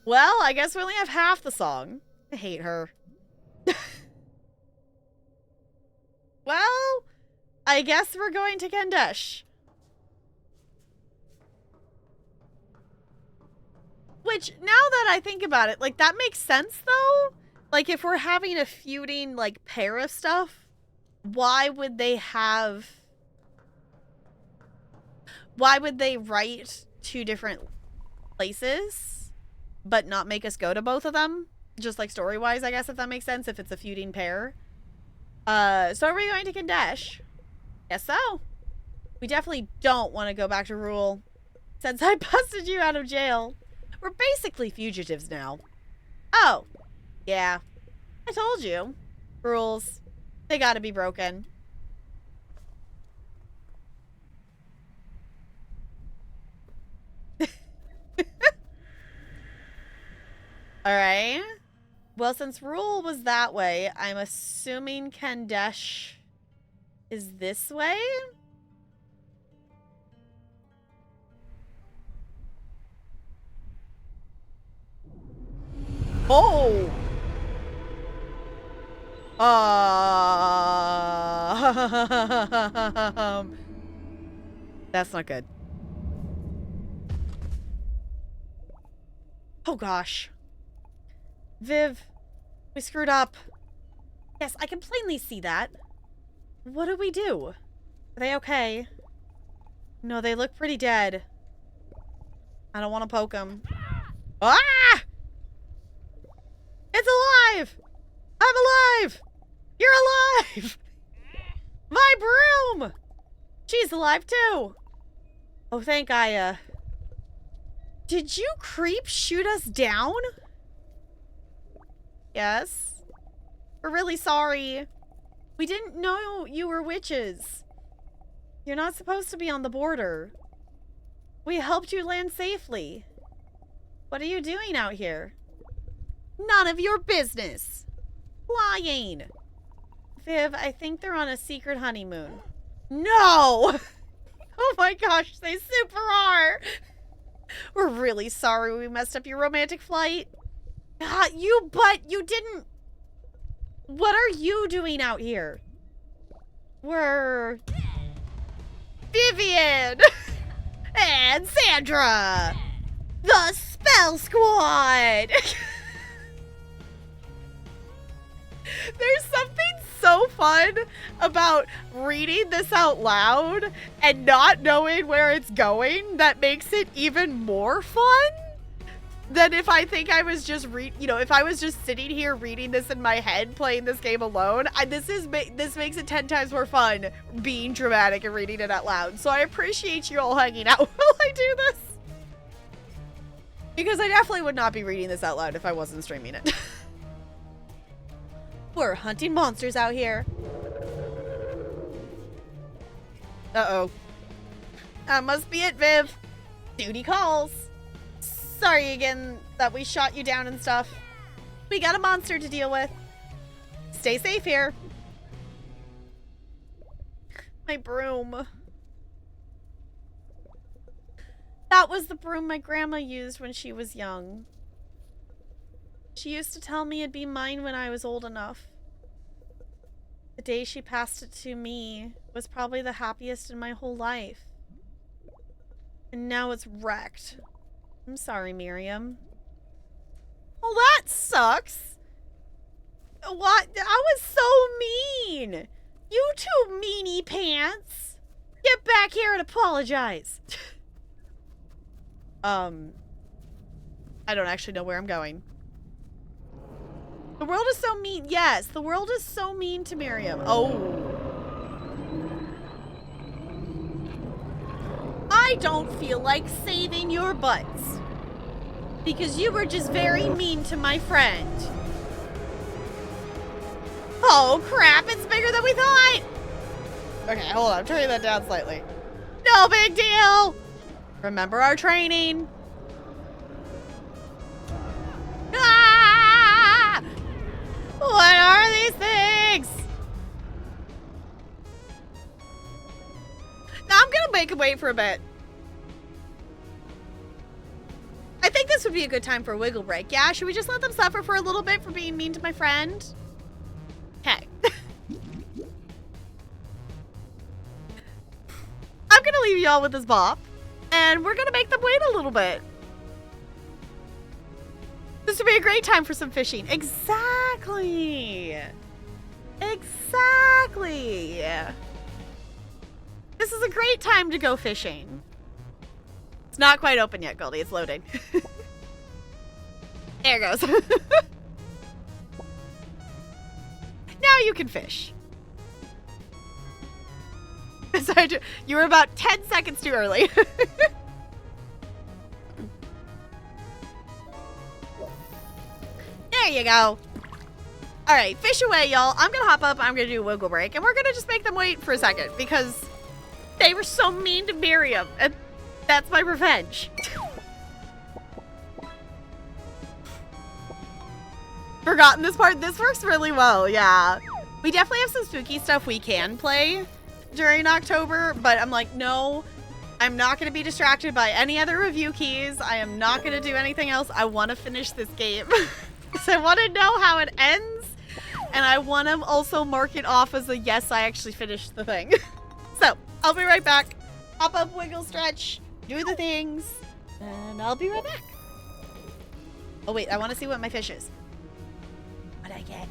Well, I guess we only have half the song. I hate her. Well, I guess we're going to Kandesh. Which, now that I think about it, like, that makes sense, though. Like, if we're having a feuding, like, pair of stuff, why would they write two different places, but not make us go to both of them? Just, like, story-wise, I guess, if that makes sense, if it's a feuding pair. So are we going to Kandesh? Guess so. We definitely don't want to go back to Rule. Since I busted you out of jail. We're basically fugitives now. Oh. Yeah. I told you. Rules. They gotta be broken. All right. Well, since Rule was that way, I'm assuming Kandesh is this way? Oh! That's not good. Oh gosh. Viv, we screwed up. Yes, I can plainly see that. What do we do? Are they okay? No, they look pretty dead. I don't want to poke them. Ah! It's alive! I'm alive! You're alive! My broom! She's alive too! Oh, thank Gaia. Did you creep shoot us down? Yes. We're really sorry. We didn't know you were witches. You're not supposed to be on the border. We helped you land safely. What are you doing out here? None of your business. Lying. Viv, I think they're on a secret honeymoon. No! Oh my gosh, they super are. We're really sorry we messed up your romantic flight. You didn't. What are you doing out here? We're Vivian and Sandra, the Spell Squad. There's something so fun about reading this out loud and not knowing where it's going that makes it even more fun than if I think I was just if I was just sitting here reading this in my head playing this game alone. This makes it 10 times more fun being dramatic and reading it out loud. So I appreciate you all hanging out while I do this. Because I definitely would not be reading this out loud if I wasn't streaming it. We're hunting monsters out here. Uh-oh. That must be it, Viv. Duty calls. Sorry again that we shot you down and stuff. We got a monster to deal with. Stay safe here. My broom. That was the broom my grandma used when she was young. She used to tell me it'd be mine when I was old enough. The day she passed it to me was probably the happiest in my whole life. And now it's wrecked. I'm sorry, Miriam. Well, that sucks. What? That was so mean. You two meanie pants. Get back here and apologize. I don't actually know where I'm going. The world is so mean. Yes, the world is so mean to Miriam. Oh. I don't feel like saving your butts. Because you were just very mean to my friend. Oh, crap. It's bigger than we thought. Okay, hold on. I'm turning that down slightly. No big deal. Remember our training. Ah! What are these things? Now I'm gonna make him wait for a bit. I think this would be a good time for a wiggle break. Yeah, should we just let them suffer for a little bit for being mean to my friend? Okay. I'm gonna leave y'all with this bop, and we're gonna make them wait a little bit. This would be a great time for some fishing. Exactly. Exactly. This is a great time to go fishing. It's not quite open yet, Goldie. It's loading. There it goes. Now you can fish. Sorry, you were about 10 seconds too early. There you go. All right, fish away, y'all. I'm gonna hop up. I'm gonna do a wiggle break, and we're gonna just make them wait for a second because they were so mean to Miriam, and that's my revenge. forgotten this part. This works really well, yeah. We definitely have some spooky stuff we can play during October, but I'm like, no, I'm not going to be distracted by any other review keys. I am not going to do anything else. I want to finish this game. So I want to know how it ends, and I want to also mark it off as a yes, I actually finished the thing. So I'll be right back. Hop up, wiggle, stretch, do the things, and I'll be right back. Oh wait, I want to see what my fish is. What'd I get?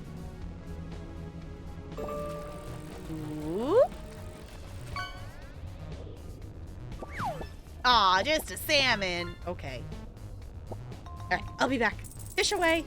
Ooh. Aw, just a salmon. Okay. Alright, I'll be back. Fish away.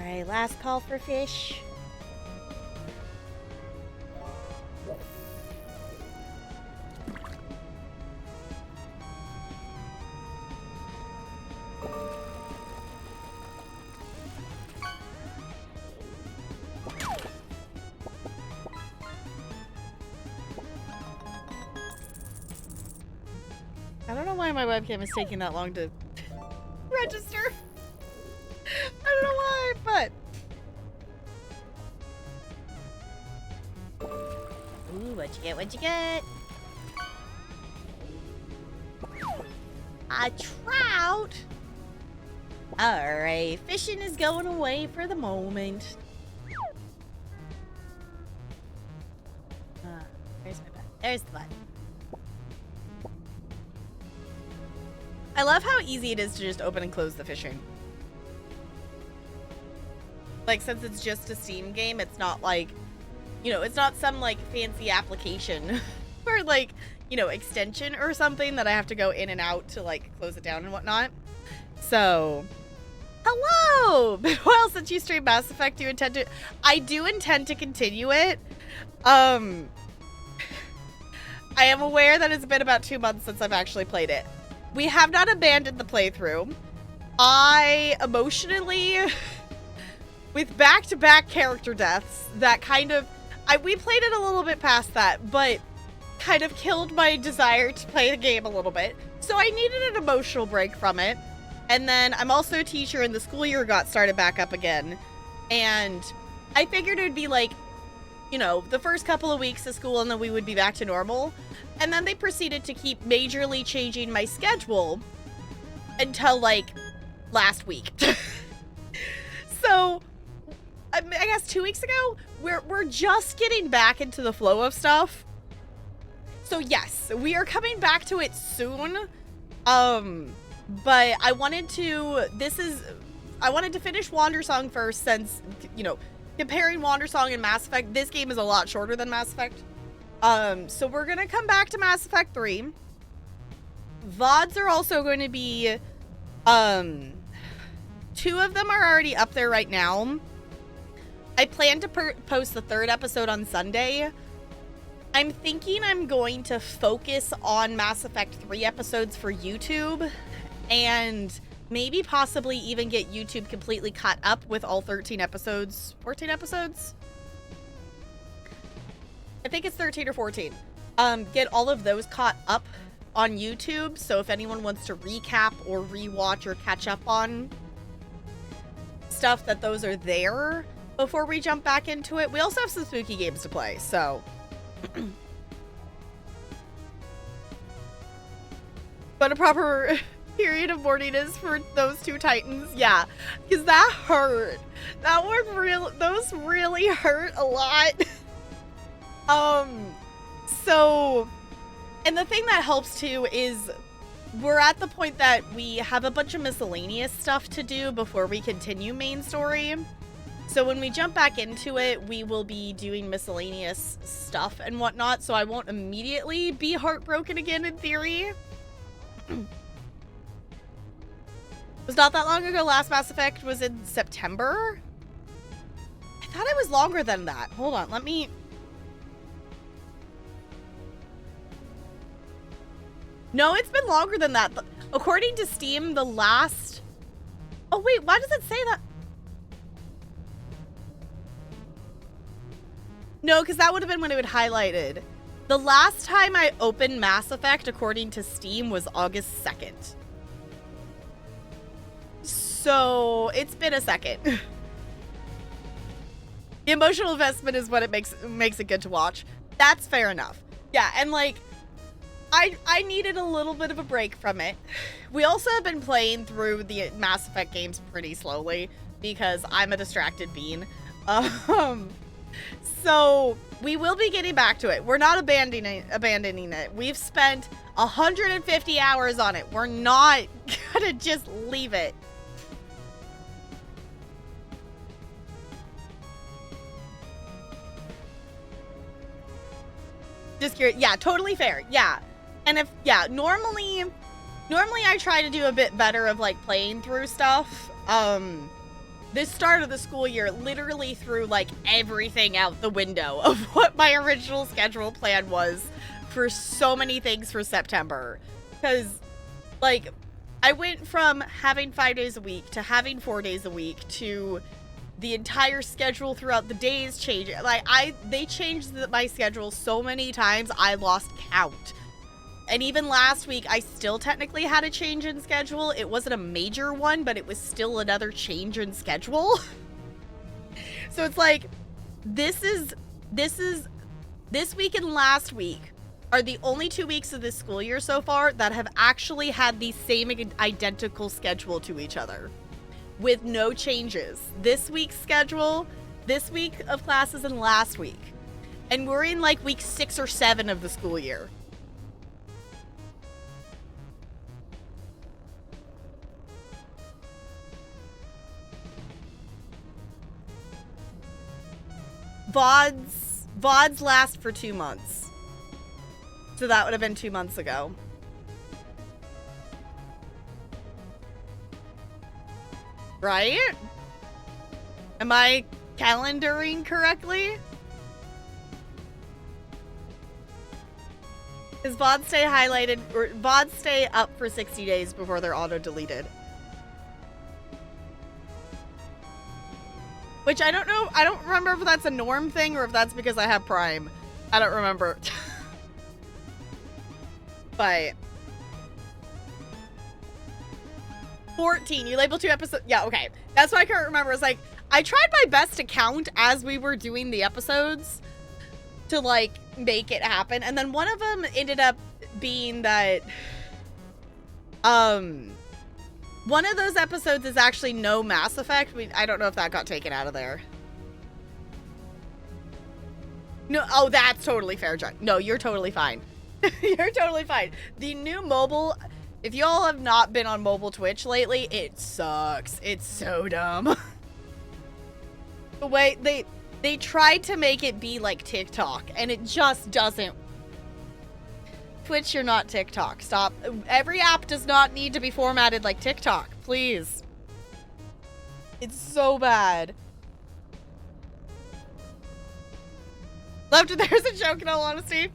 Alright, last call for fish. I don't know why my webcam is taking that long to register. I don't know why, but... Ooh, what'd you get? What'd you get? A trout! Alright, fishing is going away for the moment. There's my button. There's the button. I love how easy it is to just open and close the fishing. Like, since it's just a Steam game, it's not like, you know, it's not some, like, fancy application or, like, you know, extension or something that I have to go in and out to, like, close it down and whatnot. So, hello! Well, since you stream Mass Effect, do you intend to... I do intend to continue it. I am aware that it's been about 2 months since I've actually played it. We have not abandoned the playthrough. I emotionally, with back-to-back character deaths, that kind of, we played it a little bit past that, but kind of killed my desire to play the game a little bit. So I needed an emotional break from it. And then I'm also a teacher and the school year got started back up again. And I figured it would be like, you know, the first couple of weeks of school and then we would be back to normal. And then they proceeded to keep majorly changing my schedule until, like, last week. So, I guess 2 weeks ago, we're just getting back into the flow of stuff. So, yes, we are coming back to it soon. But I wanted to, I wanted to finish Wandersong first since, you know, comparing Wandersong and Mass Effect, this game is a lot shorter than Mass Effect. So we're gonna come back to Mass Effect 3. VODs are also going to be, 2 of them are already up there right now. I plan to post the 3rd episode on Sunday. I'm thinking I'm going to focus on Mass Effect 3 episodes for YouTube, and maybe possibly even get YouTube completely caught up with all 13 episodes, 14 episodes? I think it's 13 or 14. Get all of those caught up on YouTube, so if anyone wants to recap or rewatch or catch up on stuff, that those are there before we jump back into it. We also have some spooky games to play, so... But a proper period of mourning is for those 2 Titans, yeah, because that hurt. That one those really hurt a lot. So, and the thing that helps too is we're at the point that we have a bunch of miscellaneous stuff to do before we continue main story. So when we jump back into it, we will be doing miscellaneous stuff and whatnot, so I won't immediately be heartbroken again in theory. It was not that long ago. Last Mass Effect was in September. I thought it was longer than that. Hold on, let me... No, it's been longer than that. According to Steam, the last... Oh, wait, why does it say that? No, because that would have been when it would highlighted. The last time I opened Mass Effect, according to Steam, was August 2nd. So, it's been a second. The emotional investment is what it makes it good to watch. That's fair enough. Yeah, and like, I needed a little bit of a break from it. We also have been playing through the Mass Effect games pretty slowly because I'm a distracted bean. So we will be getting back to it. We're not abandoning it. We've spent 150 hours on it. We're not gonna just leave it. Just curious. Yeah, totally fair. Yeah. And if, yeah, normally I try to do a bit better of like playing through stuff. this start of the school year literally threw like everything out the window of what my original schedule plan was for so many things for September. Because, like, I went from having 5 days a week to having 4 days a week to the entire schedule throughout the days changing. Like, they changed my schedule so many times, I lost count. And even last week, I still technically had a change in schedule. It wasn't a major one, but it was still another change in schedule. So it's like, this week and last week are the only 2 weeks of this school year so far that have actually had the same identical schedule to each other with no changes. This week's schedule, this week of classes, and last week. And we're in like week 6 or 7 of the school year. VODs last for 2 months. So that would have been 2 months ago. Right? Am I calendaring correctly? Because VODs stay highlighted, or VODs stay up for 60 days before they're auto-deleted. Which I don't know, I don't remember if that's a norm thing or if that's because I have Prime. I don't remember. But 14, you labeled 2 episodes. Yeah, okay. That's what I can't remember. It's like, I tried my best to count as we were doing the episodes to like make it happen. And then one of them ended up being that, one of those episodes is actually no Mass Effect. I don't know if that got taken out of there. No, oh, that's totally fair, John. No, you're totally fine. You're totally fine. The new mobile, if y'all have not been on mobile Twitch lately, it sucks. It's so dumb. The way they tried to make it be like TikTok, and it just doesn't. Twitch, you're not TikTok. Stop. Every app does not need to be formatted like TikTok. Please. It's so bad. Left it there's a joke in all honesty.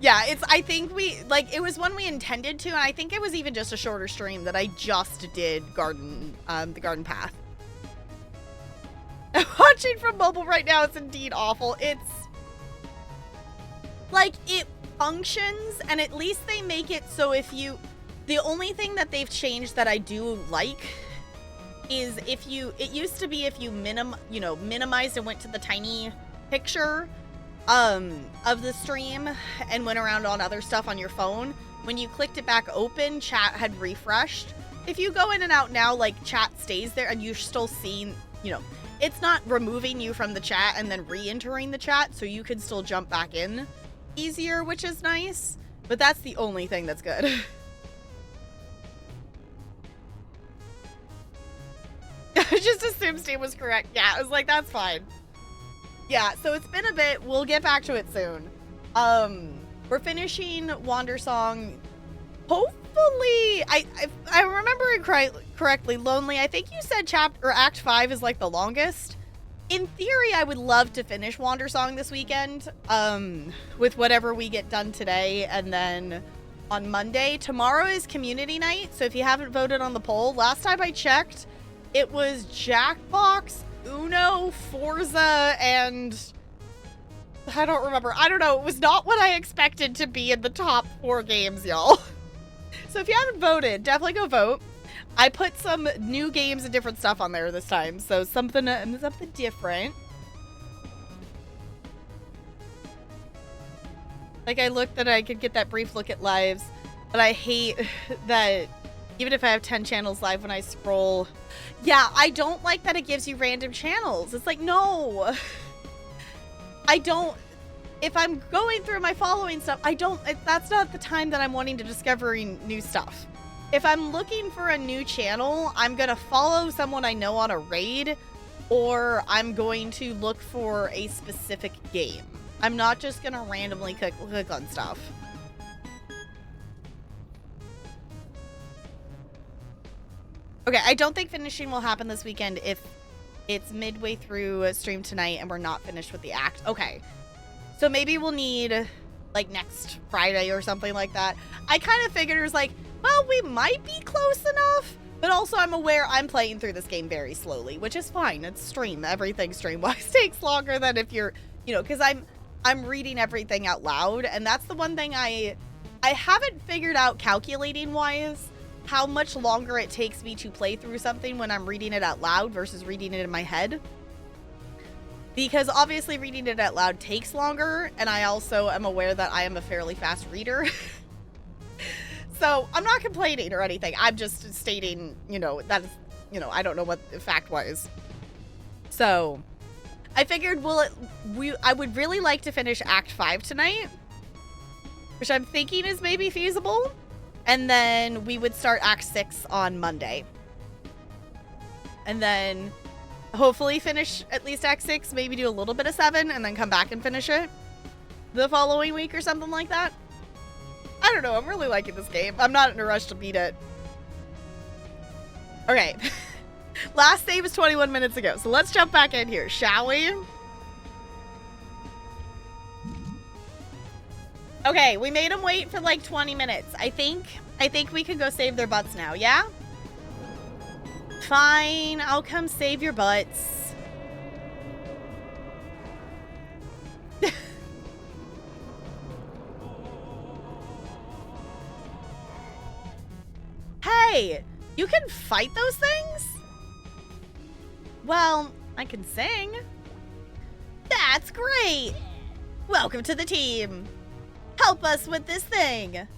Yeah, I think it was one we intended to, and I think it was even just a shorter stream that I just did the Garden Path. Watching from mobile right now, it's indeed awful. It's like, it functions, and at least they make it so the only thing that they've changed that I do like is it used to be if you minimized and went to the tiny picture of the stream and went around on other stuff on your phone, when you clicked it back open, chat had refreshed. If you go in and out now, like, chat stays there and you're still seeing, it's not removing you from the chat and then re-entering the chat, so you can still jump back in easier, which is nice, but that's the only thing that's good. I just assumed Steve was correct. Yeah, I was like, that's fine. Yeah, so it's been a bit. We'll get back to it soon. We're finishing Wandersong. Hopefully, if I remember it correctly, Lonely, I think you said Act 5 is like the longest. In theory, I would love to finish Wandersong this weekend, with whatever we get done today, and then on Monday. Tomorrow is community night, so if you haven't voted on the poll, last time I checked, it was Jackbox, Uno, Forza, and I don't remember. I don't know. It was not what I expected to be in the top 4 games, y'all. So if you haven't voted, definitely go vote. I put some new games and different stuff on there this time, so something different. Like, I looked that I could get that brief look at lives, but I hate that even if I have 10 channels live, when I scroll, yeah, I don't like that it gives you random channels. It's like, no. I don't, if I'm going through my following stuff, that's not the time that I'm wanting to discovering new stuff. If I'm looking for a new channel, I'm going to follow someone I know on a raid, or I'm going to look for a specific game. I'm not just going to randomly click on stuff. Okay, I don't think finishing will happen this weekend if It's midway through a stream tonight and we're not finished with the act. Okay. So maybe we'll need like next Friday or something like that. I kind of figured it was like, well, we might be close enough, but also I'm aware I'm playing through this game very slowly, which is fine. It's stream. Everything stream-wise takes longer than if you're, you know, because I'm reading everything out loud, and that's the one thing I haven't figured out calculating-wise how much longer it takes me to play through something when I'm reading it out loud versus reading it in my head. Because obviously reading it out loud takes longer, and I also am aware that I am a fairly fast reader. So I'm not complaining or anything. I'm just stating, you know, that is, you know, I don't know what fact-wise. So I figured I would really like to finish Act 5 tonight, which I'm thinking is maybe feasible. And then we would start Act 6 on Monday. And then hopefully finish at least Act 6, maybe do a little bit of 7, and then come back and finish it the following week or something like that. I don't know, I'm really liking this game. I'm not in a rush to beat it. Okay. Last save was 21 minutes ago, so let's jump back in here, shall we? Okay, we made them wait for like 20 minutes. I think we can go save their butts now, yeah? Fine, I'll come save your butts. Hey, you can fight those things? Well, I can sing. That's great. Welcome to the team. Help us with this thing.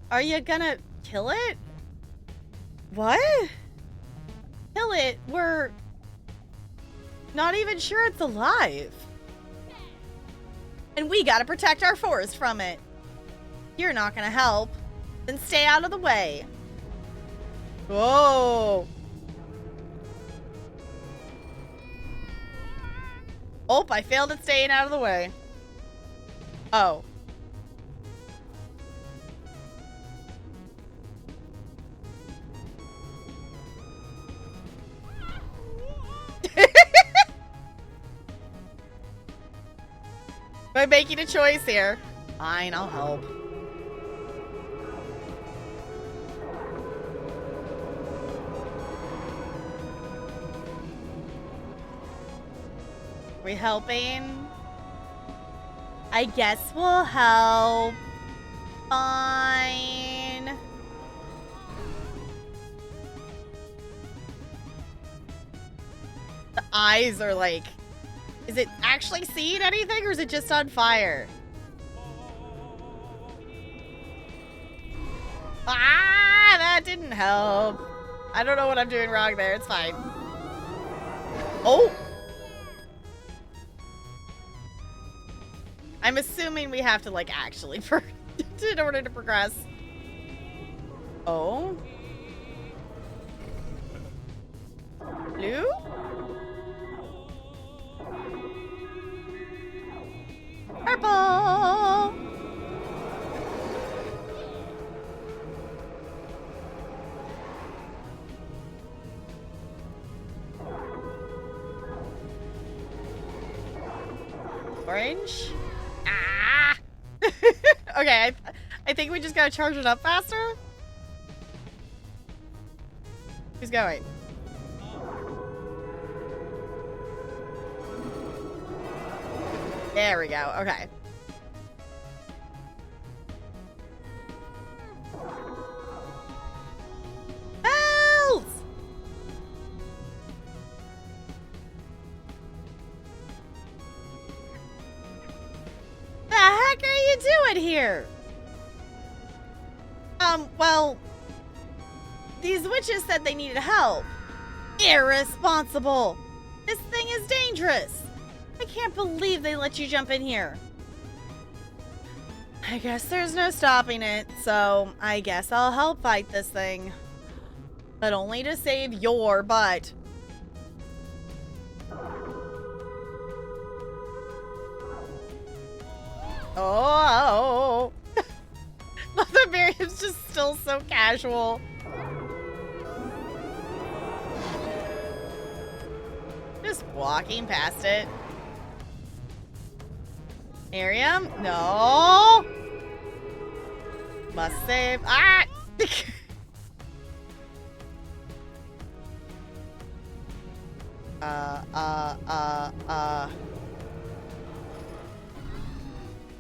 Are you gonna kill it? What? Kill it? We're not even sure it's alive. And we gotta protect our forest from it. You're not gonna help. Then stay out of the way. Whoa. Oh, I failed at staying out of the way. Oh. Am I making a choice here? Fine, I'll help. We helping? I guess we'll help. Fine. The eyes are like... Is it actually seeing anything, or is it just on fire? Ah, that didn't help. I don't know what I'm doing wrong there. It's fine. Oh! I'm assuming we have to, like, actually in order to progress. Oh? Blue? Purple! Orange? Ah! Okay, I think we just gotta charge it up faster. Who's going? There we go. Okay. Help! The heck are you doing here? Well, these witches said they needed help. Irresponsible. This thing is dangerous. I can't believe they let you jump in here. I guess there's no stopping it, so I guess I'll help fight this thing. But only to save your butt. Oh. Mother Miriam's just still so casual. just walking past it. Miriam? No! Must save. Ah!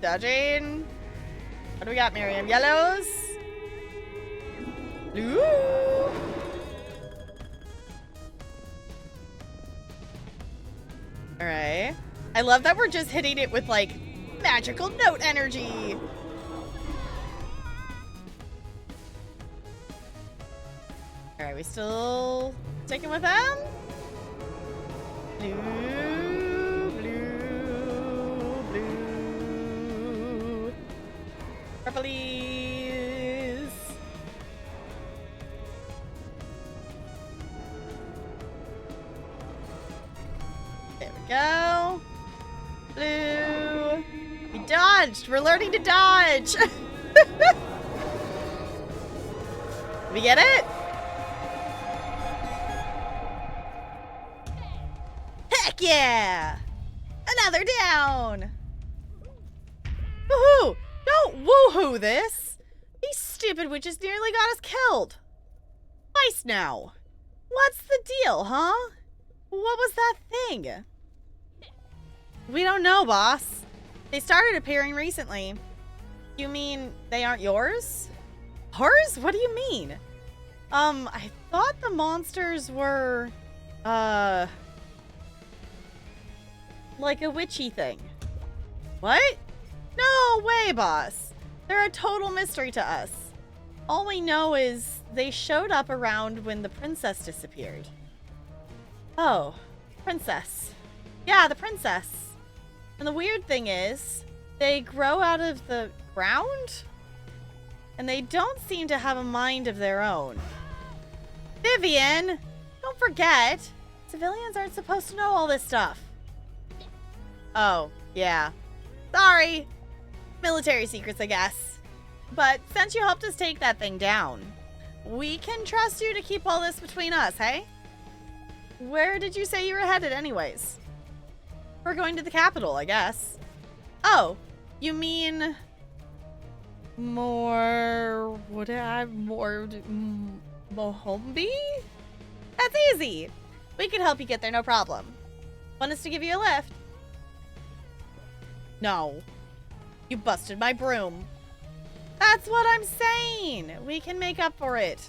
Dodging. What do we got, Miriam? Yellows? Blue? Alright. I love that we're just hitting it with, like, magical note energy. Alright, we still sticking with them? Blue, blue, blue. Purplies. There we go. Blue. We dodged. We're learning to dodge. We get it? Heck yeah! Another down! Woohoo! Don't woohoo this! These stupid witches nearly got us killed. Twice now. What's the deal, huh? What was that thing? We don't know, boss. They started appearing recently. You mean they aren't yours? Ours? What do you mean? I thought the monsters were, like a witchy thing. What? No way, boss. They're a total mystery to us. All we know is they showed up around when the princess disappeared. Oh, princess. Yeah, the princess. And the weird thing is, they grow out of the ground? And they don't seem to have a mind of their own. Vivian, don't forget, civilians aren't supposed to know all this stuff. Oh, yeah. Sorry. Military secrets, I guess. But since you helped us take that thing down, we can trust you to keep all this between us, hey? Where did you say you were headed anyways? We're going to the capital, I guess. Oh, you mean... Mohombi? That's easy. We can help you get there, no problem. Want us to give you a lift? No. You busted my broom. That's what I'm saying. We can make up for it.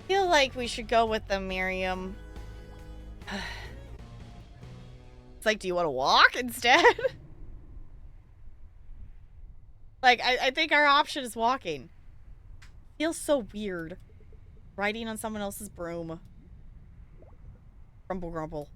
Feel like we should go with them, Miriam. It's like, do you want to walk instead? Like, I think our option is walking. Feels so weird. Riding on someone else's broom. Grumble, grumble.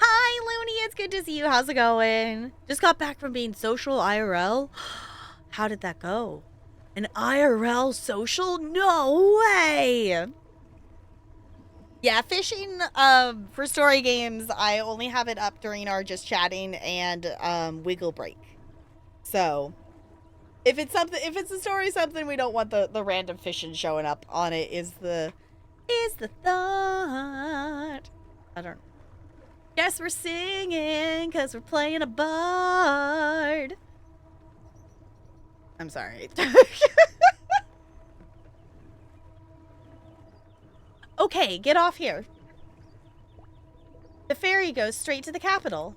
Hi, Looney. It's good to see you. How's it going? Just got back from being social IRL. How did that go? An IRL social? No way! Yeah, fishing for story games, I only have it up during our just chatting and wiggle break. So, if it's a story something we don't want the random fishing showing up on it is the thought. I don't. Guess we're singing because we're playing a bard. I'm sorry. Okay, get off here. The ferry goes straight to the capital.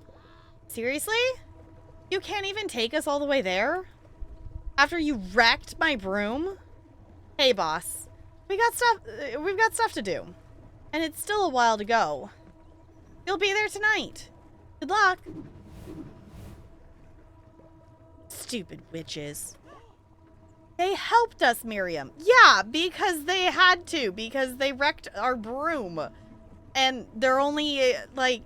Seriously? You can't even take us all the way there? After you wrecked my broom? Hey, boss. We've got stuff to do. And it's still a while to go. You'll be there tonight. Good luck. Stupid witches. They helped us, Miriam. Yeah, because they had to. Because they wrecked our broom. and they're only, like,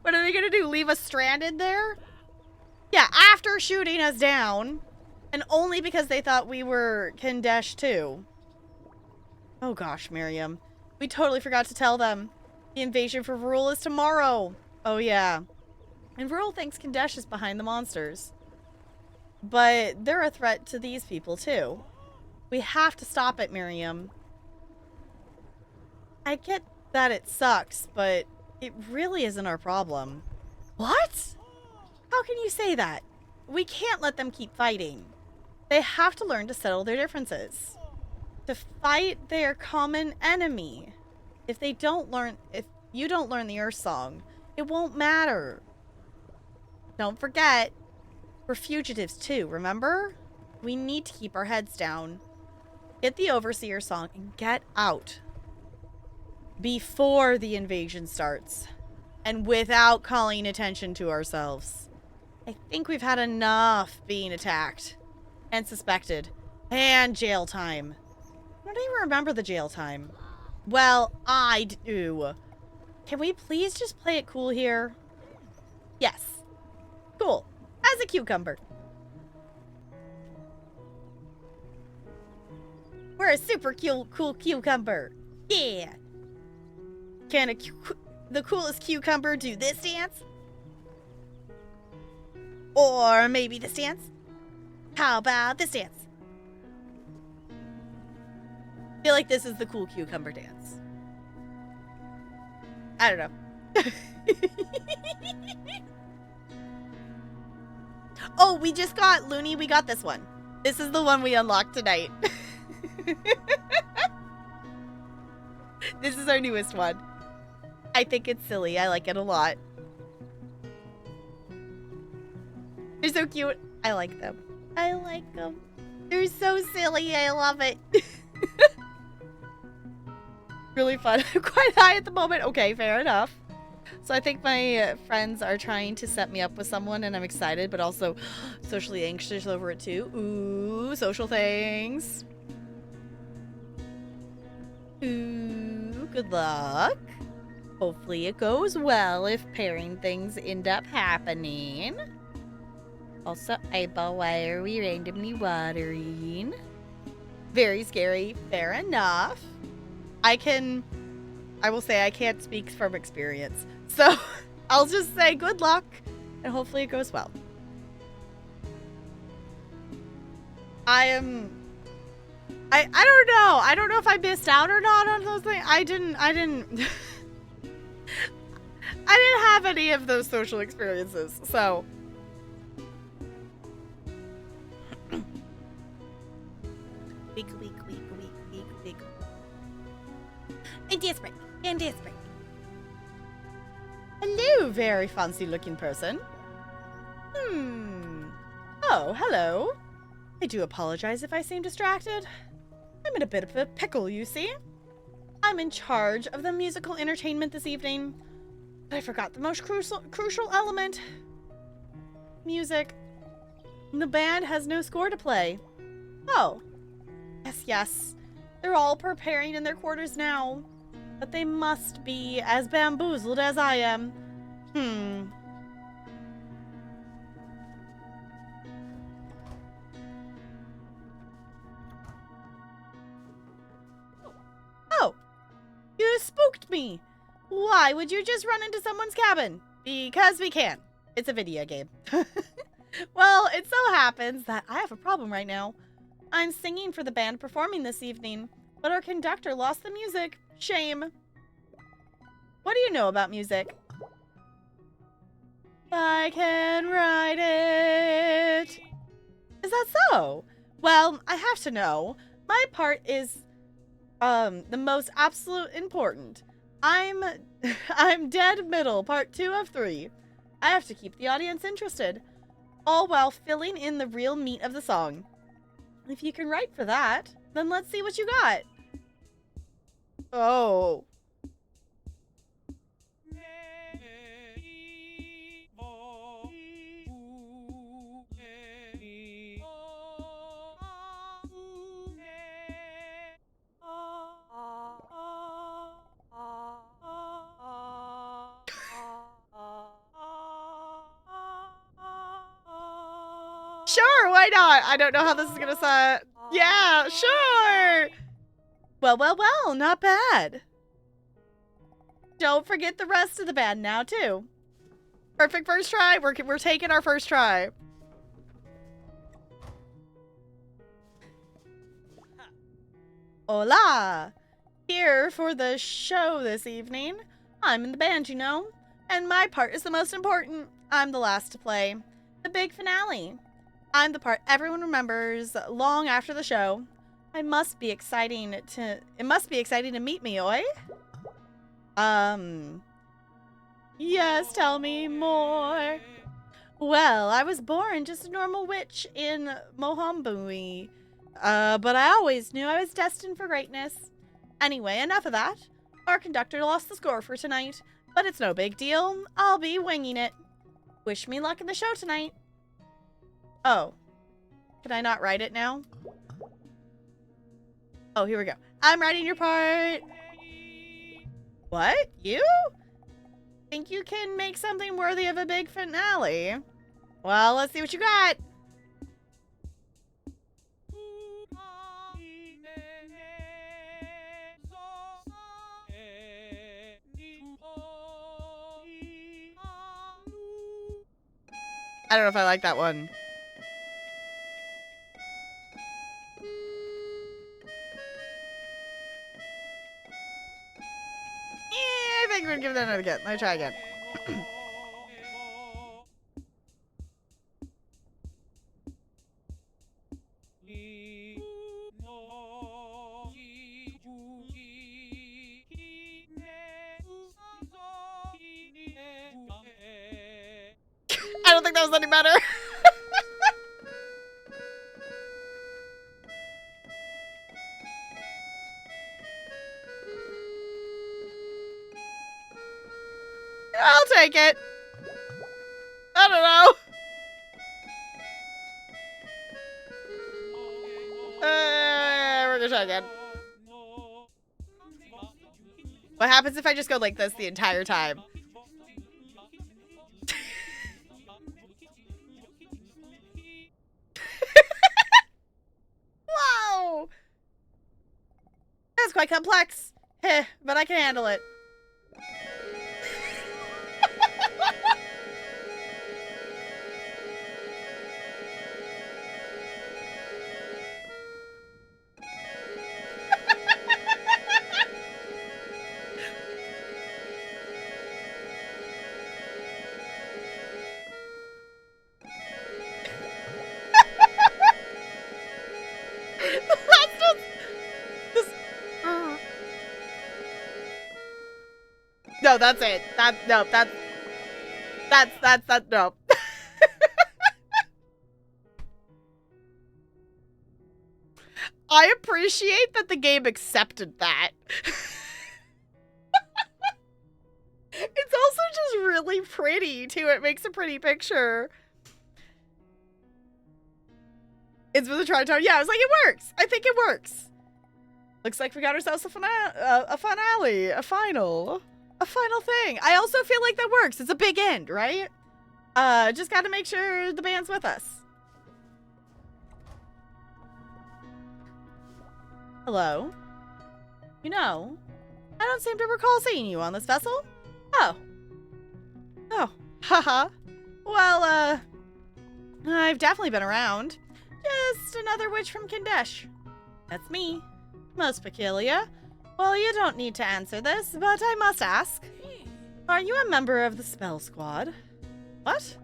what are they gonna do? Leave us stranded there? Yeah, after shooting us down, and only because they thought we were Kindesh too. Oh gosh, Miriam. We totally forgot to tell them. The invasion for Varul is tomorrow. Oh yeah. And Varul thinks Kindesh is behind the monsters. But they're a threat to these people too. We have to stop it, Miriam. I get that it sucks, but it really isn't our problem. What? How can you say that? We can't let them keep fighting. They have to learn to settle their differences. To fight their common enemy. If you don't learn the Earth Song, it won't matter. Don't forget, we're fugitives too, remember? We need to keep our heads down. Get the Overseer Song and get out. Before the invasion starts. And without calling attention to ourselves. I think we've had enough being attacked. And suspected. And jail time. I don't even remember the jail time. Well, I do. Can we please just play it cool here? Yes. Cool. As a cucumber. We're a super cool cucumber. Yeah. Can the coolest cucumber do this dance? Or maybe this dance? How about this dance? I feel like this is the cool cucumber dance. I don't know. Oh, we just got Looney. We got this one. This is the one we unlocked tonight. This is our newest one. I think it's silly. I like it a lot. They're so cute. I like them. I like them. They're so silly. I love it. Really fun. I'm quite high at the moment. Okay, fair enough. So I think my friends are trying to set me up with someone, and I'm excited, but also socially anxious over it too. Ooh, social things. Ooh, good luck. Hopefully it goes well if pairing things end up happening. Also, eyeball, why are we randomly watering? Very scary. Fair enough. I will say I can't speak from experience. So I'll just say good luck and hopefully it goes well. I don't know. I don't know if I missed out or not on those things. I didn't I didn't have any of those social experiences. So weak. I'm desperate. Hello, very fancy looking person. Oh, hello. I do apologize if I seem distracted. I'm in a bit of a pickle, you see. I'm in charge of the musical entertainment this evening. But I forgot the most crucial element. Music. The band has no score to play. Oh. Yes. They're all preparing in their quarters now. But they must be as bamboozled as I am. Oh! You spooked me! Why would you just run into someone's cabin? Because we can. It's a video game. Well, it so happens that I have a problem right now. I'm singing for the band performing this evening, but our conductor lost the music. Shame. What do you know about music? I can write it. Is that so? Well, I have to know. My part is the most absolute important. I'm dead middle, part 2 of 3. I have to keep the audience interested, all while filling in the real meat of the song. If you can write for that, then let's see what you got. Oh. Sure, why not? I don't know how this is gonna sound. Yeah, sure. Well, not bad. Don't forget the rest of the band now, too. Perfect first try. We're taking our first try. Hola! Here for the show this evening. I'm in the band, you know, and my part is the most important. I'm the last to play. The big finale. I'm the part everyone remembers long after the show. It must be exciting to meet me, oi? Yes, tell me more. Well, I was born just a normal witch in Mohombui. But I always knew I was destined for greatness. Anyway, enough of that. Our conductor lost the score for tonight, but it's no big deal. I'll be winging it. Wish me luck in the show tonight. Oh. Can I not write it now? Oh, here we go. I'm writing your part. What? You? Think you can make something worthy of a big finale? Well, let's see what you got. I don't know if I like that one. I think we're gonna give that another again. Let me try again. I don't think that was any better. I'll take it. I don't know. We're gonna try again. What happens if I just go like this the entire time? Wow! That's quite complex. Heh, but I can handle it. No, that's it. No. I appreciate that the game accepted that. It's also just really pretty, too. It makes a pretty picture. It's with a tritone. Yeah, I was like, it works. I think it works. Looks like we got ourselves a finale. A final thing. I also feel like that works. It's a big end, right? Just gotta make sure the band's with us. Hello? You know, I don't seem to recall seeing you on this vessel. Oh. Haha. Well, I've definitely been around. Just another witch from Kindesh. That's me. Most peculiar. Well, you don't need to answer this, but I must ask. Are you a member of the spell squad? What?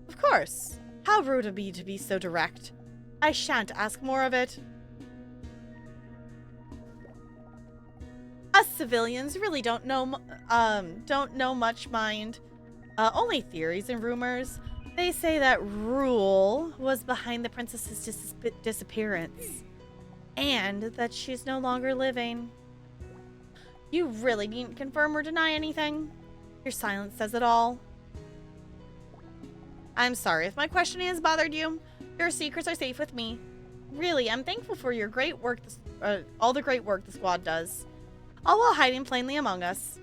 Of course. How rude of me to be so direct. I shan't ask more of it. Us civilians really don't know much mind. Only theories and rumors. They say that Rule was behind the princess's disappearance. And that she's no longer living. You really needn't confirm or deny anything. Your silence says it all. I'm sorry if my questioning has bothered you. Your secrets are safe with me. Really, I'm thankful for your great work, all the great work the squad does. All while hiding plainly among us.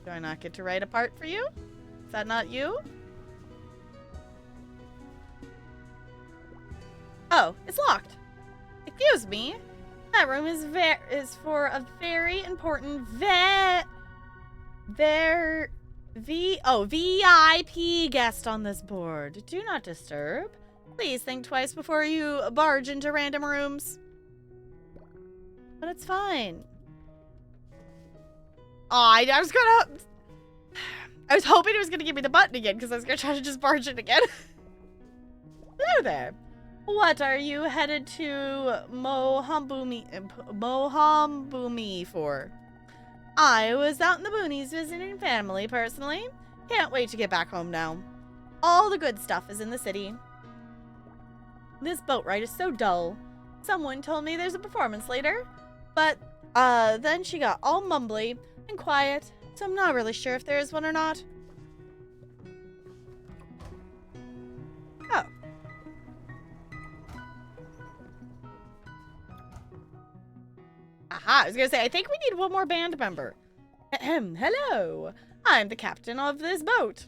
Do I not get to write a part for you? Is that not you? Oh, it's locked. Excuse me. That room is for a very important VIP guest on this board. Do not disturb. Please think twice before you barge into random rooms. But it's fine. I was hoping it was gonna give me the button again because I was gonna try to just barge in again. Hello there. What are you headed to Mohambumi for? I was out in the boonies visiting family personally. Can't wait to get back home now. All the good stuff is in the city. This boat ride is so dull. Someone told me there's a performance later, but then she got all mumbly and quiet, so I'm not really sure if there is one or not. Oh. Aha, I was gonna say, I think we need one more band member. Hello, I'm the captain of this boat.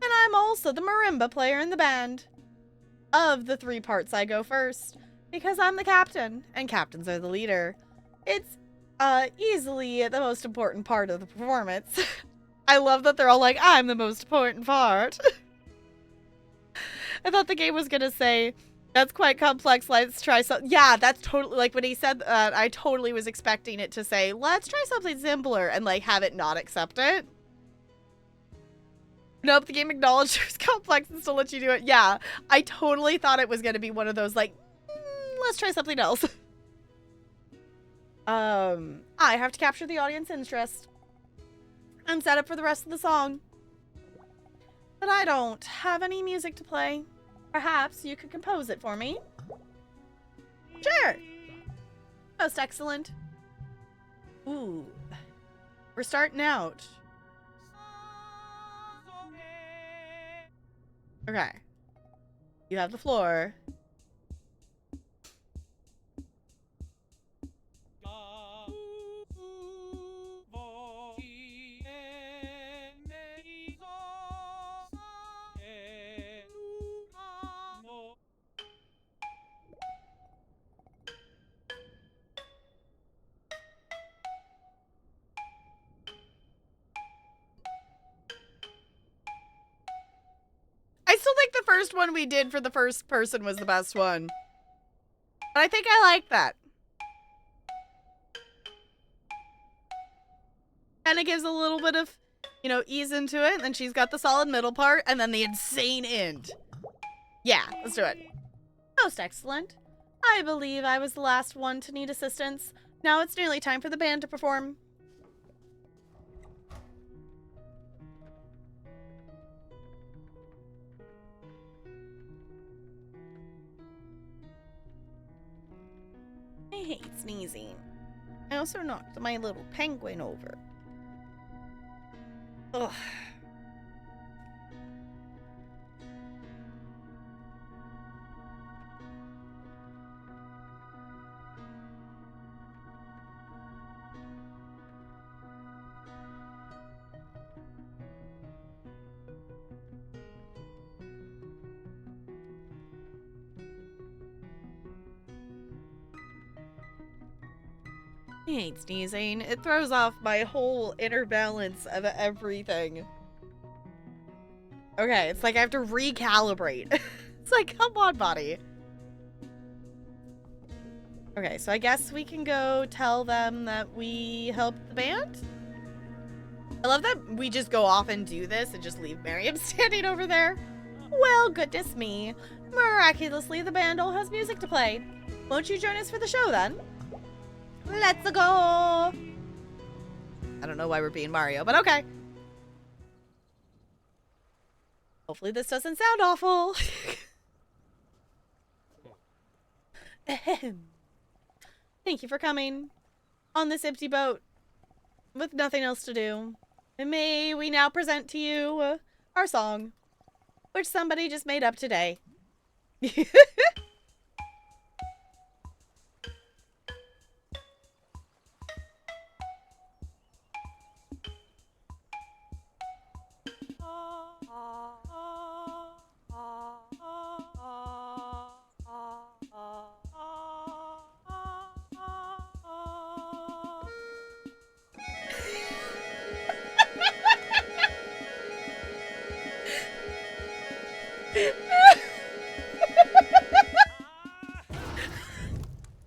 And I'm also the marimba player in the band. Of the 3 parts, I go first, because I'm the captain, and captains are the leader. It's easily the most important part of the performance. I love that they're all like, I'm the most important part. I thought the game was gonna say, that's quite complex, let's try some. Yeah, that's totally, like, when he said that, I totally was expecting it to say, let's try something simpler, and, like, have it not accept it. Nope, the game acknowledged it was complex and still let you do it. Yeah, I totally thought it was gonna be one of those, like, let's try something else. I have to capture the audience interest and set up for the rest of the song. But I don't have any music to play. Perhaps you could compose it for me? Sure. Most excellent. Ooh. We're starting out. Okay. You have the floor. I still think the first one we did for the first person was the best one. But I think I like that. And it gives a little bit of, you know, ease into it. And then she's got the solid middle part and then the insane end. Yeah, let's do it. Most excellent. I believe I was the last one to need assistance. Now it's nearly time for the band to perform. I hate sneezing. I also knocked my little penguin over. Ugh. I hate sneezing. It throws off my whole inner balance of everything. Okay, it's like I have to recalibrate. It's like, come on, buddy. Okay, so I guess we can go tell them that we helped the band? I love that we just go off and do this and just leave Miriam standing over there. Well, goodness me. Miraculously, the band all has music to play. Won't you join us for the show, then? Let's go! I don't know why we're being Mario, but okay. Hopefully this doesn't sound awful. Ahem. Thank you for coming on this empty boat with nothing else to do. And may we now present to you our song, which somebody just made up today.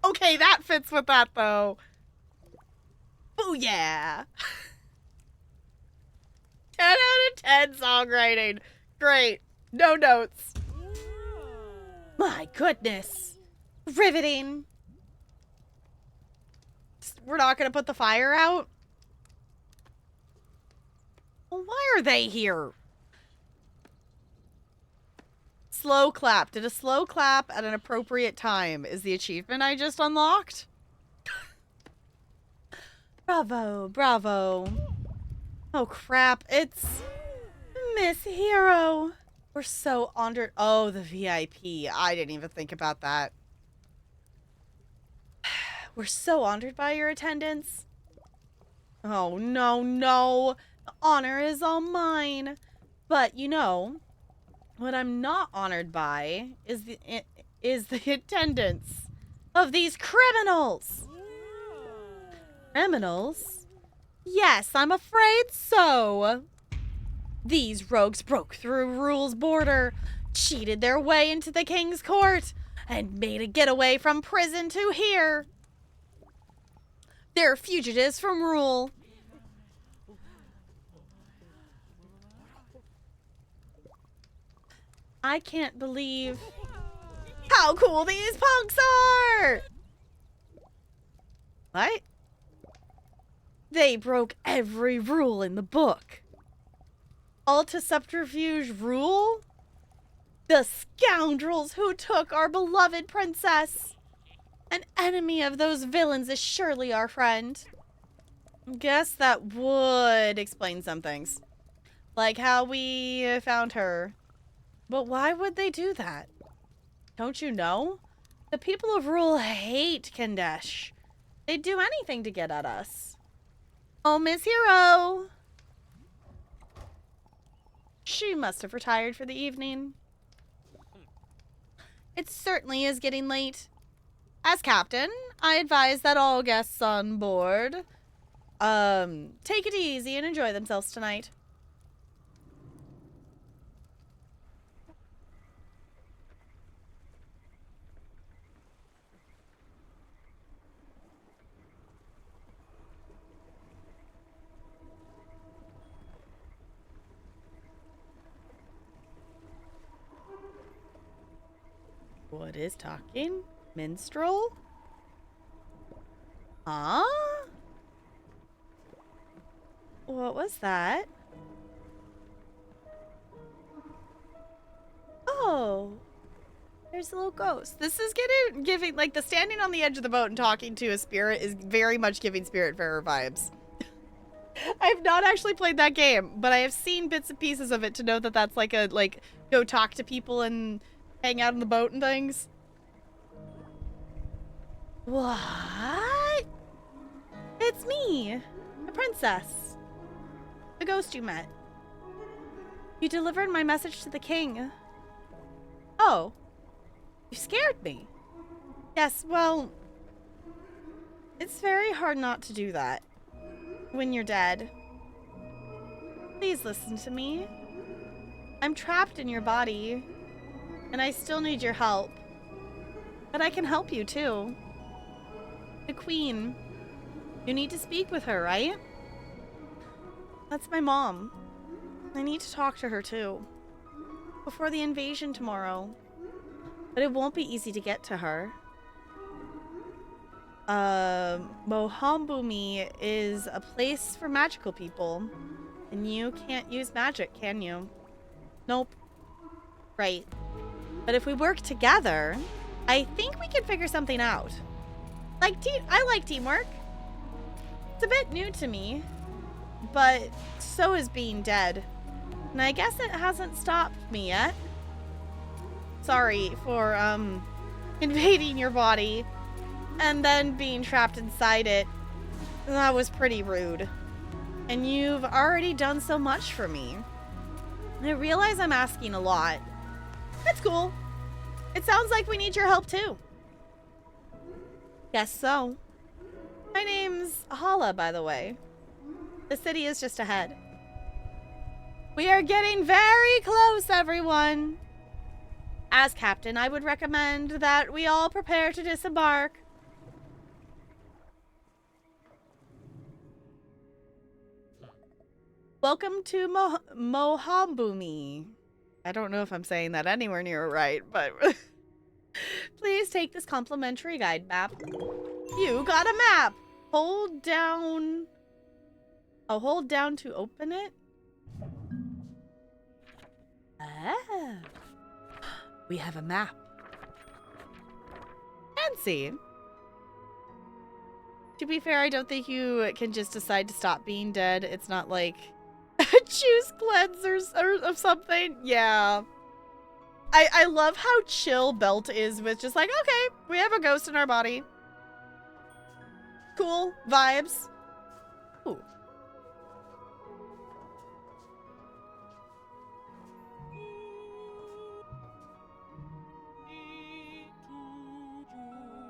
Okay, that fits with that, though. Booyah! 10 out of 10 songwriting. Great. No notes. My goodness. Riveting. We're not going to put the fire out? Well, why are they here? Slow clap. Did a slow clap at an appropriate time is the achievement I just unlocked? Bravo, bravo. Oh crap, it's Miss Hero. We're so honored. Oh, the VIP. I didn't even think about that. We're so honored by your attendance. Oh, no, no. The honor is all mine. But, you know, what I'm not honored by is the attendance of these criminals. Criminals? Yes, I'm afraid so. These rogues broke through Rule's border, cheated their way into the king's court, and made a getaway from prison to here. They're fugitives from Rule. I can't believe how cool these punks are! What? They broke every rule in the book. All to subterfuge Rule? The scoundrels who took our beloved princess. An enemy of those villains is surely our friend. Guess that would explain some things. Like how we found her. But why would they do that? Don't you know? The people of Rule hate Kandesh. They'd do anything to get at us. Oh, Miss Hero! She must have retired for the evening. It certainly is getting late. As captain, I advise that all guests on board, take it easy and enjoy themselves tonight. What is talking? Minstrel? Huh? What was that? Oh. There's a little ghost. This is giving, like, the standing on the edge of the boat and talking to a spirit is very much giving Spiritfarer vibes. I've not actually played that game, but I have seen bits and pieces of it to know that that's like a, go talk to people and hang out on the boat and things. What? It's me, the princess. The ghost you met. You delivered my message to the king. Oh. You scared me. Yes, well, it's very hard not to do that when you're dead. Please listen to me. I'm trapped in your body, and I still need your help. But I can help you, too. The queen. You need to speak with her, right? That's my mom. I need to talk to her, too. Before the invasion tomorrow. But it won't be easy to get to her. Mohombumi is a place for magical people. And you can't use magic, can you? Nope. Right. But if we work together, I think we can figure something out. I like teamwork. It's a bit new to me. But so is being dead. And I guess it hasn't stopped me yet. Sorry for, invading your body and then being trapped inside it. That was pretty rude. And you've already done so much for me. I realize I'm asking a lot. That's cool. It sounds like we need your help too. Guess so. My name's Hala, by the way. The city is just ahead. We are getting very close, everyone. as captain, I would recommend that we all prepare to disembark. Welcome to Mohambumi. I don't know if I'm saying that anywhere near right, but please take this complimentary guide map. You got a map. Hold down. Oh, hold down to open it. Ah. We have a map. Fancy. To be fair, I don't think you can just decide to stop being dead. It's not like choose cleansers or something. Yeah. I love how chill Belt is with just like, okay, we have a ghost in our body. Cool vibes. Ooh.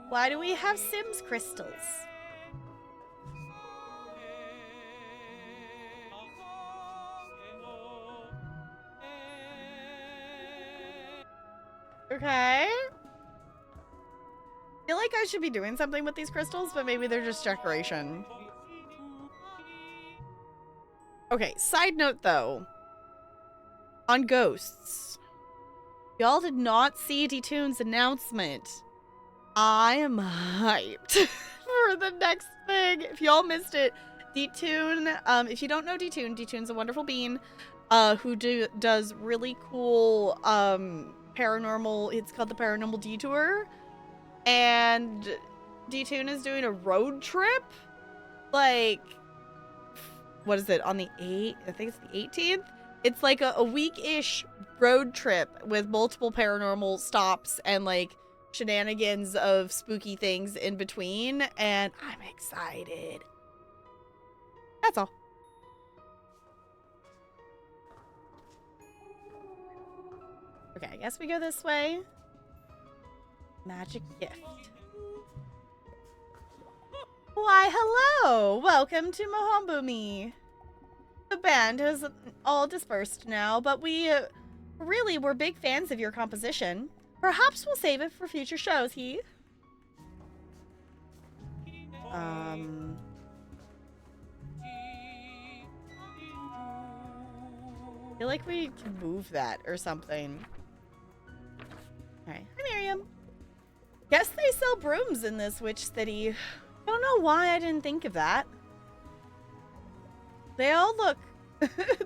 Why do we have Sims crystals? Okay. I feel like I should be doing something with these crystals, but maybe they're just decoration. Okay, side note though. On ghosts. Y'all did not see D-Tune's announcement. I am hyped for the next thing. If y'all missed it, D-Tune, if you don't know D-Tune, D-Tune's a wonderful being who does really cool paranormal, it's called the Paranormal Detour. And D-Tune is doing a road trip. Like, what is it, on the 8th? I think it's the 18th. It's like a week-ish road trip with multiple paranormal stops and like shenanigans of spooky things in between, and I'm excited. That's all. Okay, I guess we go this way. Magic gift. Why, hello! Welcome to Mohambumi. The band has all dispersed now, but we really were big fans of your composition. Perhaps we'll save it for future shows, Heath. I feel like we can move that or something. Alright, hi Miriam. Guess they sell brooms in this witch city. Don't know why I didn't think of that. They all look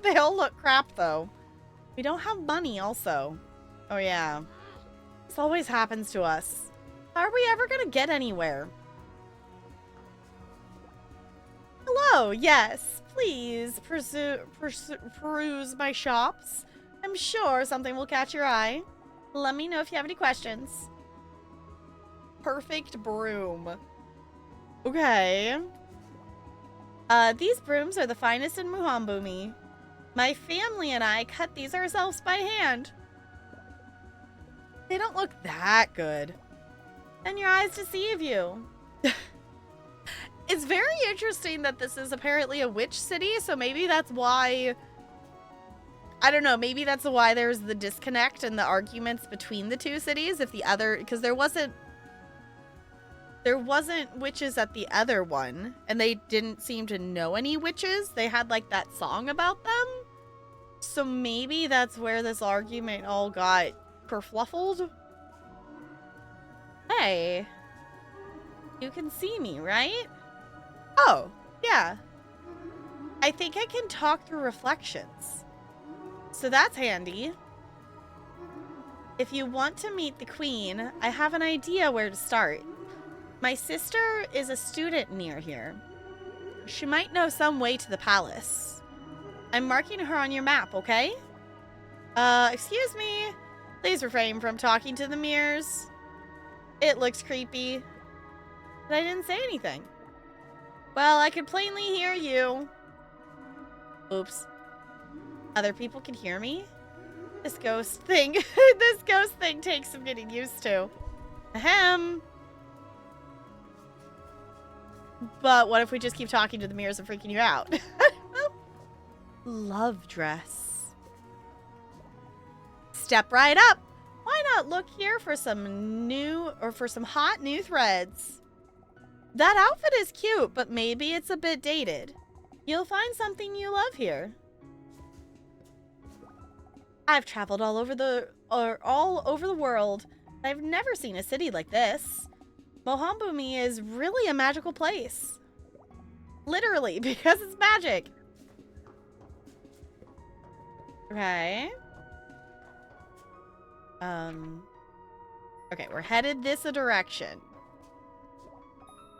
they all look crap though. We don't have money also. Oh yeah. This always happens to us. How are we ever gonna get anywhere? Hello, yes. Please peruse my shops. I'm sure something will catch your eye. Let me know if you have any questions. Perfect broom. Okay. These brooms are the finest in Mohambumi. My family and I cut these ourselves by hand. They don't look that good. And your eyes deceive you. It's very interesting that this is apparently a witch city, so maybe that's why... I don't know, maybe that's why there's the disconnect and the arguments between the two cities. If the other... Because there wasn't witches at the other one, and they didn't seem to know any witches. They had, like, that song about them. So maybe that's where this argument all got kerfluffled. Hey. You can see me, right? Oh, yeah. I think I can talk through reflections. So that's handy. If you want to meet the queen, I have an idea where to start. My sister is a student near here. She might know some way to the palace. I'm marking her on your map, okay? Excuse me. Please refrain from talking to the mirrors. It looks creepy. But I didn't say anything. Well, I could plainly hear you. Oops. Other people can hear me? This ghost thing, this ghost thing takes some getting used to. Ahem. But what if we just keep talking to the mirrors and freaking you out? Love dress. Step right up. Why not look here for some hot new threads? That outfit is cute, but maybe it's a bit dated. You'll find something you love here. I've traveled all over the world. I've never seen a city like this. Mohabumi is really a magical place. Literally, because it's magic. Okay. Okay, we're headed this direction.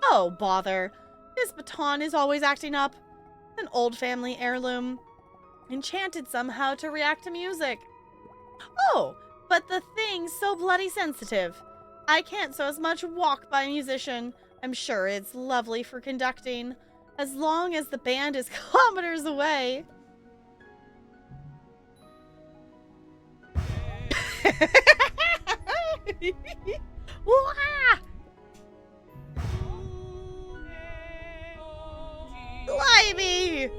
Oh, bother. This baton is always acting up. An old family heirloom. Enchanted somehow to react to music. Oh, but the thing's so bloody sensitive. I can't so as much walk by a musician. I'm sure it's lovely for conducting, as long as the band is kilometers away. Wah! Blimey!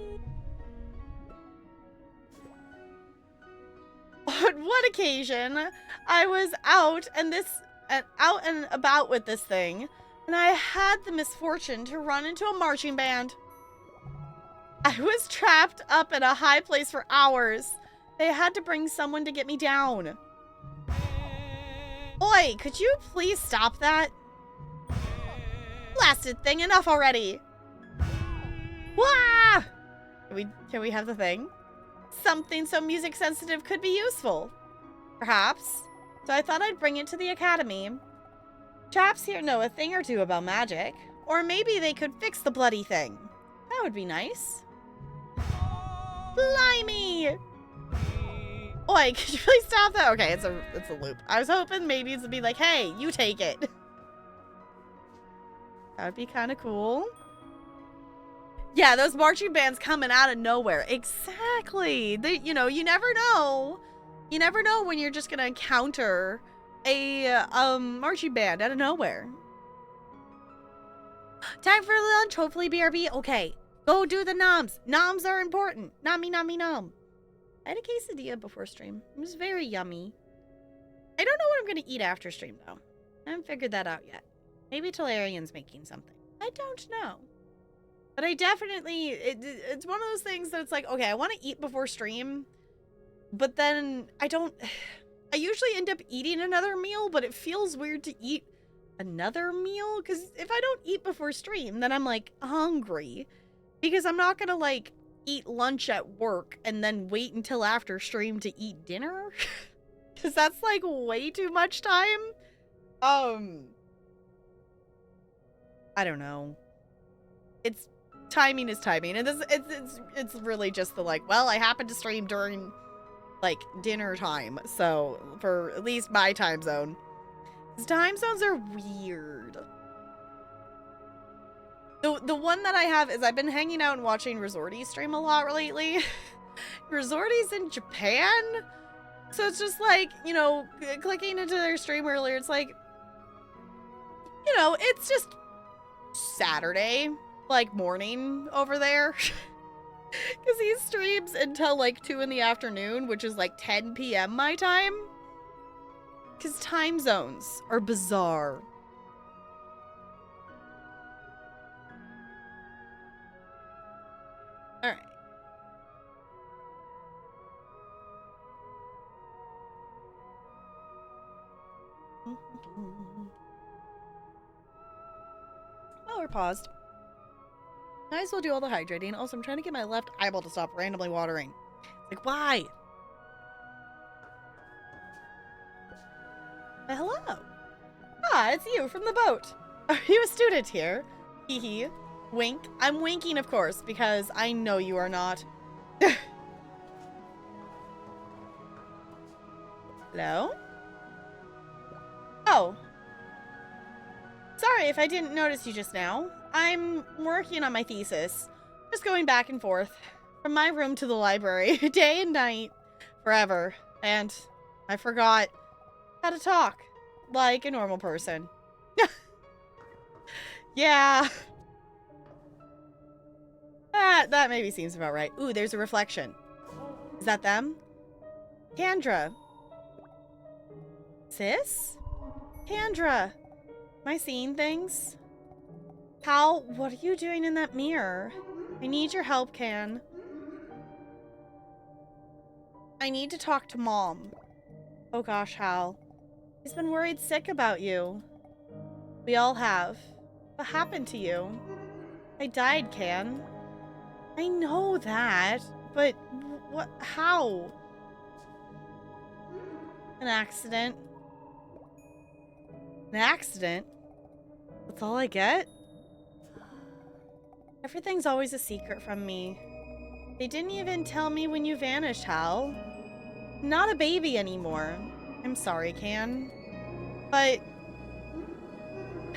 On one occasion, I was out and about with this thing, and I had the misfortune to run into a marching band. I was trapped up in a high place for hours. They had to bring someone to get me down. Oi, could you please stop that? Blasted thing, enough already. Wah! Can we have the thing? Something so music sensitive could be useful. Perhaps. So I thought I'd bring it to the academy. Chaps here know a thing or two about magic. Or maybe they could fix the bloody thing. That would be nice. Blimey! Oi, could you please stop that? Okay, it's a loop. I was hoping maybe it would be like, hey, you take it. That would be kind of cool. Yeah, those marching bands coming out of nowhere. Exactly. You know, you never know. You never know when you're just going to encounter a marching band out of nowhere. Time for lunch, hopefully, BRB. Okay, go do the noms. Noms are important. Nommy, nommy, nom. I had a quesadilla before stream. It was very yummy. I don't know what I'm going to eat after stream, though. I haven't figured that out yet. Maybe Talarian's making something. I don't know. But I definitely... It's one of those things that it's like, okay, I want to eat before stream. But then I don't... I usually end up eating another meal, but it feels weird to eat another meal. Because if I don't eat before stream, then I'm, like, hungry. Because I'm not going to, like, eat lunch at work and then wait until after stream to eat dinner. Because that's, like, way too much time. I don't know. Timing is timing. And it's really just the, like, well, I happen to stream during... like dinner time, so for at least my time zone. These time zones are weird. The one that I have is I've been hanging out and watching Resorty stream a lot lately. Resorty's in Japan, so it's just like, you know, clicking into their stream earlier, it's like, you know, it's just Saturday, like morning over there. Because he streams until like 2 in the afternoon, which is like 10 p.m. my time. Because time zones are bizarre. Alright. Well, we're paused. Might as well do all the hydrating. Also, I'm trying to get my left eyeball to stop randomly watering. Like, why? Hello. Ah, it's you from the boat. Are you a student here? Hee hee. Wink. I'm winking, of course, because I know you are not. Hello? Oh. Sorry if I didn't notice you just now. I'm working on my thesis. Just going back and forth. From my room to the library. Day and night. Forever. And I forgot how to talk. Like a normal person. Yeah. That maybe seems about right. Ooh, there's a reflection. Is that them? Kendra. Sis? Kendra, am I seeing things? Hal, what are you doing in that mirror? I need your help, Can. I need to talk to Mom. Oh gosh, Hal. He's been worried sick about you. We all have. What happened to you? I died, Can. I know that, but what? How? An accident. An accident? That's all I get? Everything's always a secret from me. They didn't even tell me when you vanished, Hal. I'm not a baby anymore. I'm sorry, Can. But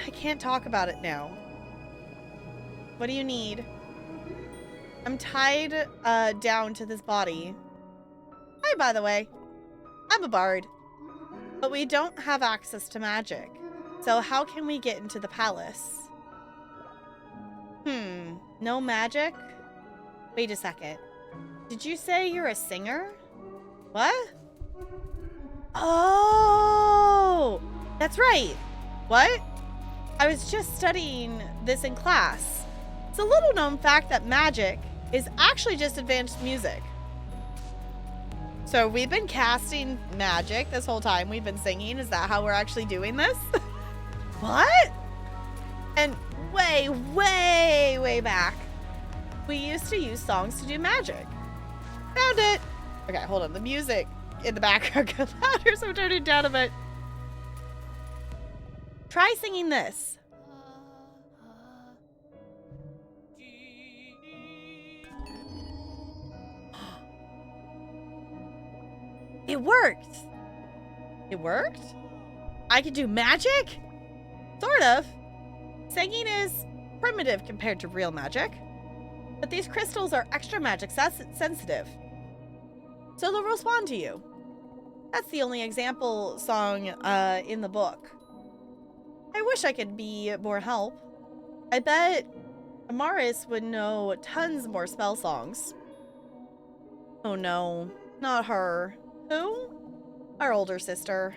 I can't talk about it now. What do you need? I'm tied down to this body. Hi, by the way. I'm a bard. But we don't have access to magic. So how can we get into the palace? No magic? Wait a second. Did you say you're a singer? What? Oh! That's right. What? I was just studying this in class. It's a little known fact that magic is actually just advanced music. So we've been casting magic this whole time we've been singing. Is that how we're actually doing this? What? And way back, we used to use songs to do magic. Found it. Okay, hold on. The music in the background got louder, so I'm turning it down a bit. Try singing this. It worked. It worked? I could do magic? Sort of. Singing is primitive compared to real magic. But these crystals are extra magic sensitive. So they'll respond to you. That's the only example song in the book. I wish I could be more help. I bet Amaris would know tons more spell songs. Oh no, not her. Who? Our older sister.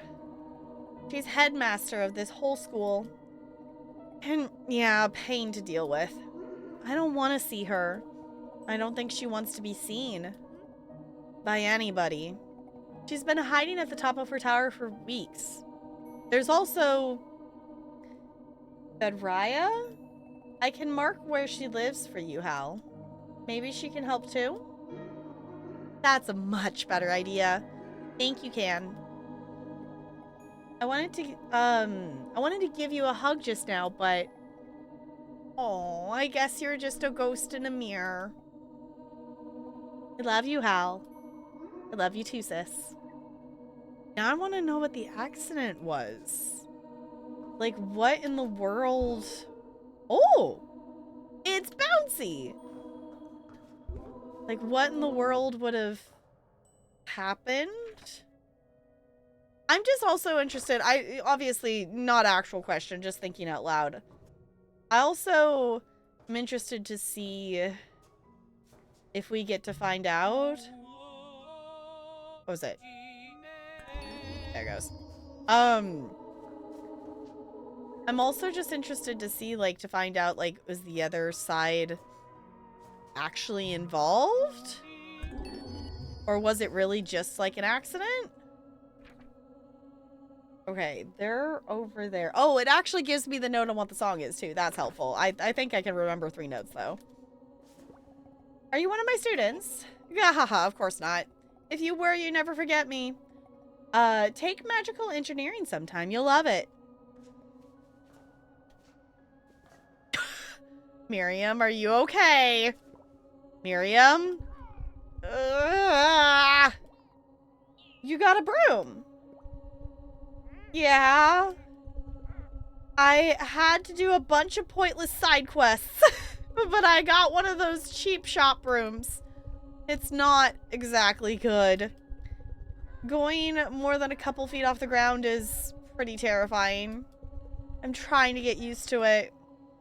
She's headmaster of this whole school. And yeah, a pain to deal with. I don't want to see her. I don't think she wants to be seen by anybody. She's been hiding at the top of her tower for weeks. There's also Bedraya? I can mark where she lives for you, Hal. Maybe she can help too? That's a much better idea. Thank you, Can. I wanted to give you a hug just now, but oh, I guess you're just a ghost in a mirror. I love you, Hal. I love you too, sis. Now I want to know what the accident was. Like, what in the world? Oh, it's bouncy. Like, what in the world would have happened? I'm just also interested. Obviously not actual question, just thinking out loud. I also am interested to see if we get to find out. What was it? There it goes. I'm also just interested to see, like, to find out, like, was the other side actually involved? Or was it really just, like, an accident? Okay, they're over there. Oh, it actually gives me the note on what the song is, too. That's helpful. I think I can remember 3 notes, though. Are you one of my students? Gahaha, of course not. If you were, you never forget me. Take magical engineering sometime. You'll love it. Miriam, are you okay? Miriam? You got a broom. Yeah. I had to do a bunch of pointless side quests, but I got one of those cheap shop brooms. It's not exactly good. Going more than a couple feet off the ground is pretty terrifying. I'm trying to get used to it.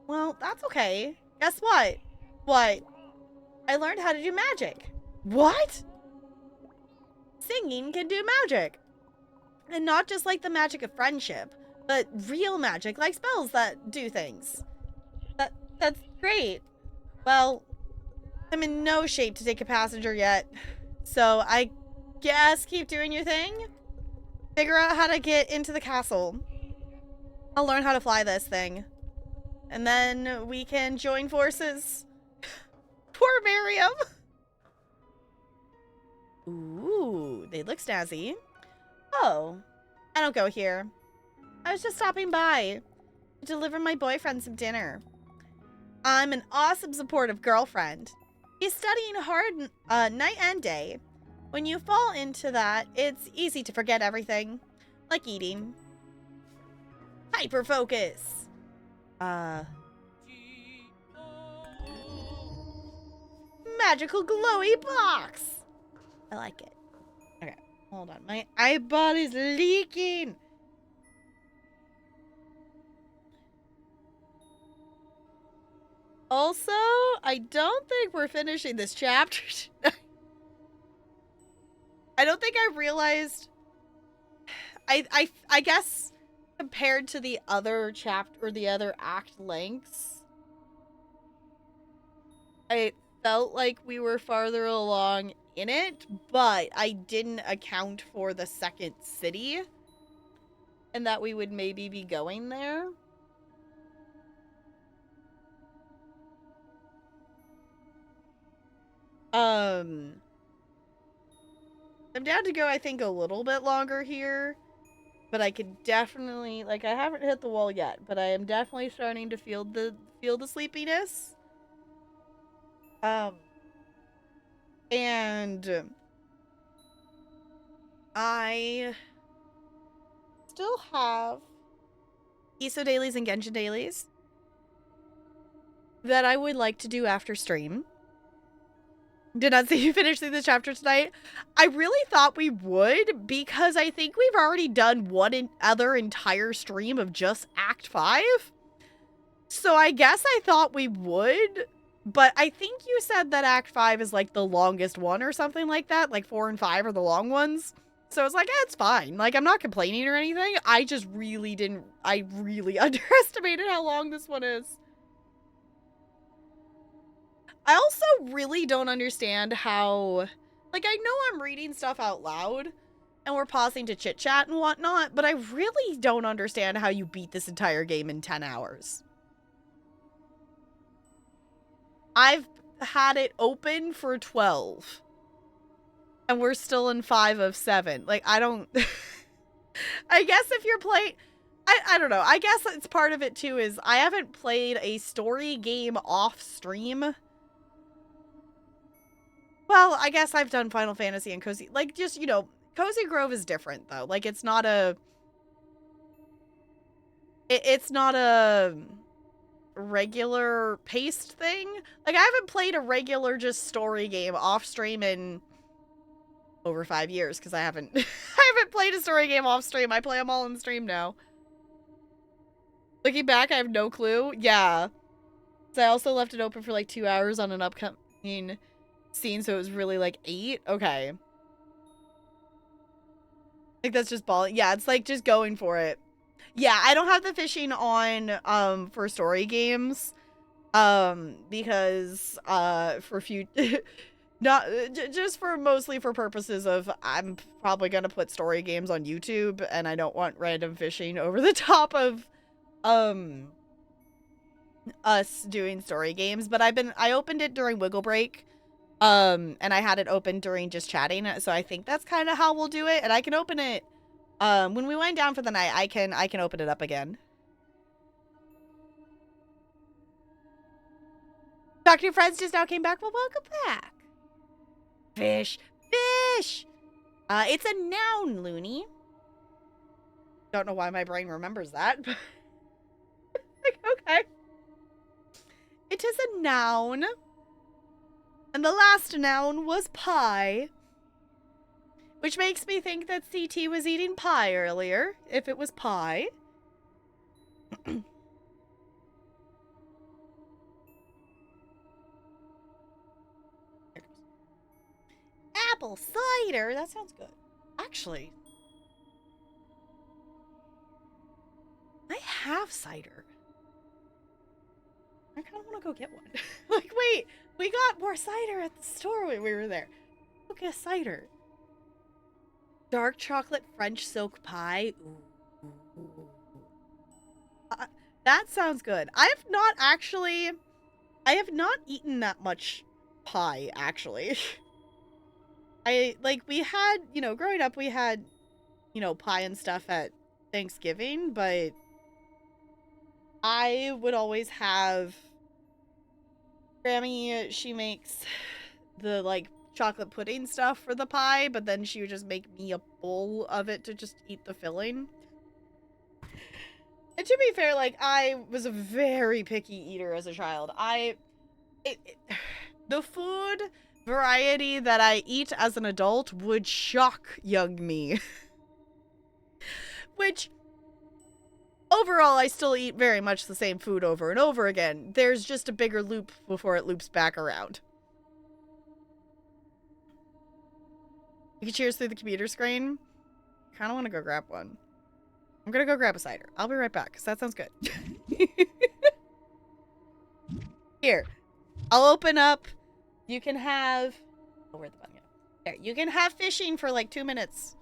Well, that's okay. Guess what? What? I learned how to do magic. What? Singing can do magic. And not just like the magic of friendship, but real magic, like spells that do things. That's great. Well, I'm in no shape to take a passenger yet. So I guess keep doing your thing. Figure out how to get into the castle. I'll learn how to fly this thing. And then we can join forces. Poor Miriam. Ooh, they look snazzy. Oh, I don't go here. I was just stopping by to deliver my boyfriend some dinner. I'm an awesome, supportive girlfriend. He's studying hard night and day. When you fall into that, it's easy to forget everything. Like eating. Hyper focus. Magical glowy box. I like it. Okay, hold on. My eyeball is leaking. Also, I don't think we're finishing this chapter tonight. I don't think I realized. I guess compared to the other chapter or the other act lengths, I felt like we were farther along in it, but I didn't account for the second city and that we would maybe be going there. I'm down to go, I think, a little bit longer here, but I could definitely, like, I haven't hit the wall yet, but I am definitely starting to feel the sleepiness. And I still have ISO dailies and Genshin dailies that I would like to do after stream. Did not see you finishing this chapter tonight. I really thought we would, because I think we've already done one other entire stream of just Act 5. So I guess I thought we would, but I think you said that Act 5 is like the longest one or something like that. Like 4 and 5 are the long ones. So I was like, it's fine. Like, I'm not complaining or anything. I just really I really underestimated how long this one is. I also really don't understand how, like, I know I'm reading stuff out loud and we're pausing to chit chat and whatnot, but I really don't understand how you beat this entire game in 10 hours. I've had it open for 12 and we're still in 5 of 7. Like, I don't, I guess if you're playing, I don't know. I guess it's part of it too is I haven't played a story game off stream. Well, I guess I've done Final Fantasy and Cozy. Like, just, you know, Cozy Grove is different, though. Like, it's not a... It's not a regular paced thing. Like, I haven't played a regular just story game off stream in over 5 years, because I haven't... I haven't played a story game off stream. I play them all on stream now. Looking back, I have no clue. Yeah. So I also left it open for, like, 2 hours on an upcoming... scene, so it was really like 8. Okay. Like, that's just balling. Yeah, it's like just going for it. Yeah, I don't have the fishing on for story games because for not just for mostly for purposes of I'm probably gonna put story games on YouTube and I don't want random fishing over the top of us doing story games. But I opened it during Wiggle Break. And I had it open during just chatting, so I think that's kind of how we'll do it. And I can open it, when we wind down for the night, I can open it up again. Talk to your friends just now came back. Well, welcome back. Fish. Fish! It's a noun, Looney. Don't know why my brain remembers that, but... okay. It is a noun. And the last noun was pie. Which makes me think that CT was eating pie earlier, if it was pie. Apple cider, that sounds good. Actually, have cider. I kind of want to go get one. Like, wait, we got more cider at the store when we were there. Go get cider. Dark chocolate French silk pie. Ooh. That sounds good. I have not eaten that much pie, actually. We had, growing up, we had, pie and stuff at Thanksgiving, but I would always have Grammy, she makes the, chocolate pudding stuff for the pie, but then she would just make me a bowl of it to just eat the filling. And to be fair, I was a very picky eater as a child. The food variety that I eat as an adult would shock young me. Which, overall, I still eat very much the same food over and over again. There's just a bigger loop before it loops back around. You can cheers through the computer screen. Kind of want to go grab one. I'm gonna go grab a cider. I'll be right back, because that sounds good. Here. I'll open up. You can have... Oh, where'd the button go? There. You can have fishing for 2 minutes.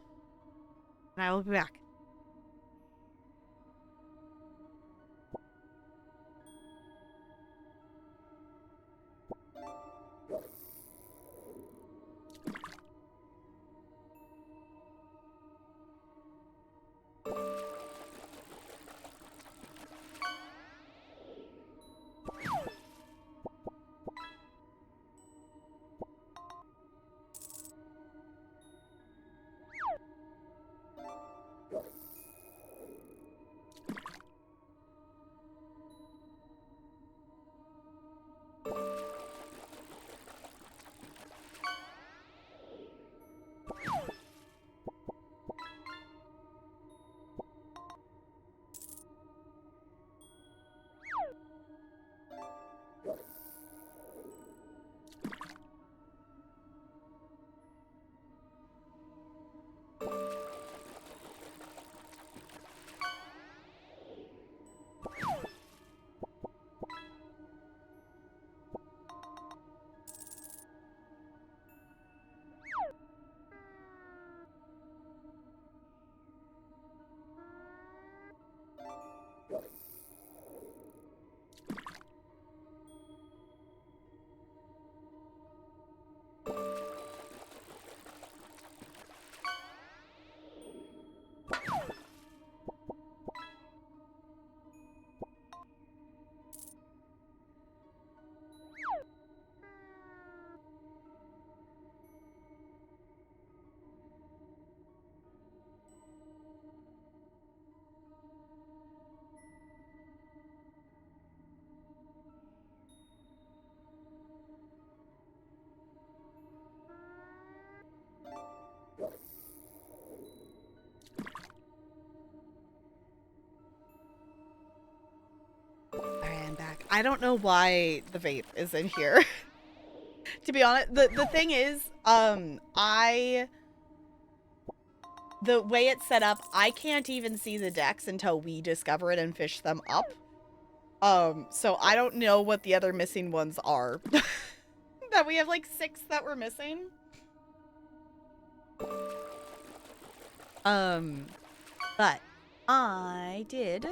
And I will be back. Alright, I'm back. I don't know why the vape is in here. To be honest, the thing is, the way it's set up, I can't even see the decks until we discover it and fish them up. So I don't know what the other missing ones are. That we have 6 that we're missing. But I did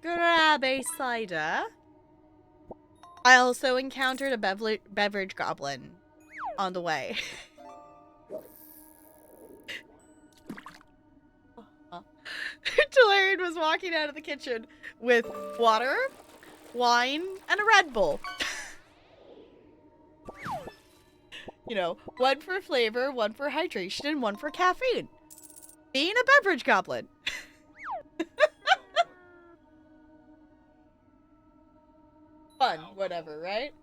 grab a cider. I also encountered a beverage goblin on the way. Talarian was walking out of the kitchen with water, wine, and a Red Bull. One for flavor, one for hydration, and one for caffeine. Being a beverage goblin. Fun, whatever, right?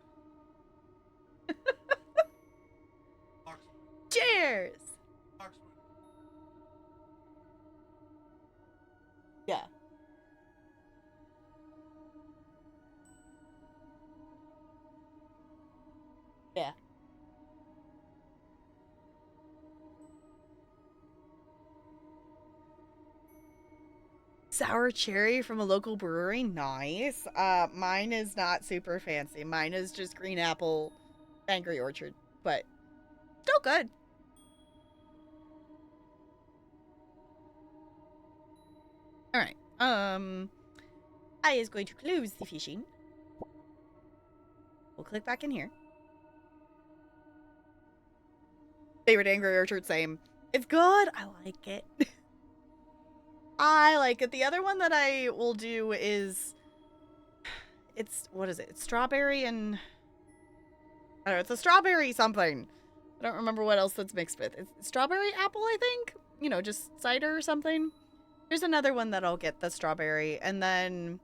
Cheers! Yeah. Yeah. Sour cherry from a local brewery. Nice. Mine is not super fancy. Mine is just green apple Angry Orchard, but still good. All right. I is going to close the fishing. We'll click back in here. Favorite Angry Orchard, same. It's good. I like it. I like it. The other one that I will do is, what is it? It's strawberry and, I don't know, it's a strawberry something. I don't remember what else that's mixed with. It's strawberry apple, I think? You know, just cider or something. There's another one that I'll get, the strawberry. And then,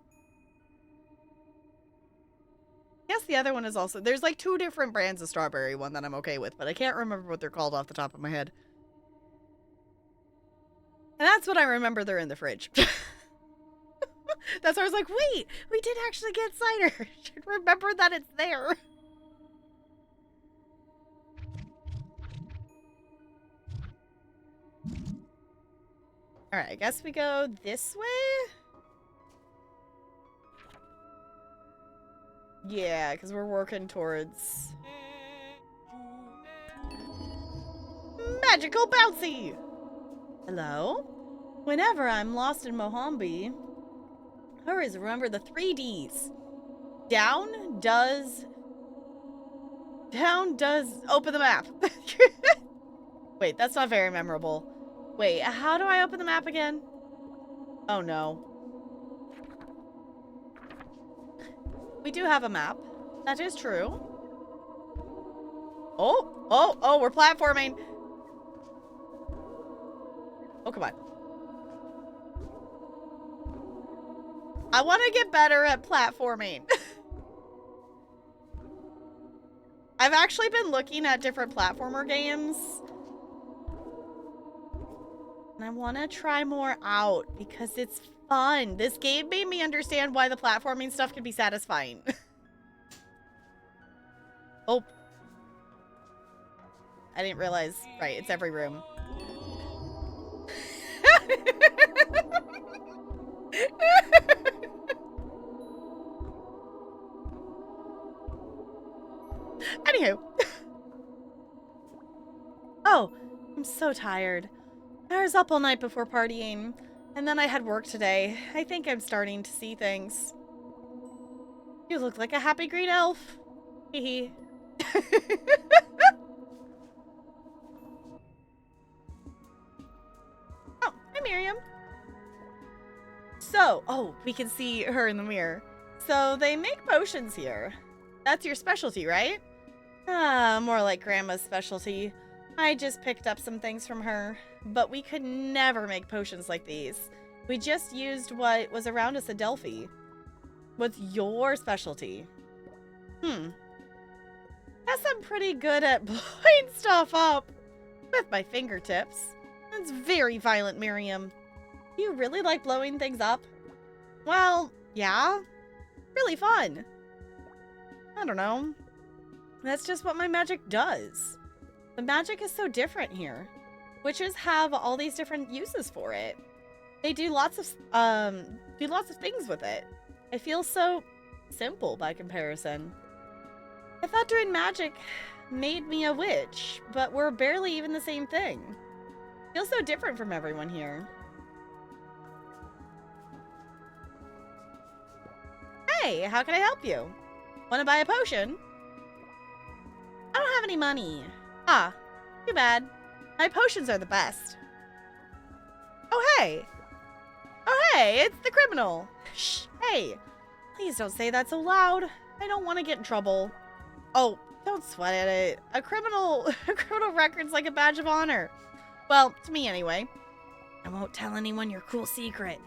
I guess the other one is also, there's like 2 different brands of strawberry, one that I'm okay with, but I can't remember what they're called off the top of my head. And that's what I remember, they're in the fridge. That's why I was like, wait, we did actually get cider. Should remember that it's there. Alright, I guess we go this way? Yeah, because we're working towards magical bouncy. Hello? Whenever I'm lost in Mohambi, hurry, remember the 3 Ds. Down does open the map. Wait, that's not very memorable. Wait, how do I open the map again? Oh no. We do have a map. That is true. Oh, we're platforming. Oh, come on. I want to get better at platforming. I've actually been looking at different platformer games. And I want to try more out because it's fun. This game made me understand why the platforming stuff can be satisfying. Oh. I didn't realize. Right, it's every room. Anywho. Oh, I'm so tired. I was up all night before partying, and then I had work today. I think I'm starting to see things. You look like a happy green elf. Hee hee. Oh, hi Miriam. So, oh, we can see her in the mirror. So they make potions here. That's your specialty, right? Ah, more like Grandma's specialty. I just picked up some things from her, but we could never make potions like these. We just used what was around us at Delphi. What's your specialty? Guess I'm pretty good at blowing stuff up with my fingertips. That's very violent, Miriam. You really like blowing things up? Well, yeah. Really fun. I don't know. That's just what my magic does. The magic is so different here. Witches have all these different uses for it. They do lots of things with it. It feels so simple by comparison. I thought doing magic made me a witch, but we're barely even the same thing. Feels so different from everyone here. Hey, how can I help you? Want to buy a potion? I don't have any money. Ah, too bad. My potions are the best. Oh, hey. Oh, hey, it's the criminal. Shh, hey. Please don't say that so loud. I don't want to get in trouble. Oh, don't sweat at it. A criminal record's like a badge of honor. Well, to me anyway. I won't tell anyone your cool secret.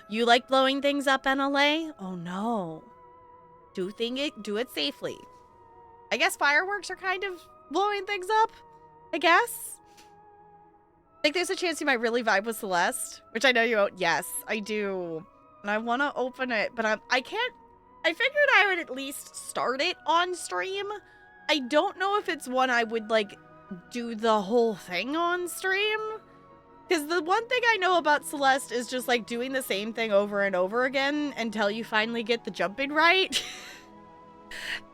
You like blowing things up, NLA? Oh no. Do it safely. I guess fireworks are kind of blowing things up. I guess. I think there's a chance you might really vibe with Celeste, which I know you won't. Yes, I do. And I want to open it, but I can't. I figured I would at least start it on stream. I don't know if it's one I would like do the whole thing on stream. Because the one thing I know about Celeste is just like doing the same thing over and over again until you finally get the jumping right.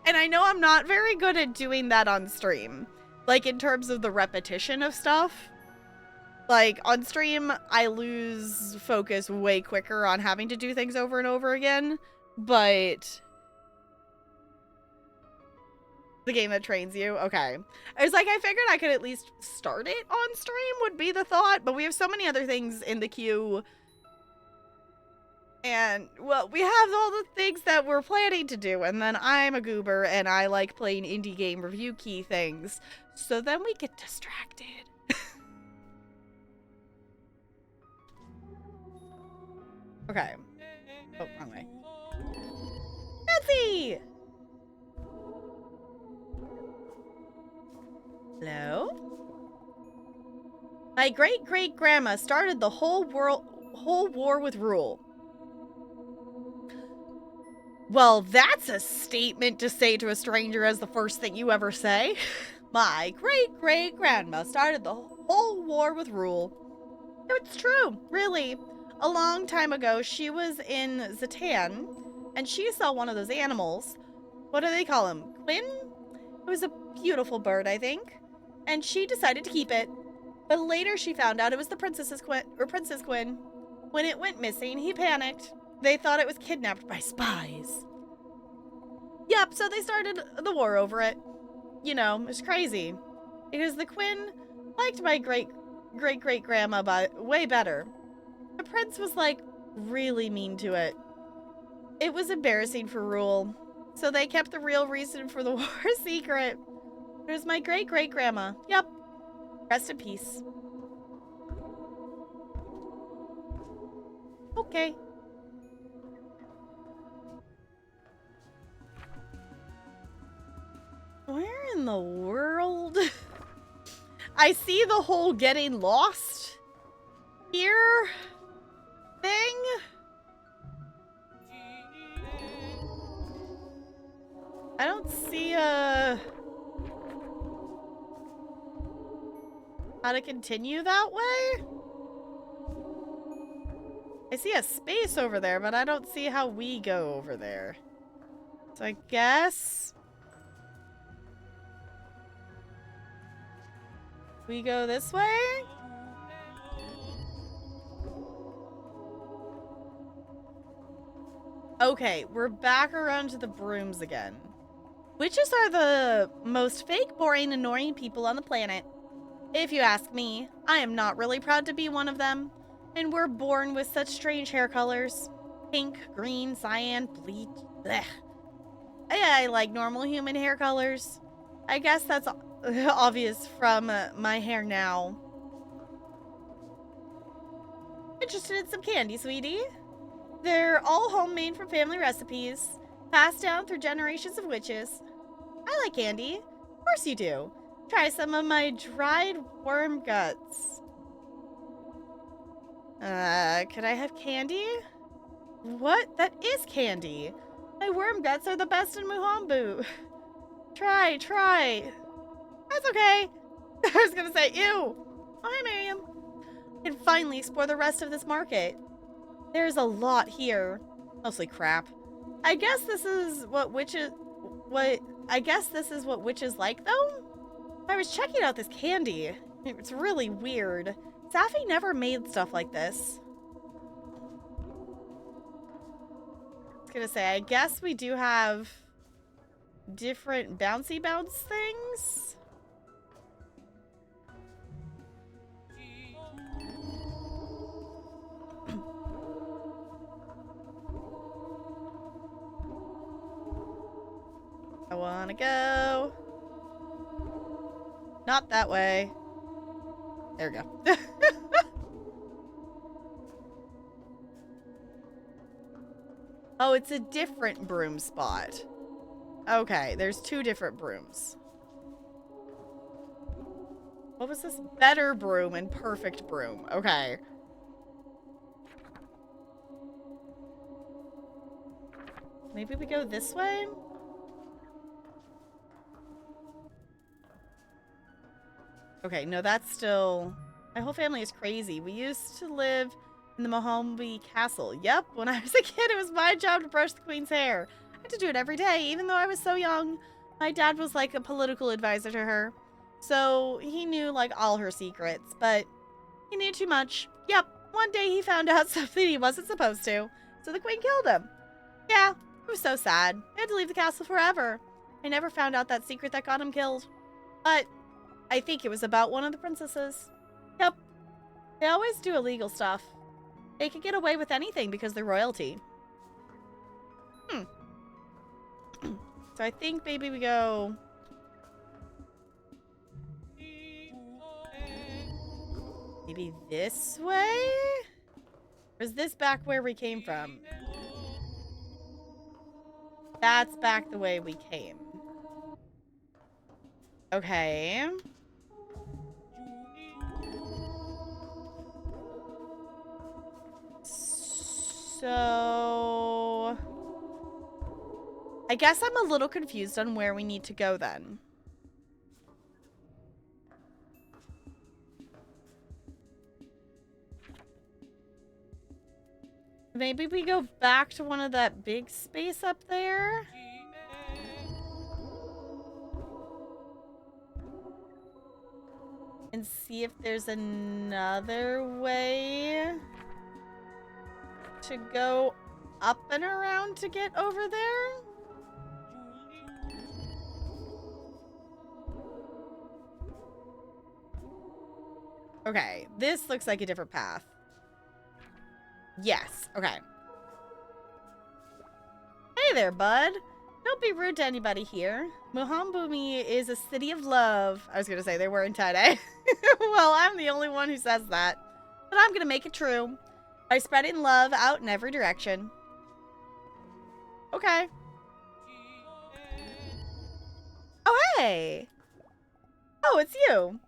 And I know I'm not very good at doing that on stream. Like in terms of the repetition of stuff. Like on stream, I lose focus way quicker on having to do things over and over again. But the game that trains you, okay. I was like, I figured I could at least start it on stream would be the thought, but we have so many other things in the queue. And, well, we have all the things that we're planning to do, and then I'm a goober, and I like playing indie game review key things, so then we get distracted. Okay. Oh, wrong way. Nancy! Hello? My great-great-grandma started the whole war with rule. Well, that's a statement to say to a stranger as the first thing you ever say. My great-great-grandma started the whole war with rule. It's true, really. A long time ago, she was in Zatan, and she saw one of those animals. What do they call him? Quinn? It was a beautiful bird, I think. And she decided to keep it. But later she found out it was the Princess Quinn. When it went missing, he panicked. They thought it was kidnapped by spies. Yep, so they started the war over it. You know, it's crazy. Because the Quinn liked my great-great-grandma way better. The prince was, like, really mean to it. It was embarrassing for Rule. So they kept the real reason for the war secret. It was my great-great-grandma. Yep. Rest in peace. Okay. Where in the world? I see the whole getting lost here thing. I don't see how to continue that way. I see a space over there, but I don't see how we go over there. So I guess we go this way? Okay, we're back around to the brooms again. Witches are the most fake, boring, annoying people on the planet. If you ask me, I am not really proud to be one of them. And we're born with such strange hair colors. Pink, green, cyan, bleach. Blech. I like normal human hair colors. I guess that's obvious from my hair now. Interested in some candy, sweetie? They're all homemade from family recipes, passed down through generations of witches. I like candy. Of course you do. Try some of my dried worm guts. Could I have candy? What? That is candy. My worm guts are the best in Muhambu. Try. That's okay. I was gonna say, ew. Oh, hi, Miriam. I can finally explore the rest of this market. There's a lot here. Mostly crap. I guess this is what witches like, though? I was checking out this candy. It's really weird. Safi never made stuff like this. I was gonna say, I guess we do have different bouncy bounce things. I wanna go. Not that way. There we go. Oh, it's a different broom spot. Okay, there's two different brooms. What was this? Better broom and perfect broom. Okay. Maybe we go this way? Okay, no, that's still... My whole family is crazy. We used to live in the Mohambi Castle. Yep, when I was a kid, it was my job to brush the queen's hair. I had to do it every day, even though I was so young. My dad was like a political advisor to her. So he knew like all her secrets, but he knew too much. Yep, one day he found out something he wasn't supposed to. So the queen killed him. Yeah, it was so sad. I had to leave the castle forever. I never found out that secret that got him killed. But I think it was about one of the princesses. Yep. They always do illegal stuff. They can get away with anything because they're royalty. So I think maybe we go... Maybe this way? Or is this back where we came from? That's back the way we came. Okay. So... I guess I'm a little confused on where we need to go then. Maybe we go back to one of that big space up there? And see if there's another way to go up and around to get over there? Okay, this looks like a different path. Yes, okay. Hey there, bud. Don't be rude to anybody here. Muhambumi is a city of love. I was gonna say they were in tie-dye. Well, I'm the only one who says that. But I'm gonna make it true by spreading love out in every direction. Okay. Oh, hey! Oh, it's you.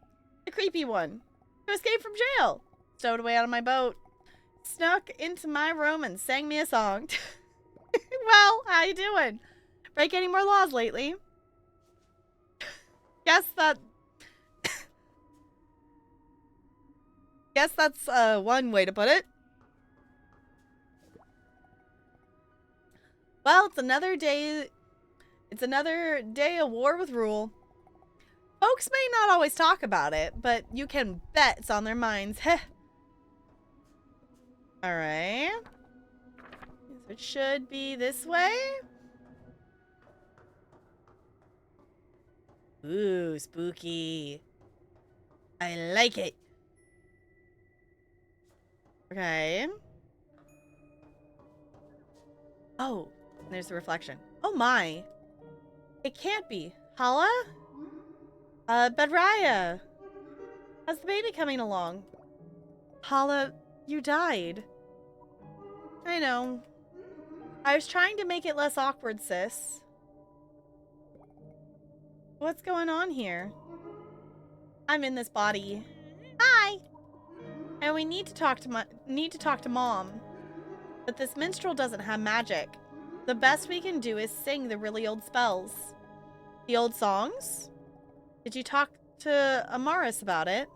The creepy one. Who escaped from jail. Stowed away out of my boat. Snuck into my room and sang me a song. Well, how you doing? Break any more laws lately? Guess that's one way to put it. Well, it's another day. It's another day of war with rule. Folks may not always talk about it, but you can bet it's on their minds. Heh. Alright. So it should be this way. Ooh, spooky. I like it. Okay. Oh, there's the reflection. Oh my. It can't be. Hala? Bedraya. How's the baby coming along? Hala, you died. I know. I was trying to make it less awkward, sis. What's going on here? I'm in this body. Hi. And we need to talk to Mom. But this minstrel doesn't have magic. The best we can do is sing the really old spells. The old songs? Did you talk to Amaris about it?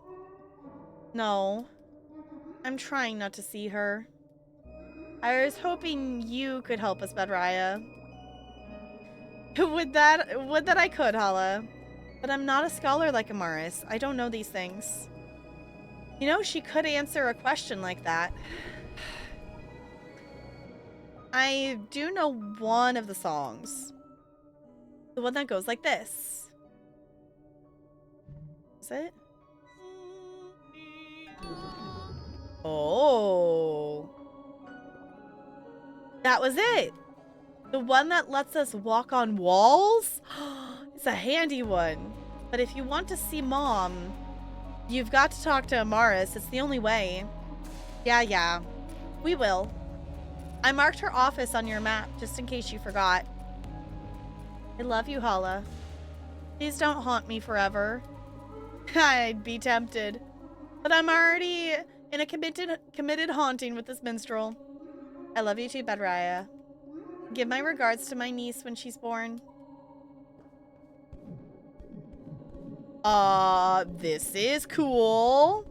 No. I'm trying not to see her. I was hoping you could help us, Bedraya. Would that I could, Hala. But I'm not a scholar like Amaris. I don't know these things. You know, she could answer a question like that. I do know one of the songs. The one that goes like this. Is it? Oh. That was it. The one that lets us walk on walls? It's a handy one. But if you want to see Mom, you've got to talk to Amaris. It's the only way. Yeah. We will. I marked her office on your map, just in case you forgot. I love you, Hala. Please don't haunt me forever. I'd be tempted. But I'm already in a committed haunting with this minstrel. I love you too, Bedraya. Give my regards to my niece when she's born. This is cool.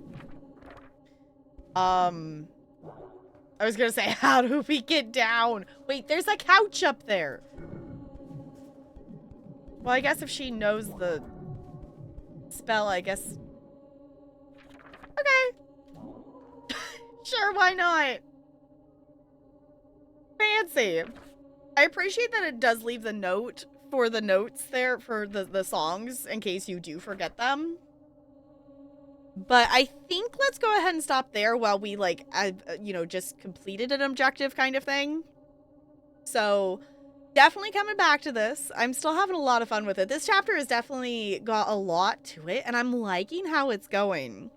I was gonna say, how do we get down? Wait, there's a couch up there. Well, I guess if she knows the spell, I guess. Okay. Sure, why not? Fancy. I appreciate that it does leave the note for the notes there for the songs in case you do forget them. But I think let's go ahead and stop there while we, like, you know, just completed an objective kind of thing. So, definitely coming back to this. I'm still having a lot of fun with it. This chapter has definitely got a lot to it, and I'm liking how it's going.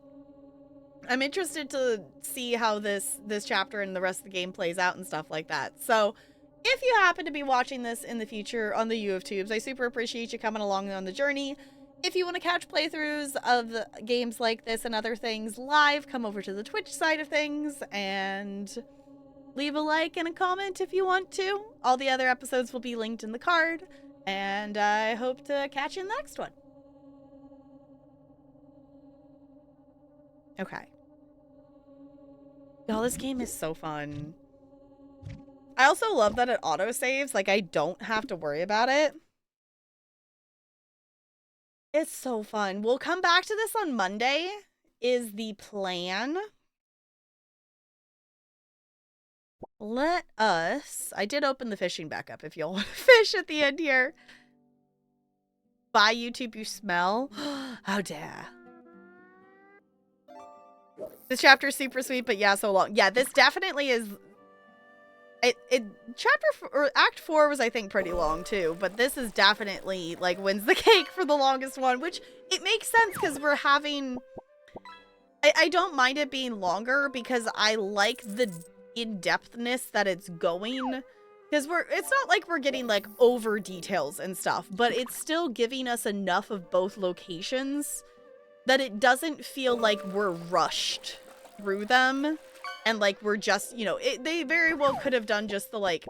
I'm interested to see how this chapter and the rest of the game plays out and stuff like that. So, if you happen to be watching this in the future on the U of Tubes, I super appreciate you coming along on the journey. If you want to catch playthroughs of games like this and other things live, come over to the Twitch side of things and leave a like and a comment if you want to. All the other episodes will be linked in the card, and I hope to catch you in the next one. Okay. Y'all, this game is so fun. I also love that it autosaves. Like, I don't have to worry about it. It's so fun. We'll come back to this on Monday, is the plan. Let us... I did open the fishing back up if y'all want to fish at the end here. Bye, YouTube, you smell. How dare. This chapter is super sweet, but yeah, so long. Yeah, this definitely is... Act 4 was, I think, pretty long too, but this is definitely, like, wins the cake for the longest one, which it makes sense because we're having, I don't mind it being longer because I like the in-depthness that it's going, because it's not like we're getting, like, over details and stuff, but it's still giving us enough of both locations that it doesn't feel like we're rushed through them. And, like, we're just, you know, they very well could have done just the, like,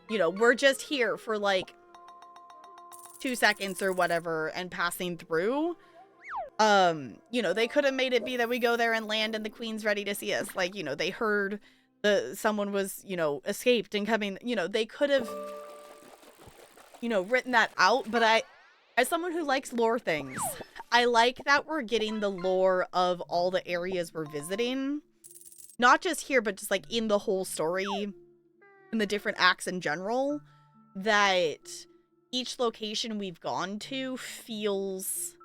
you know, we're just here for, like, 2 seconds or whatever and passing through. You know, they could have made it be that we go there and land and the queen's ready to see us. Like, you know, they heard someone was, you know, escaped and coming, you know, they could have, you know, written that out. But as someone who likes lore things, I like that we're getting the lore of all the areas we're visiting. Not just here, but just, like, in the whole story, in the different acts in general, that each location we've gone to feels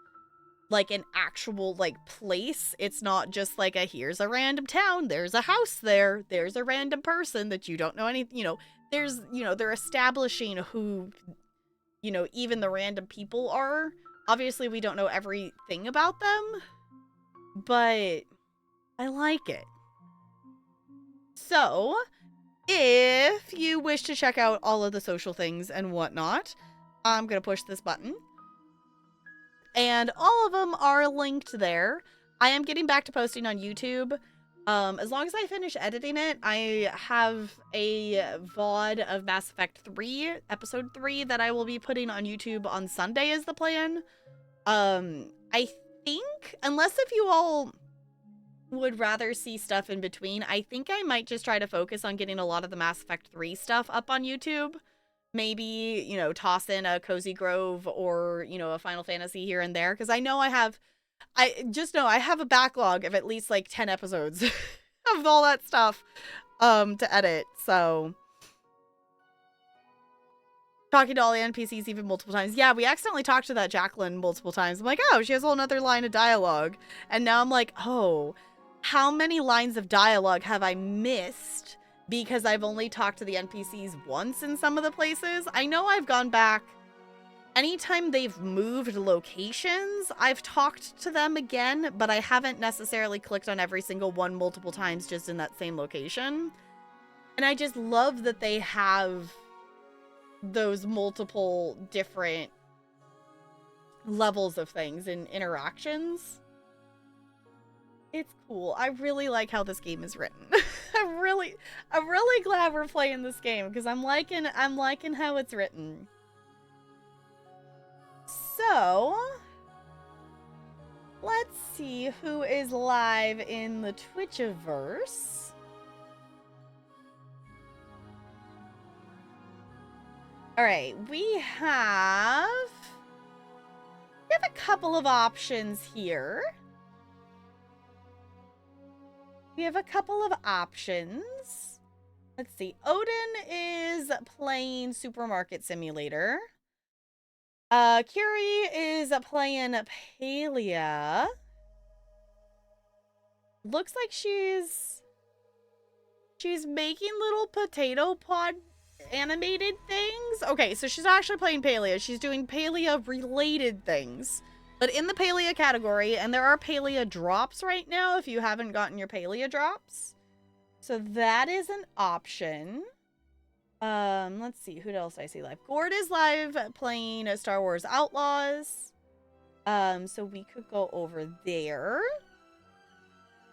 like an actual, like, place. It's not just like here's a random town, there's a house there, there's a random person that you don't know anything, you know, there's, you know, they're establishing who, you know, even the random people are. Obviously, we don't know everything about them, but I like it. So, if you wish to check out all of the social things and whatnot, I'm going to push this button. And all of them are linked there. I am getting back to posting on YouTube. As long as I finish editing it, I have a VOD of Mass Effect 3, Episode 3, that I will be putting on YouTube on Sunday is the plan. I think, unless if you all would rather see stuff in between, I think I might just try to focus on getting a lot of the Mass Effect 3 stuff up on YouTube. Maybe, you know, toss in a Cozy Grove or, you know, a Final Fantasy here and there, because I know I have a backlog of at least, like, 10 episodes of all that stuff to edit. So talking to all the NPCs even multiple times. Yeah, we accidentally talked to that Jacqueline multiple times. I'm like, oh, she has a whole nother line of dialogue. And now I'm like, oh, how many lines of dialogue have I missed because I've only talked to the NPCs once in some of the places? I know I've gone back. Anytime they've moved locations, I've talked to them again, but I haven't necessarily clicked on every single one multiple times just in that same location. And I just love that they have those multiple different levels of things and interactions. It's cool. I really like how this game is written. I'm really glad we're playing this game because I'm liking how it's written. So, let's see who is live in the Twitchiverse. All right, we have a couple of options here. We have a couple of options. Let's see. Odin is playing Supermarket Simulator. Curie is playing Palia. Looks like she's making little potato pod animated things. Okay, so she's actually playing Palia. She's doing Palia related things, but in the Palia category, and there are Palia drops right now if you haven't gotten your Palia drops. So that is an option. Let's see, who else I see live? Gord is live playing Star Wars Outlaws. So we could go over there.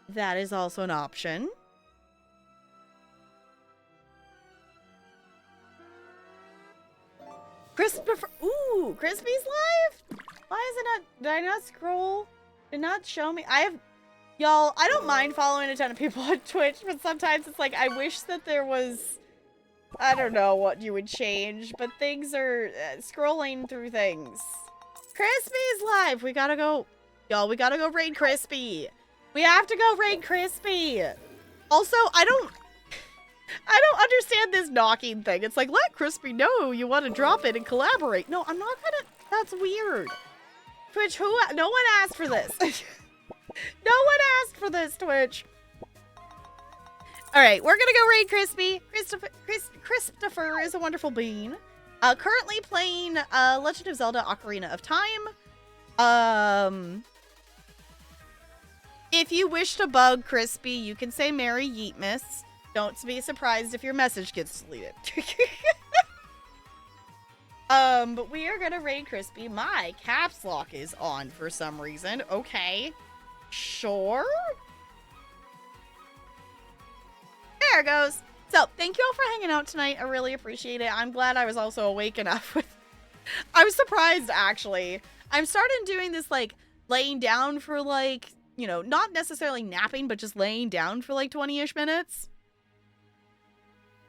That is also an option. Christopher, ooh, Crispy's live? Why is it not, did I not scroll? Did not show me, y'all, I don't mind following a ton of people on Twitch, but sometimes it's like, I wish that there was, I don't know what you would change, but things are scrolling through things. Crispy's live, we gotta go, y'all, we gotta go raid Crispy. We have to go raid Crispy. Also, I don't understand this knocking thing. It's like, let Crispy know you want to drop it and collaborate. No, I'm not gonna, that's weird. Twitch, no one asked for this. No one asked for this, Twitch. All right, we're gonna go raid Crispy. Christopher is a wonderful bean. Currently playing Legend of Zelda Ocarina of Time. If you wish to bug Crispy, you can say Merry Yeetmas. Don't be surprised if your message gets deleted. But we are gonna raid Crispy. My caps lock is on for some reason. Okay. Sure. There it goes. So, thank you all for hanging out tonight. I really appreciate it. I'm glad I was also awake enough with... I was surprised, actually. I'm starting doing this, like, laying down for, like, you know, not necessarily napping, but just laying down for, like, 20-ish minutes.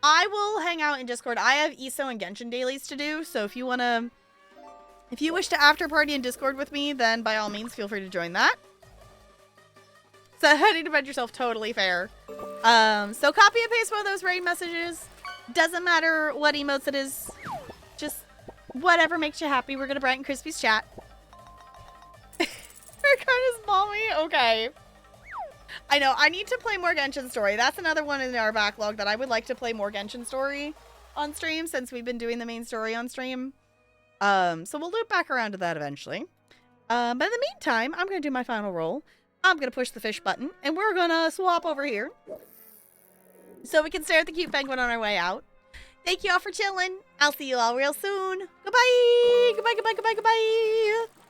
I will hang out in Discord. I have ESO and Genshin dailies to do, so if you want to... If you wish to after party in Discord with me, then by all means, feel free to join that. So, heading to bed yourself, totally fair. So copy and paste one of those raid messages. Doesn't matter what emotes it is. Just whatever makes you happy. We're gonna brighten Crispy's chat. Her card is mommy? Okay. I know, I need to play more Genshin Story. That's another one in our backlog that I would like to play more Genshin Story on stream since we've been doing the main story on stream. So we'll loop back around to that eventually. But in the meantime, I'm gonna do my final roll. I'm gonna push the fish button, and we're gonna swap over here so we can stare at the cute penguin on our way out. Thank you all for chilling. I'll see you all real soon. Goodbye! Goodbye, goodbye, goodbye, goodbye!